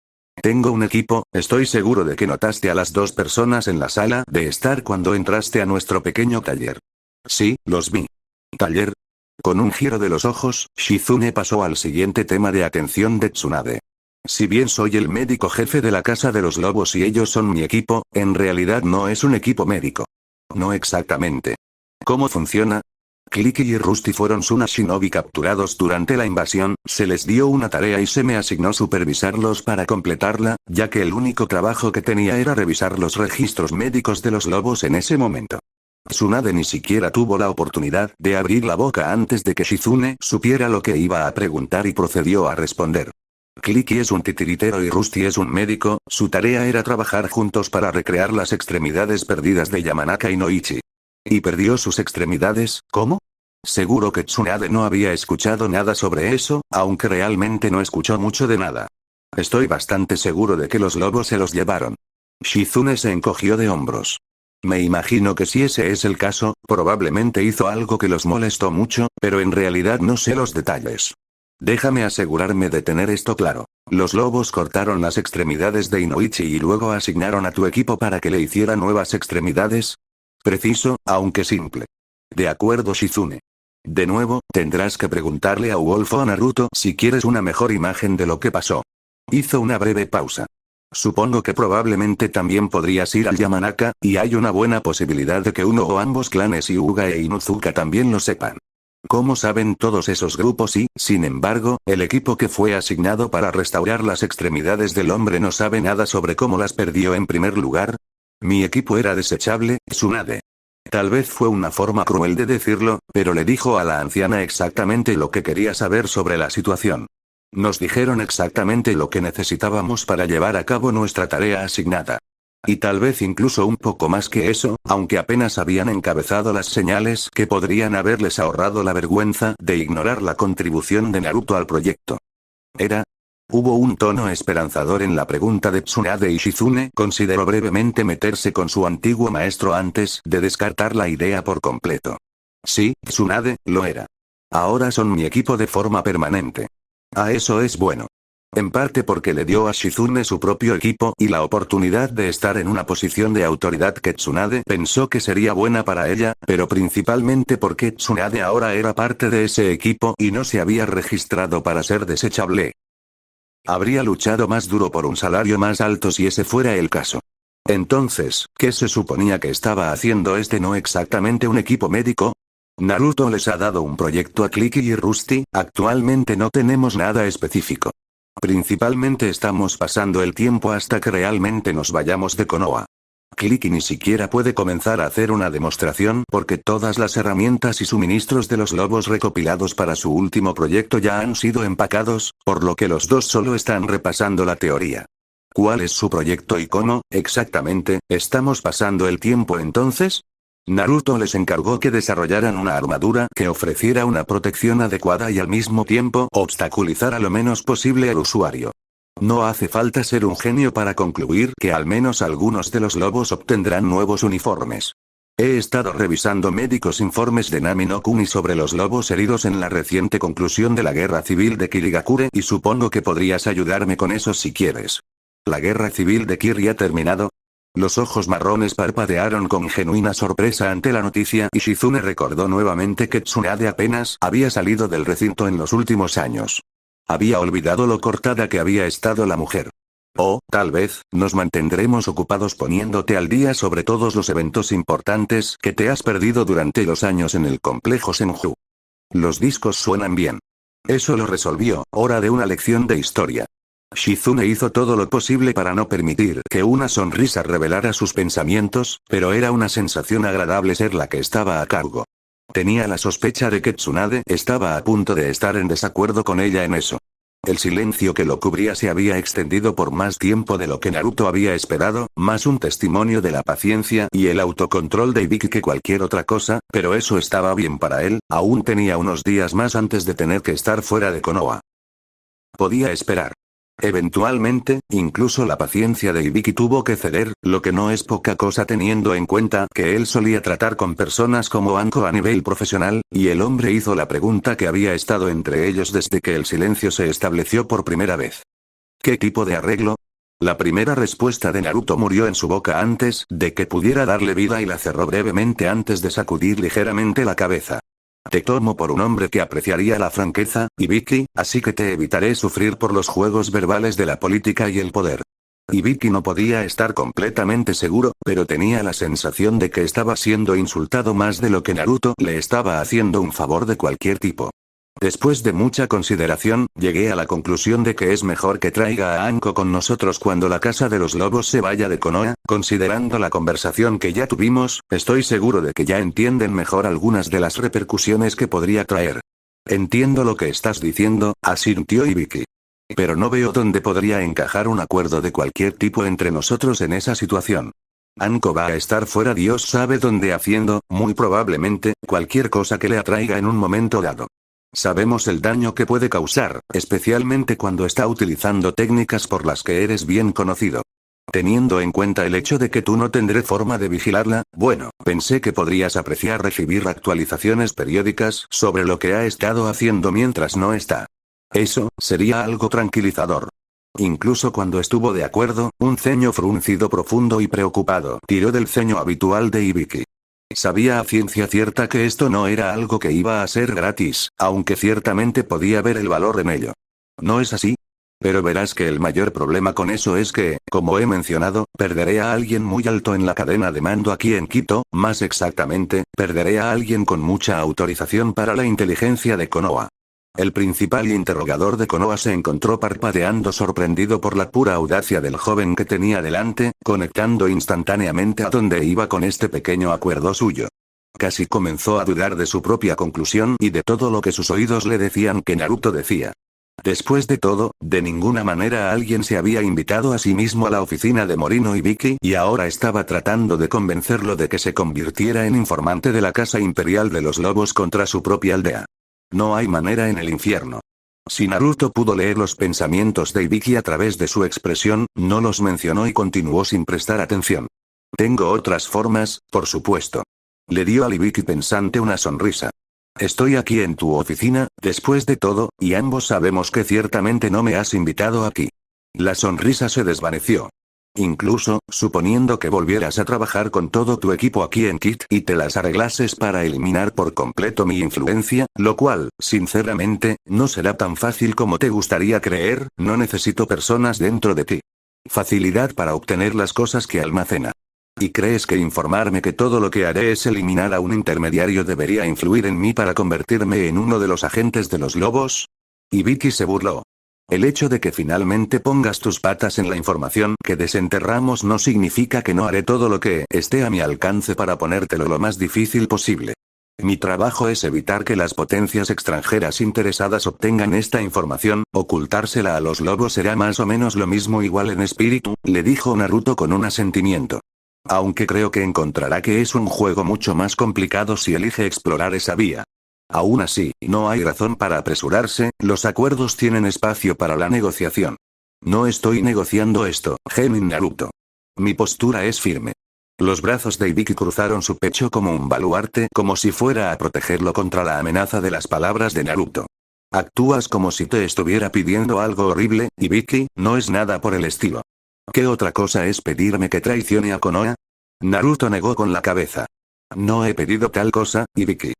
Tengo un equipo, estoy seguro de que notaste a las 2 personas en la sala de estar cuando entraste a nuestro pequeño taller. Sí, los vi. Taller. Con un giro de los ojos, Shizune pasó al siguiente tema de atención de Tsunade. Si bien soy el médico jefe de la Casa de los Lobos y ellos son mi equipo, en realidad no es un equipo médico. No exactamente. ¿Cómo funciona? Clicky y Rusty fueron Suna Shinobi capturados durante la invasión, se les dio una tarea y se me asignó supervisarlos para completarla, ya que el único trabajo que tenía era revisar los registros médicos de los lobos en ese momento. Tsunade ni siquiera tuvo la oportunidad de abrir la boca antes de que Shizune supiera lo que iba a preguntar y procedió a responder. Clicky es un titiritero y Rusty es un médico, su tarea era trabajar juntos para recrear las extremidades perdidas de Yamanaka y Noichi. ¿Y perdió sus extremidades? ¿Cómo? Seguro que Tsunade no había escuchado nada sobre eso, aunque realmente no escuchó mucho de nada. Estoy bastante seguro de que los lobos se los llevaron. Shizune se encogió de hombros. Me imagino que si ese es el caso, probablemente hizo algo que los molestó mucho, pero en realidad no sé los detalles. Déjame asegurarme de tener esto claro. Los lobos cortaron las extremidades de Inoichi y luego asignaron a tu equipo para que le hiciera nuevas extremidades. Preciso, aunque simple. De acuerdo, Shizune. De nuevo, tendrás que preguntarle a Wolf o Naruto si quieres una mejor imagen de lo que pasó. Hizo una breve pausa. Supongo que probablemente también podrías ir al Yamanaka, y hay una buena posibilidad de que uno o ambos clanes Hyuga e Inuzuka también lo sepan. ¿Cómo saben todos esos grupos y, sin embargo, el equipo que fue asignado para restaurar las extremidades del hombre no sabe nada sobre cómo las perdió en primer lugar? Mi equipo era desechable, Tsunade. Tal vez fue una forma cruel de decirlo, pero le dijo a la anciana exactamente lo que quería saber sobre la situación. Nos dijeron exactamente lo que necesitábamos para llevar a cabo nuestra tarea asignada. Y tal vez incluso un poco más que eso, aunque apenas habían encabezado las señales que podrían haberles ahorrado la vergüenza de ignorar la contribución de Naruto al proyecto. Hubo un tono esperanzador en la pregunta de Tsunade y Shizune consideró brevemente meterse con su antiguo maestro antes de descartar la idea por completo. Sí, Tsunade, lo era. Ahora son mi equipo de forma permanente. Eso es bueno. En parte porque le dio a Shizune su propio equipo y la oportunidad de estar en una posición de autoridad que Tsunade pensó que sería buena para ella, pero principalmente porque Tsunade ahora era parte de ese equipo y no se había registrado para ser desechable. Habría luchado más duro por un salario más alto si ese fuera el caso. Entonces, ¿qué se suponía que estaba haciendo no exactamente un equipo médico? Naruto les ha dado un proyecto a Clicky y Rusty, actualmente no tenemos nada específico. Principalmente estamos pasando el tiempo hasta que realmente nos vayamos de Konoha. Clicky ni siquiera puede comenzar a hacer una demostración porque todas las herramientas y suministros de los lobos recopilados para su último proyecto ya han sido empacados, por lo que los dos solo están repasando la teoría. ¿Cuál es su proyecto y cómo, exactamente, estamos pasando el tiempo entonces? Naruto les encargó que desarrollaran una armadura que ofreciera una protección adecuada y al mismo tiempo obstaculizara lo menos posible al usuario. No hace falta ser un genio para concluir que al menos algunos de los lobos obtendrán nuevos uniformes. He estado revisando médicos informes de Nami no Kuni sobre los lobos heridos en la reciente conclusión de la guerra civil de Kirigakure y supongo que podrías ayudarme con eso si quieres. ¿La guerra civil de Kiri ha terminado? Los ojos marrones parpadearon con genuina sorpresa ante la noticia y Shizune recordó nuevamente que Tsunade apenas había salido del recinto en los últimos años. Había olvidado lo cortada que había estado la mujer. Tal vez, nos mantendremos ocupados poniéndote al día sobre todos los eventos importantes que te has perdido durante los años en el complejo Senju. Los discos suenan bien. Eso lo resolvió, hora de una lección de historia. Shizune hizo todo lo posible para no permitir que una sonrisa revelara sus pensamientos, pero era una sensación agradable ser la que estaba a cargo. Tenía la sospecha de que Tsunade estaba a punto de estar en desacuerdo con ella en eso. El silencio que lo cubría se había extendido por más tiempo de lo que Naruto había esperado, más un testimonio de la paciencia y el autocontrol de Ibiki que cualquier otra cosa, pero eso estaba bien para él, aún tenía unos días más antes de tener que estar fuera de Konoha. Podía esperar. Eventualmente, incluso la paciencia de Ibiki tuvo que ceder, lo que no es poca cosa teniendo en cuenta que él solía tratar con personas como Anko a nivel profesional, y el hombre hizo la pregunta que había estado entre ellos desde que el silencio se estableció por primera vez. ¿Qué tipo de arreglo? La primera respuesta de Naruto murió en su boca antes de que pudiera darle vida y la cerró brevemente antes de sacudir ligeramente la cabeza. Te tomo por un hombre que apreciaría la franqueza, Ibiki, así que te evitaré sufrir por los juegos verbales de la política y el poder. Ibiki no podía estar completamente seguro, pero tenía la sensación de que estaba siendo insultado más de lo que Naruto le estaba haciendo un favor de cualquier tipo. Después de mucha consideración, llegué a la conclusión de que es mejor que traiga a Anko con nosotros cuando la casa de los lobos se vaya de Konoha. Considerando la conversación que ya tuvimos, estoy seguro de que ya entienden mejor algunas de las repercusiones que podría traer. Entiendo lo que estás diciendo, asintió Ibiki. Pero no veo dónde podría encajar un acuerdo de cualquier tipo entre nosotros en esa situación. Anko va a estar fuera, Dios sabe dónde, haciendo, muy probablemente, cualquier cosa que le atraiga en un momento dado. Sabemos el daño que puede causar, especialmente cuando está utilizando técnicas por las que eres bien conocido. Teniendo en cuenta el hecho de que tú no tendré forma de vigilarla, bueno, pensé que podrías apreciar recibir actualizaciones periódicas sobre lo que ha estado haciendo mientras no está. Eso sería algo tranquilizador. Incluso cuando estuvo de acuerdo, un ceño fruncido profundo y preocupado tiró del ceño habitual de Ibiki. Sabía a ciencia cierta que esto no era algo que iba a ser gratis, aunque ciertamente podía ver el valor en ello. ¿No es así? Pero verás que el mayor problema con eso es que, como he mencionado, perderé a alguien muy alto en la cadena de mando aquí en Quito, más exactamente, perderé a alguien con mucha autorización para la inteligencia de Konoha. El principal interrogador de Konoha se encontró parpadeando, sorprendido por la pura audacia del joven que tenía delante, conectando instantáneamente a dónde iba con este pequeño acuerdo suyo. Casi comenzó a dudar de su propia conclusión y de todo lo que sus oídos le decían que Naruto decía. Después de todo, de ninguna manera alguien se había invitado a sí mismo a la oficina de Morino Ibiki y ahora estaba tratando de convencerlo de que se convirtiera en informante de la Casa Imperial de los Lobos contra su propia aldea. No hay manera en el infierno. Si Naruto pudo leer los pensamientos de Ibiki a través de su expresión, no los mencionó y continuó sin prestar atención. Tengo otras formas, por supuesto. Le dio a Ibiki pensante una sonrisa. Estoy aquí en tu oficina, después de todo, y ambos sabemos que ciertamente no me has invitado aquí. La sonrisa se desvaneció. Incluso, suponiendo que volvieras a trabajar con todo tu equipo aquí en Kit y te las arreglases para eliminar por completo mi influencia, lo cual, sinceramente, no será tan fácil como te gustaría creer, no necesito personas dentro de ti. Facilidad para obtener las cosas que almacena. ¿Y crees que informarme que todo lo que haré es eliminar a un intermediario debería influir en mí para convertirme en uno de los agentes de los lobos? Ibiki se burló. El hecho de que finalmente pongas tus patas en la información que desenterramos no significa que no haré todo lo que esté a mi alcance para ponértelo lo más difícil posible. Mi trabajo es evitar que las potencias extranjeras interesadas obtengan esta información, ocultársela a los lobos será más o menos lo mismo, igual en espíritu, le dijo Naruto con un asentimiento. Aunque creo que encontrará que es un juego mucho más complicado si elige explorar esa vía. Aún así, no hay razón para apresurarse, los acuerdos tienen espacio para la negociación. No estoy negociando esto, Genin Naruto. Mi postura es firme. Los brazos de Ibiki cruzaron su pecho como un baluarte, como si fuera a protegerlo contra la amenaza de las palabras de Naruto. Actúas como si te estuviera pidiendo algo horrible, Ibiki, no es nada por el estilo. ¿Qué otra cosa es pedirme que traicione a Konoha? Naruto negó con la cabeza. No he pedido tal cosa, Ibiki.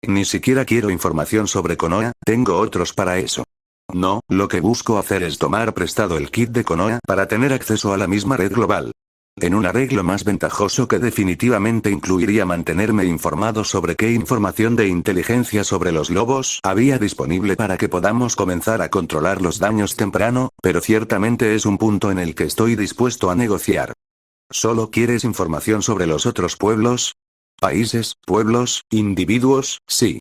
Ni siquiera quiero información sobre Konoha, tengo otros para eso. No, lo que busco hacer es tomar prestado el kit de Konoha para tener acceso a la misma red global. En un arreglo más ventajoso que definitivamente incluiría mantenerme informado sobre qué información de inteligencia sobre los lobos había disponible para que podamos comenzar a controlar los daños temprano, pero ciertamente es un punto en el que estoy dispuesto a negociar. ¿Solo quieres información sobre los otros pueblos? Países, pueblos, individuos, sí.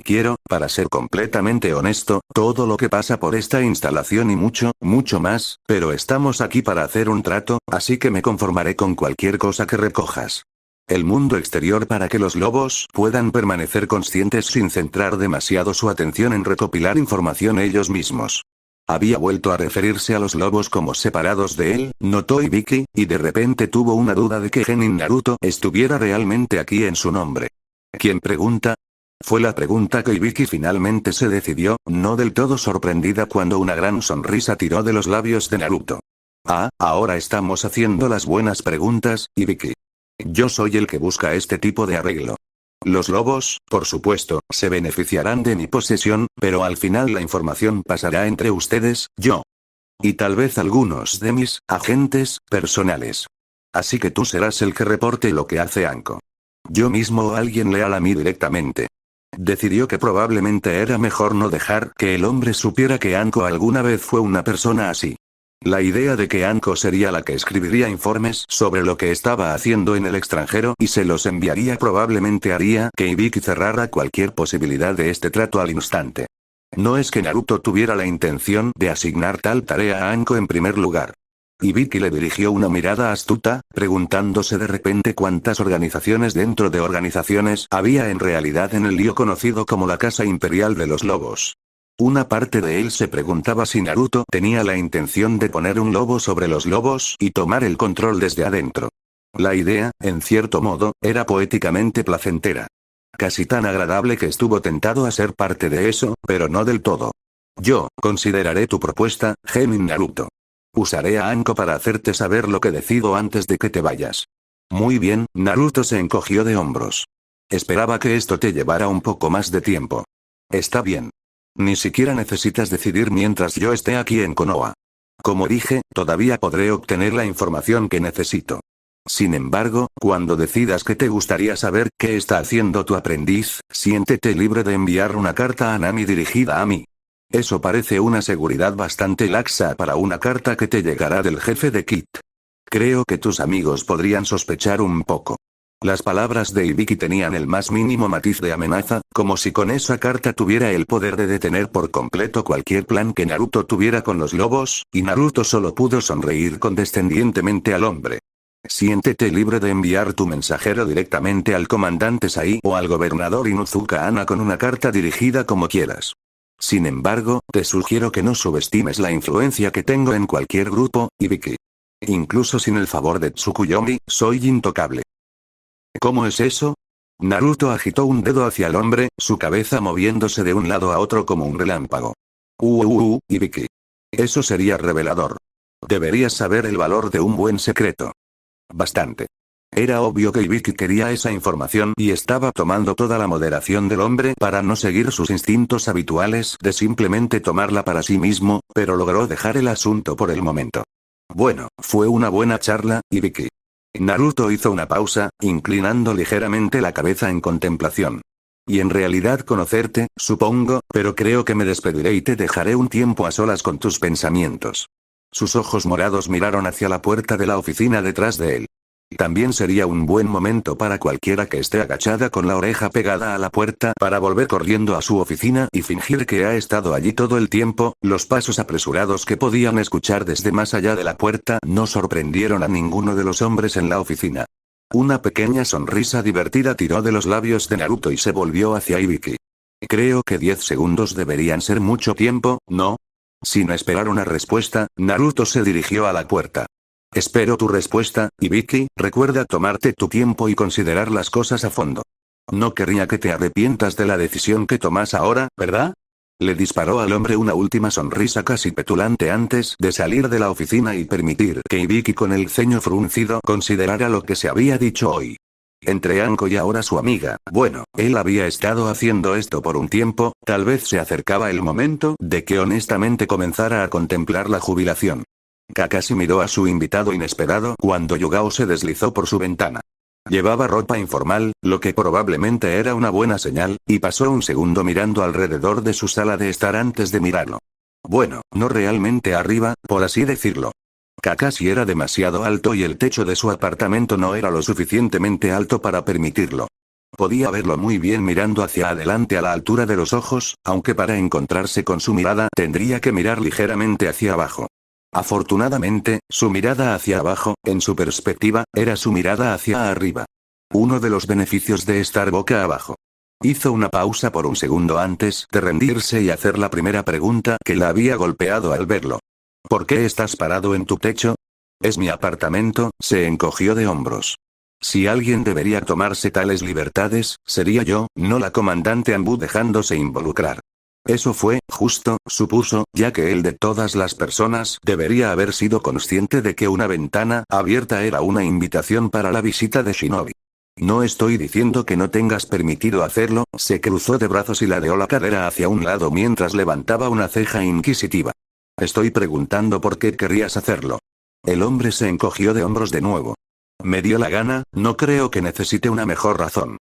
Quiero, para ser completamente honesto, todo lo que pasa por esta instalación y mucho, mucho más, pero estamos aquí para hacer un trato, así que me conformaré con cualquier cosa que recojas. El mundo exterior para que los lobos puedan permanecer conscientes sin centrar demasiado su atención en recopilar información ellos mismos. Había vuelto a referirse a los lobos como separados de él, notó Ibiki, y de repente tuvo una duda de que Genin Naruto estuviera realmente aquí en su nombre. ¿Quién pregunta? Fue la pregunta que Ibiki finalmente se decidió, no del todo sorprendida cuando una gran sonrisa tiró de los labios de Naruto. Ah, ahora estamos haciendo las buenas preguntas, Ibiki. Yo soy el que busca este tipo de arreglo. Los lobos, por supuesto, se beneficiarán de mi posesión, pero al final la información pasará entre ustedes, yo. Y tal vez algunos de mis agentes personales. Así que tú serás el que reporte lo que hace Anko. Yo mismo o alguien leal a mí directamente. Decidió que probablemente era mejor no dejar que el hombre supiera que Anko alguna vez fue una persona así. La idea de que Anko sería la que escribiría informes sobre lo que estaba haciendo en el extranjero y se los enviaría probablemente haría que Ibiki cerrara cualquier posibilidad de este trato al instante. No es que Naruto tuviera la intención de asignar tal tarea a Anko en primer lugar. Ibiki le dirigió una mirada astuta, preguntándose de repente cuántas organizaciones dentro de organizaciones había en realidad en el lío conocido como la Casa Imperial de los Lobos. Una parte de él se preguntaba si Naruto tenía la intención de poner un lobo sobre los lobos y tomar el control desde adentro. La idea, en cierto modo, era poéticamente placentera. Casi tan agradable que estuvo tentado a ser parte de eso, pero no del todo. Yo, consideraré tu propuesta, Genin Naruto. Usaré a Anko para hacerte saber lo que decido antes de que te vayas. Muy bien, Naruto se encogió de hombros. Esperaba que esto te llevara un poco más de tiempo. Está bien. Ni siquiera necesitas decidir mientras yo esté aquí en Konoha. Como dije, todavía podré obtener la información que necesito. Sin embargo, cuando decidas que te gustaría saber qué está haciendo tu aprendiz, siéntete libre de enviar una carta a Nami dirigida a mí. Eso parece una seguridad bastante laxa para una carta que te llegará del jefe de Kit. Creo que tus amigos podrían sospechar un poco. Las palabras de Ibiki tenían el más mínimo matiz de amenaza, como si con esa carta tuviera el poder de detener por completo cualquier plan que Naruto tuviera con los lobos, y Naruto solo pudo sonreír condescendientemente al hombre. Siéntete libre de enviar tu mensajero directamente al comandante Sai o al gobernador Inuzuka Ana con una carta dirigida como quieras. Sin embargo, te sugiero que no subestimes la influencia que tengo en cualquier grupo, Ibiki. Incluso sin el favor de Tsukuyomi, soy intocable. ¿Cómo es eso? Naruto agitó un dedo hacia el hombre, su cabeza moviéndose de un lado a otro como un relámpago. Ibiki. Eso sería revelador. Deberías saber el valor de un buen secreto. Bastante. Era obvio que Ibiki quería esa información y estaba tomando toda la moderación del hombre para no seguir sus instintos habituales de simplemente tomarla para sí mismo, pero logró dejar el asunto por el momento. Bueno, fue una buena charla, Ibiki. Naruto hizo una pausa, inclinando ligeramente la cabeza en contemplación. Y en realidad conocerte, supongo, pero creo que me despediré y te dejaré un tiempo a solas con tus pensamientos. Sus ojos morados miraron hacia la puerta de la oficina detrás de él. También sería un buen momento para cualquiera que esté agachada con la oreja pegada a la puerta para volver corriendo a su oficina y fingir que ha estado allí todo el tiempo. Los pasos apresurados que podían escuchar desde más allá de la puerta no sorprendieron a ninguno de los hombres en la oficina. Una pequeña sonrisa divertida tiró de los labios de Naruto y se volvió hacia Ibiki. Creo que 10 segundos deberían ser mucho tiempo, ¿no? Sin esperar una respuesta, Naruto se dirigió a la puerta. Espero tu respuesta, Ibiki, recuerda tomarte tu tiempo y considerar las cosas a fondo. No querría que te arrepientas de la decisión que tomas ahora, ¿verdad? Le disparó al hombre una última sonrisa casi petulante antes de salir de la oficina y permitir que Ibiki con el ceño fruncido considerara lo que se había dicho hoy. Entre Anko y ahora su amiga, bueno, él había estado haciendo esto por un tiempo, tal vez se acercaba el momento de que honestamente comenzara a contemplar la jubilación. Kakashi miró a su invitado inesperado cuando Yugao se deslizó por su ventana. Llevaba ropa informal, lo que probablemente era una buena señal, y pasó un segundo mirando alrededor de su sala de estar antes de mirarlo. Bueno, no realmente arriba, por así decirlo. Kakashi era demasiado alto y el techo de su apartamento no era lo suficientemente alto para permitirlo. Podía verlo muy bien mirando hacia adelante a la altura de los ojos, aunque para encontrarse con su mirada tendría que mirar ligeramente hacia abajo. Afortunadamente, su mirada hacia abajo, en su perspectiva, era su mirada hacia arriba. Uno de los beneficios de estar boca abajo. Hizo una pausa por un segundo antes de rendirse y hacer la primera pregunta que la había golpeado al verlo. ¿Por qué estás parado en tu techo? Es mi apartamento, se encogió de hombros. Si alguien debería tomarse tales libertades, sería yo, no la comandante Anbu dejándose involucrar. Eso fue, justo, supuso, ya que él de todas las personas debería haber sido consciente de que una ventana abierta era una invitación para la visita de Shinobi. No estoy diciendo que no tengas permitido hacerlo, se cruzó de brazos y ladeó la cadera hacia un lado mientras levantaba una ceja inquisitiva. Estoy preguntando por qué querrías hacerlo. El hombre se encogió de hombros de nuevo. Me dio la gana, no creo que necesite una mejor razón.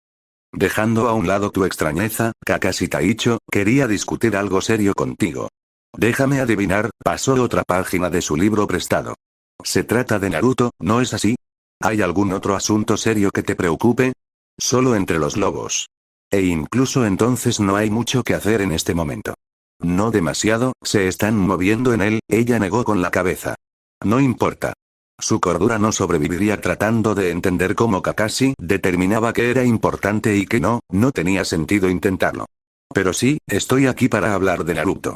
Dejando a un lado tu extrañeza, Kakashi Taicho, quería discutir algo serio contigo. Déjame adivinar, pasó otra página de su libro prestado. Se trata de Naruto, ¿no es así? ¿Hay algún otro asunto serio que te preocupe? Solo entre los lobos. E incluso entonces no hay mucho que hacer en este momento. No demasiado, se están moviendo en él, ella negó con la cabeza. No importa. Su cordura no sobreviviría tratando de entender cómo Kakashi determinaba que era importante y que no tenía sentido intentarlo. Pero sí, estoy aquí para hablar de Naruto.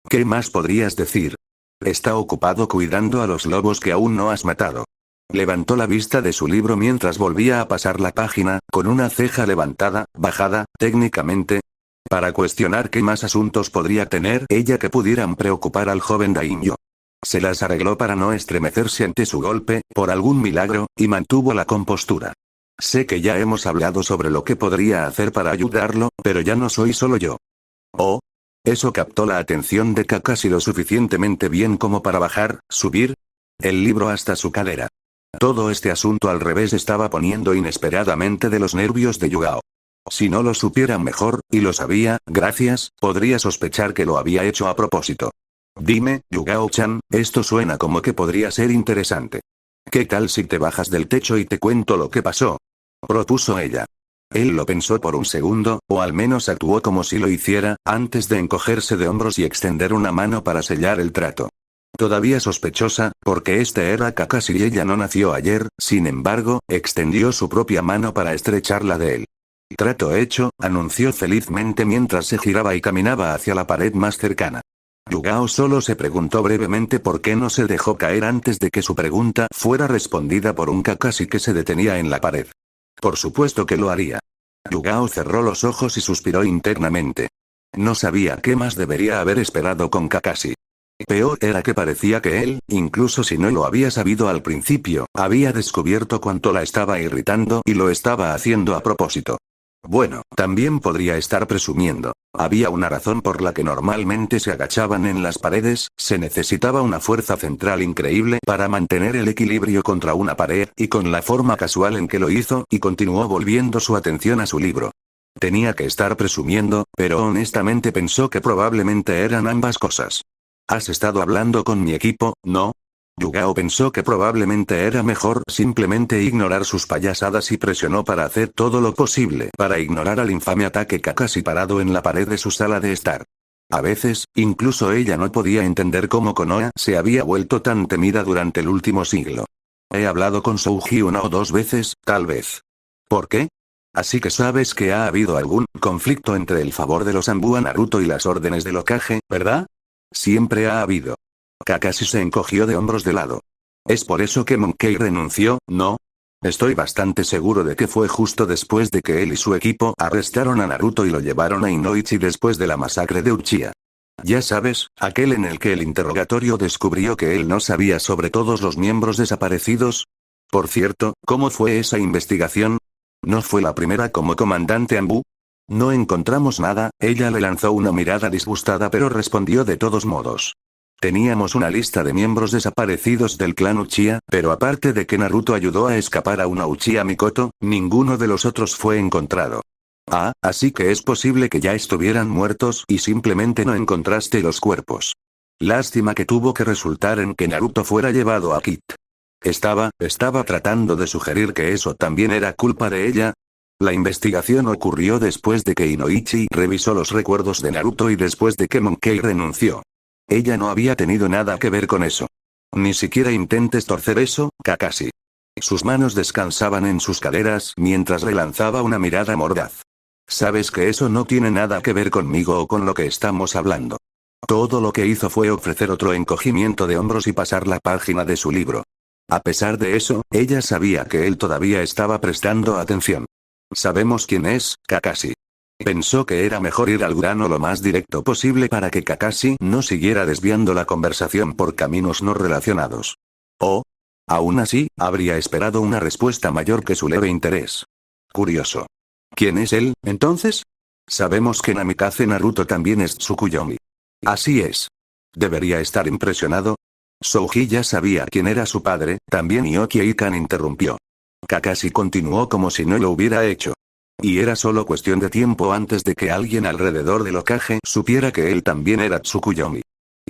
¿Qué más podrías decir? Está ocupado cuidando a los lobos que aún no has matado. Levantó la vista de su libro mientras volvía a pasar la página, con una ceja levantada, bajada, técnicamente, para cuestionar qué más asuntos podría tener ella que pudieran preocupar al joven Daimyo. Se las arregló para no estremecerse ante su golpe, por algún milagro, y mantuvo la compostura. Sé que ya hemos hablado sobre lo que podría hacer para ayudarlo, pero ya no soy solo yo. Oh. Eso captó la atención de Kakashi lo suficientemente bien como para subir el libro hasta su cadera. Todo este asunto al revés estaba poniendo inesperadamente de los nervios de Yugao. Si no lo supiera mejor, y lo sabía, gracias, podría sospechar que lo había hecho a propósito. Dime, Yugao-chan, esto suena como que podría ser interesante. ¿Qué tal si te bajas del techo y te cuento lo que pasó? Propuso ella. Él lo pensó por un segundo, o al menos actuó como si lo hiciera, antes de encogerse de hombros y extender una mano para sellar el trato. Todavía sospechosa, porque este era Kakashi y ella no nació ayer, sin embargo, extendió su propia mano para estrecharla de él. Trato hecho, anunció felizmente mientras se giraba y caminaba hacia la pared más cercana. Yugao solo se preguntó brevemente por qué no se dejó caer antes de que su pregunta fuera respondida por un Kakashi que se detenía en la pared. Por supuesto que lo haría. Yugao cerró los ojos y suspiró internamente. No sabía qué más debería haber esperado con Kakashi. Peor era que parecía que él, incluso si no lo había sabido al principio, había descubierto cuánto la estaba irritando y lo estaba haciendo a propósito. Bueno, también podría estar presumiendo. Había una razón por la que normalmente se agachaban en las paredes, se necesitaba una fuerza central increíble para mantener el equilibrio contra una pared, y con la forma casual en que lo hizo, y continuó volviendo su atención a su libro. Tenía que estar presumiendo, pero honestamente pensó que probablemente eran ambas cosas. ¿Has estado hablando con mi equipo, no? Yugao pensó que probablemente era mejor simplemente ignorar sus payasadas y presionó para hacer todo lo posible para ignorar al infame ataque Kakashi parado en la pared de su sala de estar. A veces, incluso ella no podía entender cómo Konoha se había vuelto tan temida durante el último siglo. He hablado con Souji una o dos veces, tal vez. ¿Por qué? Así que sabes que ha habido algún conflicto entre el favor de los Anbu a Naruto y las órdenes del Hokage, ¿verdad? Siempre ha habido. Kakashi se encogió de hombros de lado. Es por eso que Monkey renunció, ¿no? Estoy bastante seguro de que fue justo después de que él y su equipo arrestaron a Naruto y lo llevaron a Inoichi después de la masacre de Uchiha. Ya sabes, aquel en el que el interrogatorio descubrió que él no sabía sobre todos los miembros desaparecidos. Por cierto, ¿cómo fue esa investigación? ¿No fue la primera como comandante Anbu? No encontramos nada, ella le lanzó una mirada disgustada pero respondió de todos modos. Teníamos una lista de miembros desaparecidos del clan Uchiha, pero aparte de que Naruto ayudó a escapar a una Uchiha Mikoto, ninguno de los otros fue encontrado. Ah, así que es posible que ya estuvieran muertos y simplemente no encontraste los cuerpos. Lástima que tuvo que resultar en que Naruto fuera llevado a Kit. Estaba tratando de sugerir que eso también era culpa de ella. La investigación ocurrió después de que Inoichi revisó los recuerdos de Naruto y después de que Monkey renunció. Ella no había tenido nada que ver con eso. Ni siquiera intentes torcer eso, Kakashi. Sus manos descansaban en sus caderas mientras le lanzaba una mirada mordaz. Sabes que eso no tiene nada que ver conmigo o con lo que estamos hablando. Todo lo que hizo fue ofrecer otro encogimiento de hombros y pasar la página de su libro. A pesar de eso, ella sabía que él todavía estaba prestando atención. Sabemos quién es, Kakashi. Pensó que era mejor ir al grano lo más directo posible para que Kakashi no siguiera desviando la conversación por caminos no relacionados. Oh. Aún así, habría esperado una respuesta mayor que su leve interés. Curioso. ¿Quién es él, entonces? Sabemos que Namikaze Naruto también es Tsukuyomi. Así es. ¿Debería estar impresionado? Souji ya sabía quién era su padre, también Ioki Ikan interrumpió. Kakashi continuó como si no lo hubiera hecho. Y era solo cuestión de tiempo antes de que alguien alrededor del Hokage supiera que él también era Tsukuyomi.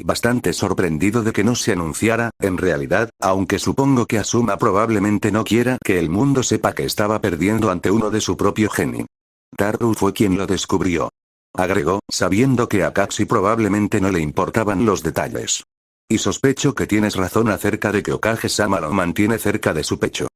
Bastante sorprendido de que no se anunciara, en realidad, aunque supongo que Asuma probablemente no quiera que el mundo sepa que estaba perdiendo ante uno de su propio genin. Taru fue quien lo descubrió. Agregó, sabiendo que a Kakashi probablemente no le importaban los detalles. Y sospecho que tienes razón acerca de que Hokage-sama lo mantiene cerca de su pecho.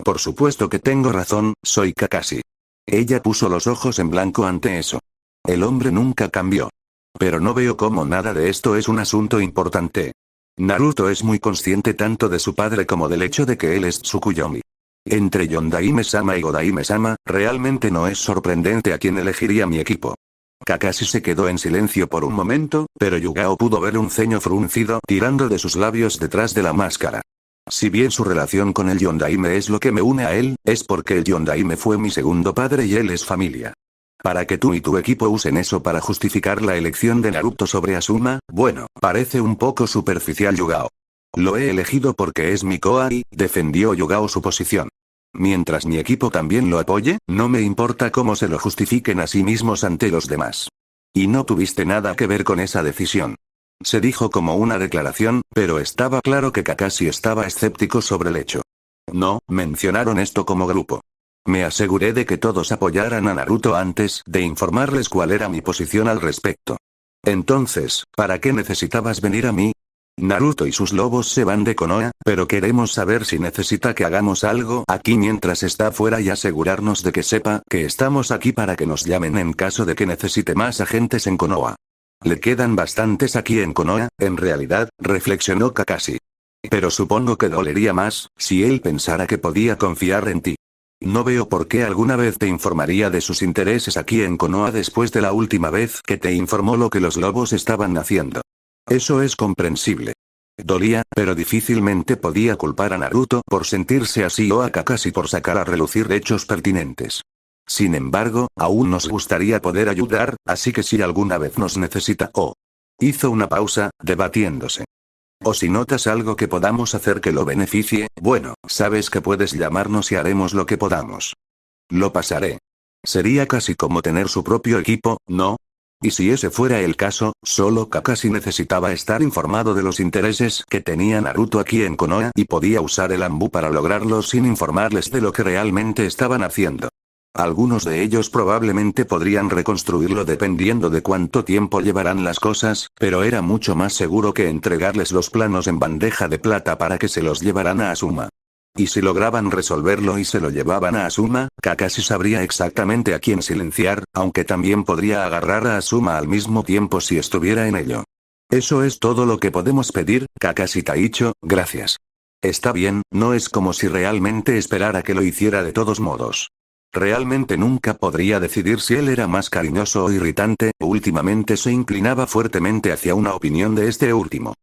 Por supuesto que tengo razón, soy Kakashi. Ella puso los ojos en blanco ante eso. El hombre nunca cambió. Pero no veo cómo nada de esto es un asunto importante. Naruto es muy consciente tanto de su padre como del hecho de que él es Tsukuyomi. Entre Yondaime-sama y Godaime-sama, realmente no es sorprendente a quién elegiría mi equipo. Kakashi se quedó en silencio por un momento, pero Yugao pudo ver un ceño fruncido tirando de sus labios detrás de la máscara. Si bien su relación con el Yondaime es lo que me une a él, es porque el Yondaime fue mi segundo padre y él es familia. Para que tú y tu equipo usen eso para justificar la elección de Naruto sobre Asuma, bueno, parece un poco superficial Yugao. Lo he elegido porque es mi Koai, defendió Yugao su posición. Mientras mi equipo también lo apoye, no me importa cómo se lo justifiquen a sí mismos ante los demás. Y no tuviste nada que ver con esa decisión. Se dijo como una declaración, pero estaba claro que Kakashi estaba escéptico sobre el hecho. No, mencionaron esto como grupo. Me aseguré de que todos apoyaran a Naruto antes de informarles cuál era mi posición al respecto. Entonces, ¿para qué necesitabas venir a mí? Naruto y sus lobos se van de Konoha, pero queremos saber si necesita que hagamos algo aquí mientras está fuera y asegurarnos de que sepa que estamos aquí para que nos llamen en caso de que necesite más agentes en Konoha. Le quedan bastantes aquí en Konoha, en realidad, reflexionó Kakashi. Pero supongo que dolería más, si él pensara que podía confiar en ti. No veo por qué alguna vez te informaría de sus intereses aquí en Konoha después de la última vez que te informó lo que los lobos estaban haciendo. Eso es comprensible. Dolía, pero difícilmente podía culpar a Naruto por sentirse así o a Kakashi por sacar a relucir hechos pertinentes. Sin embargo, aún nos gustaría poder ayudar, así que si alguna vez nos necesita hizo una pausa, debatiéndose. O si notas algo que podamos hacer que lo beneficie, bueno, sabes que puedes llamarnos y haremos lo que podamos. Lo pasaré. Sería casi como tener su propio equipo, ¿no? Y si ese fuera el caso, solo Kakashi necesitaba estar informado de los intereses que tenía Naruto aquí en Konoha y podía usar el Anbu para lograrlo sin informarles de lo que realmente estaban haciendo. Algunos de ellos probablemente podrían reconstruirlo dependiendo de cuánto tiempo llevarán las cosas, pero era mucho más seguro que entregarles los planos en bandeja de plata para que se los llevaran a Asuma. Y si lograban resolverlo y se lo llevaban a Asuma, Kakashi sabría exactamente a quién silenciar, aunque también podría agarrar a Asuma al mismo tiempo si estuviera en ello. Eso es todo lo que podemos pedir, Kakashi Taicho, gracias. Está bien, no es como si realmente esperara que lo hiciera de todos modos. Realmente nunca podría decidir si él era más cariñoso o irritante, últimamente se inclinaba fuertemente hacia una opinión de este último.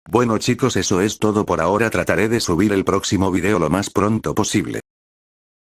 Bueno chicos, eso es todo por ahora, trataré de subir el próximo video lo más pronto posible.